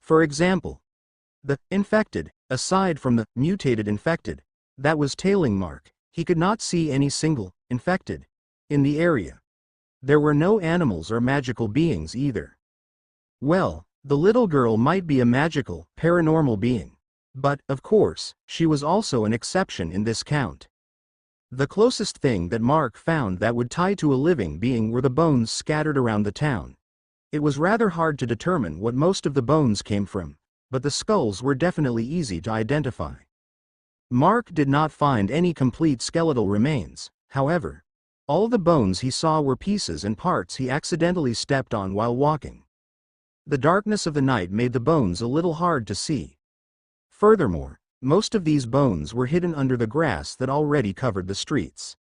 For example, the infected, aside from the mutated infected, that was tailing Mark, he could not see any single infected in the area. There were no animals or magical beings either. Well, the little girl might be a magical, paranormal being. But, of course, she was also an exception in this count. The closest thing that Mark found that would tie to a living being were the bones scattered around the town. It was rather hard to determine what most of the bones came from, but the skulls were definitely easy to identify. Mark did not find any complete skeletal remains, however. All the bones he saw were pieces and parts he accidentally stepped on while walking. The darkness of the night made the bones a little hard to see. Furthermore, most of these bones were hidden under the grass that already covered the streets.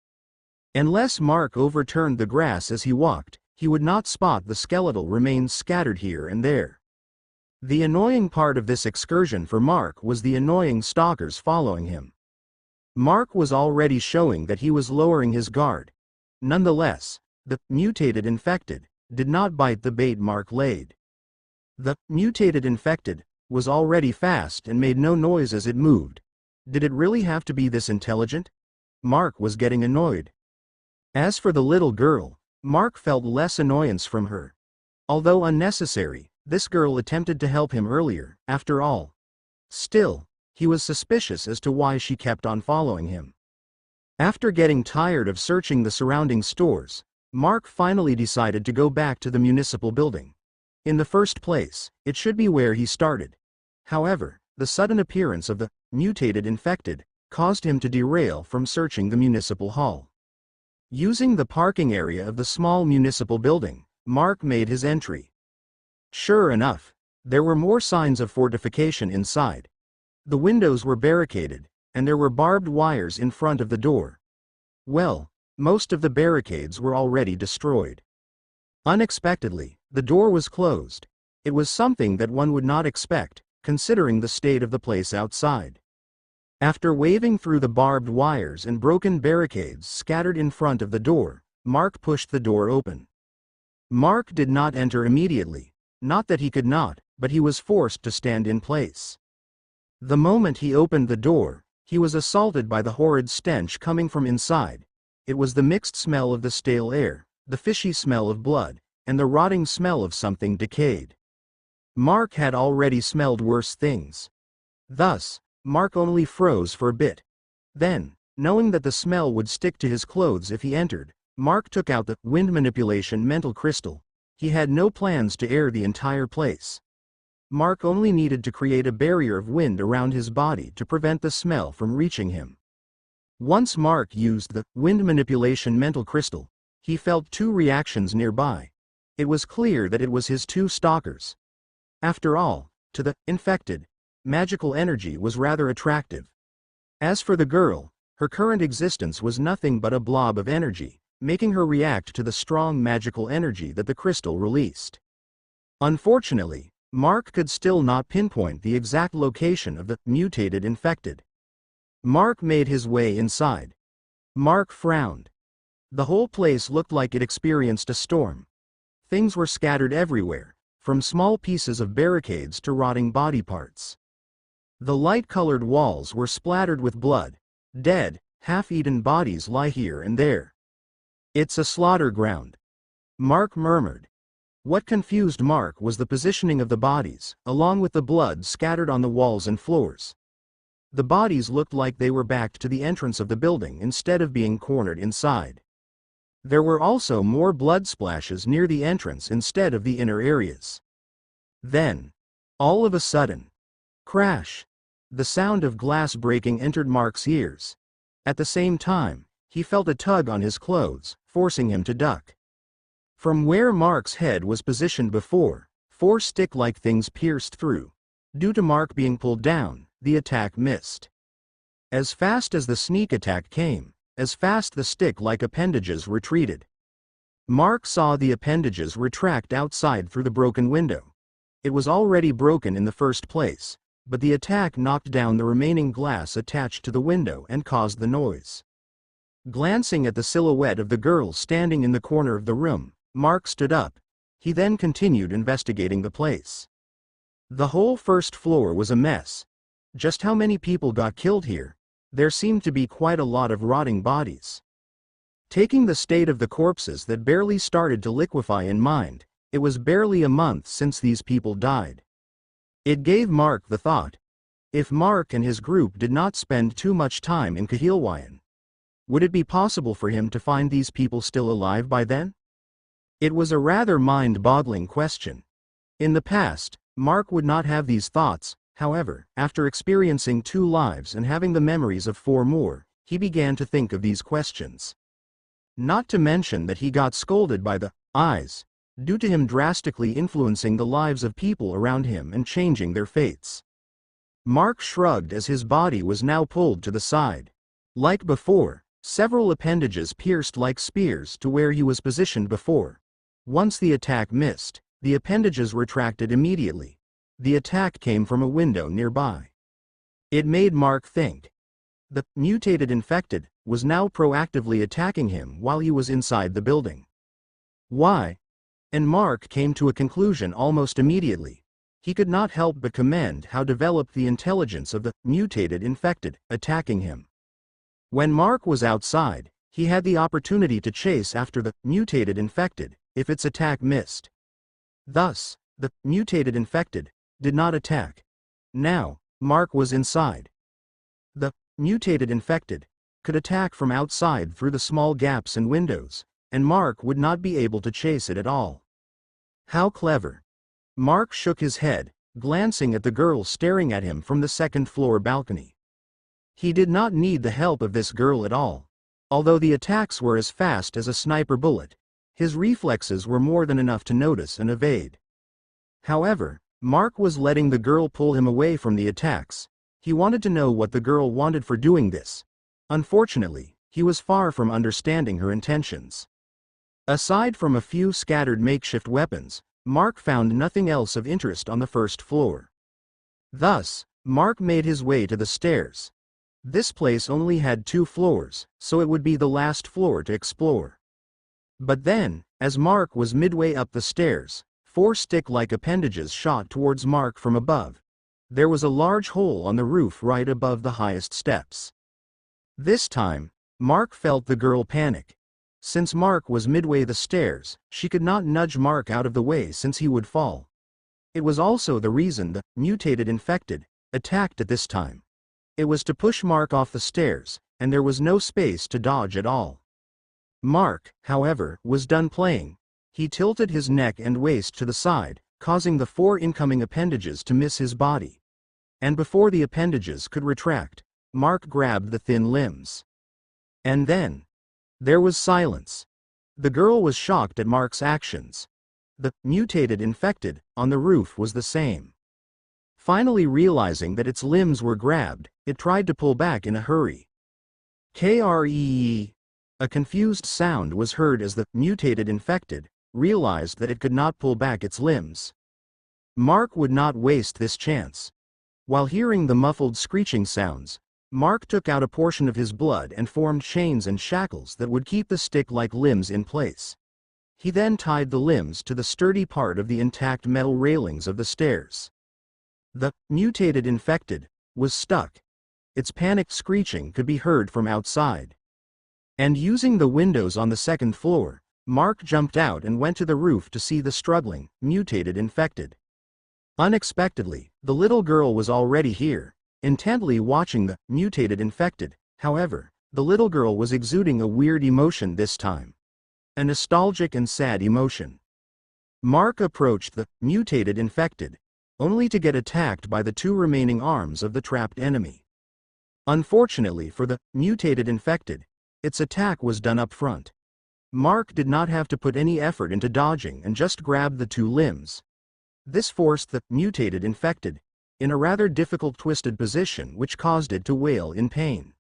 Unless Mark overturned the grass as he walked, he would not spot the skeletal remains scattered here and there. The annoying part of this excursion for Mark was the annoying stalkers following him. Mark was already showing that he was lowering his guard. Nonetheless, the mutated infected did not bite the bait Mark laid. The mutated infected was already fast and made no noise as it moved. Did it really have to be this intelligent? Mark was getting annoyed. As for the little girl, Mark felt less annoyance from her. Although unnecessary, this girl attempted to help him earlier, after all. Still, he was suspicious as to why she kept on following him. After getting tired of searching the surrounding stores, Mark finally decided to go back to the municipal building. In the first place, it should be where he started. However, the sudden appearance of the mutated infected caused him to derail from searching the municipal hall. Using the parking area of the small municipal building, Mark made his entry. Sure enough, there were more signs of fortification inside. The windows were barricaded, and there were barbed wires in front of the door. Well, most of the barricades were already destroyed. Unexpectedly, the door was closed. It was something that one would not expect, considering the state of the place outside. After waving through the barbed wires and broken barricades scattered in front of the door, Mark pushed the door open. Mark did not enter immediately, not that he could not, but he was forced to stand in place. The moment he opened the door, he was assaulted by the horrid stench coming from inside. It was the mixed smell of the stale air, the fishy smell of blood, and the rotting smell of something decayed. Mark had already smelled worse things. Thus, Mark only froze for a bit. Then, knowing that the smell would stick to his clothes if he entered, Mark took out the wind manipulation mental crystal. He had no plans to air the entire place. Mark only needed to create a barrier of wind around his body to prevent the smell from reaching him. Once Mark used the wind manipulation mental crystal, he felt two reactions nearby. It was clear that it was his two stalkers. After all, to the infected, magical energy was rather attractive. As for the girl, her current existence was nothing but a blob of energy, making her react to the strong magical energy that the crystal released. Unfortunately, Mark could still not pinpoint the exact location of the mutated infected. Mark made his way inside. Mark frowned. The whole place looked like it experienced a storm. Things were scattered everywhere, from small pieces of barricades to rotting body parts. The light-colored walls were splattered with blood. Dead, half-eaten bodies lie here and there. "It's a slaughter ground," Mark murmured. What confused Mark was the positioning of the bodies, along with the blood scattered on the walls and floors. The bodies looked like they were backed to the entrance of the building instead of being cornered inside. There were also more blood splashes near the entrance instead of the inner areas. Then, all of a sudden, crash! The sound of glass breaking entered Mark's ears. At the same time, he felt a tug on his clothes, forcing him to duck. From where Mark's head was positioned before, 4 stick-like things pierced through. Due to Mark being pulled down, the attack missed. As fast as the sneak attack came, as fast the stick-like appendages retreated. Mark saw the appendages retract outside through the broken window. It was already broken in the first place, but the attack knocked down the remaining glass attached to the window and caused the noise. Glancing at the silhouette of the girl standing in the corner of the room, Mark stood up. He then continued investigating the place. The whole first floor was a mess. Just how many people got killed here? There seemed to be quite a lot of rotting bodies. Taking the state of the corpses that barely started to liquefy in mind, it was barely a month since these people died. It gave Mark the thought, if Mark and his group did not spend too much time in Kahilwayan, would it be possible for him to find these people still alive by then? It was a rather mind-boggling question. In the past, Mark would not have these thoughts. However, after experiencing 2 lives and having the memories of 4 more, he began to think of these questions. Not to mention that he got scolded by the eyes, due to him drastically influencing the lives of people around him and changing their fates. Mark shrugged as his body was now pulled to the side. Like before, several appendages pierced like spears to where he was positioned before. Once the attack missed, the appendages retracted immediately. The attack came from a window nearby. It made Mark think. The mutated infected was now proactively attacking him while he was inside the building. Why? And Mark came to a conclusion almost immediately. He could not help but commend how developed the intelligence of the mutated infected attacking him. When Mark was outside, he had the opportunity to chase after the mutated infected if its attack missed. Thus, the mutated infected did not attack. Now, Mark was inside. The mutated infected could attack from outside through the small gaps and windows, and Mark would not be able to chase it at all. How clever. Mark shook his head, glancing at the girl staring at him from the second-floor balcony. He did not need the help of this girl at all. Although the attacks were as fast as a sniper bullet, his reflexes were more than enough to notice and evade. However, Mark was letting the girl pull him away from the attacks. He wanted to know what the girl wanted for doing this. Unfortunately, he was far from understanding her intentions. Aside from a few scattered makeshift weapons, Mark found nothing else of interest on the first floor. Thus, Mark made his way to the stairs. This place only had 2 floors, so it would be the last floor to explore. But then, as Mark was midway up the stairs, 4 stick-like appendages shot towards Mark from above. There was a large hole on the roof right above the highest steps. This time, Mark felt the girl panic. Since Mark was midway the stairs, she could not nudge Mark out of the way since he would fall. It was also the reason the mutated infected attacked at this time. It was to push Mark off the stairs, and there was no space to dodge at all. Mark, however, was done playing. He tilted his neck and waist to the side, causing the 4 incoming appendages to miss his body. And before the appendages could retract, Mark grabbed the thin limbs. And then, there was silence. The girl was shocked at Mark's actions. The mutated infected on the roof was the same. Finally realizing that its limbs were grabbed, it tried to pull back in a hurry. Kree. A confused sound was heard as the mutated infected realized that it could not pull back its limbs. Mark would not waste this chance. While hearing the muffled screeching sounds, Mark took out a portion of his blood and formed chains and shackles that would keep the stick-like limbs in place. He then tied the limbs to the sturdy part of the intact metal railings of the stairs. The mutated infected was stuck. Its panicked screeching could be heard from outside. And using the windows on the second floor, Mark jumped out and went to the roof to see the struggling, mutated infected. Unexpectedly, the little girl was already here, intently watching the mutated infected. However, the little girl was exuding a weird emotion this time. A nostalgic and sad emotion. Mark approached the mutated infected, only to get attacked by the two remaining arms of the trapped enemy. Unfortunately for the mutated infected, its attack was done up front. Mark did not have to put any effort into dodging and just grabbed the two limbs. This forced the mutated infected in a rather difficult twisted position which caused it to wail in pain.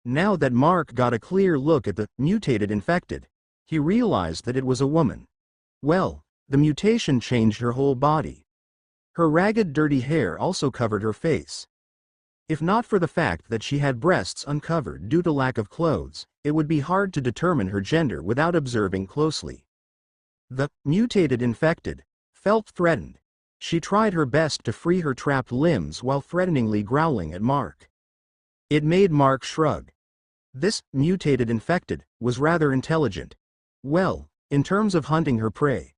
Now that Mark got a clear look at the mutated infected, he realized that it was a woman. Well, the mutation changed her whole body. Her ragged dirty hair also covered her face. If not for the fact that she had breasts uncovered due to lack of clothes, it would be hard to determine her gender without observing closely. The mutated infected felt threatened. She tried her best to free her trapped limbs while threateningly growling at Mark. It made Mark shrug. This mutated infected was rather intelligent. Well, in terms of hunting her prey.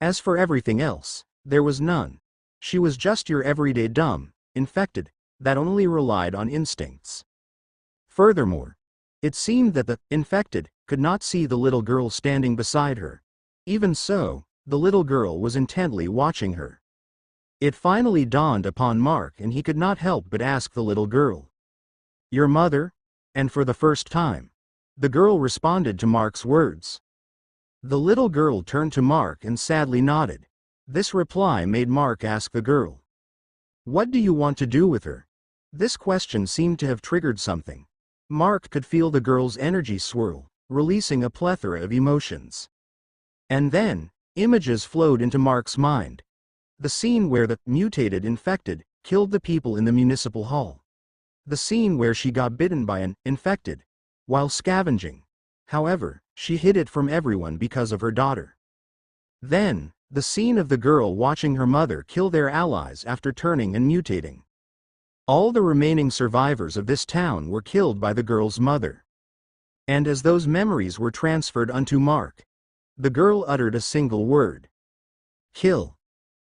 As for everything else, there was none. She was just your everyday dumb, infected, that only relied on instincts. Furthermore, it seemed that the infected could not see the little girl standing beside her. Even so, the little girl was intently watching her. It finally dawned upon Mark and he could not help but ask the little girl, "Your mother?" And for the first time, the girl responded to Mark's words. The little girl turned to Mark and sadly nodded. This reply made Mark ask the girl, "What do you want to do with her?" This question seemed to have triggered something. Mark could feel the girl's energy swirl, releasing a plethora of emotions. And then, images flowed into Mark's mind. The scene where the mutated infected killed the people in the municipal hall. The scene where she got bitten by an infected while scavenging. However, she hid it from everyone because of her daughter. Then, the scene of the girl watching her mother kill their allies after turning and mutating. All the remaining survivors of this town were killed by the girl's mother. And as those memories were transferred unto Mark, the girl uttered a single word. Kill.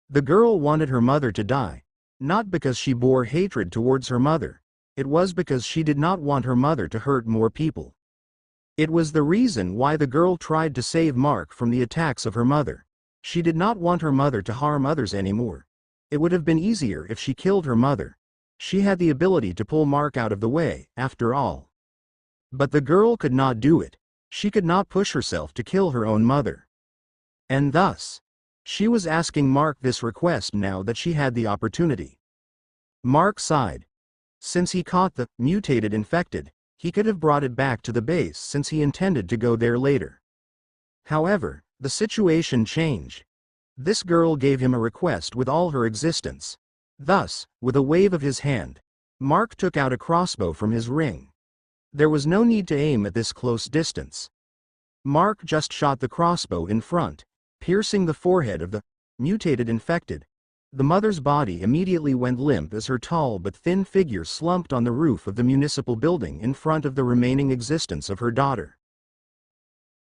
The girl wanted her mother to die, not because she bore hatred towards her mother. It was because she did not want her mother to hurt more people. It was the reason why the girl tried to save Mark from the attacks of her mother. She did not want her mother to harm others anymore. It would have been easier if she killed her mother. She had the ability to pull Mark out of the way, after all. But the girl could not do it. She could not push herself to kill her own mother. And thus, she was asking Mark this request now that she had the opportunity. Mark sighed. Since he caught the mutated infected, he could have brought it back to the base since he intended to go there later. However, the situation changed. This girl gave him a request with all her existence. Thus, with a wave of his hand, Mark took out a crossbow from his ring. There was no need to aim at this close distance. Mark just shot the crossbow in front, piercing the forehead of the mutated infected. The mother's body immediately went limp as her tall but thin figure slumped on the roof of the municipal building in front of the remaining existence of her daughter.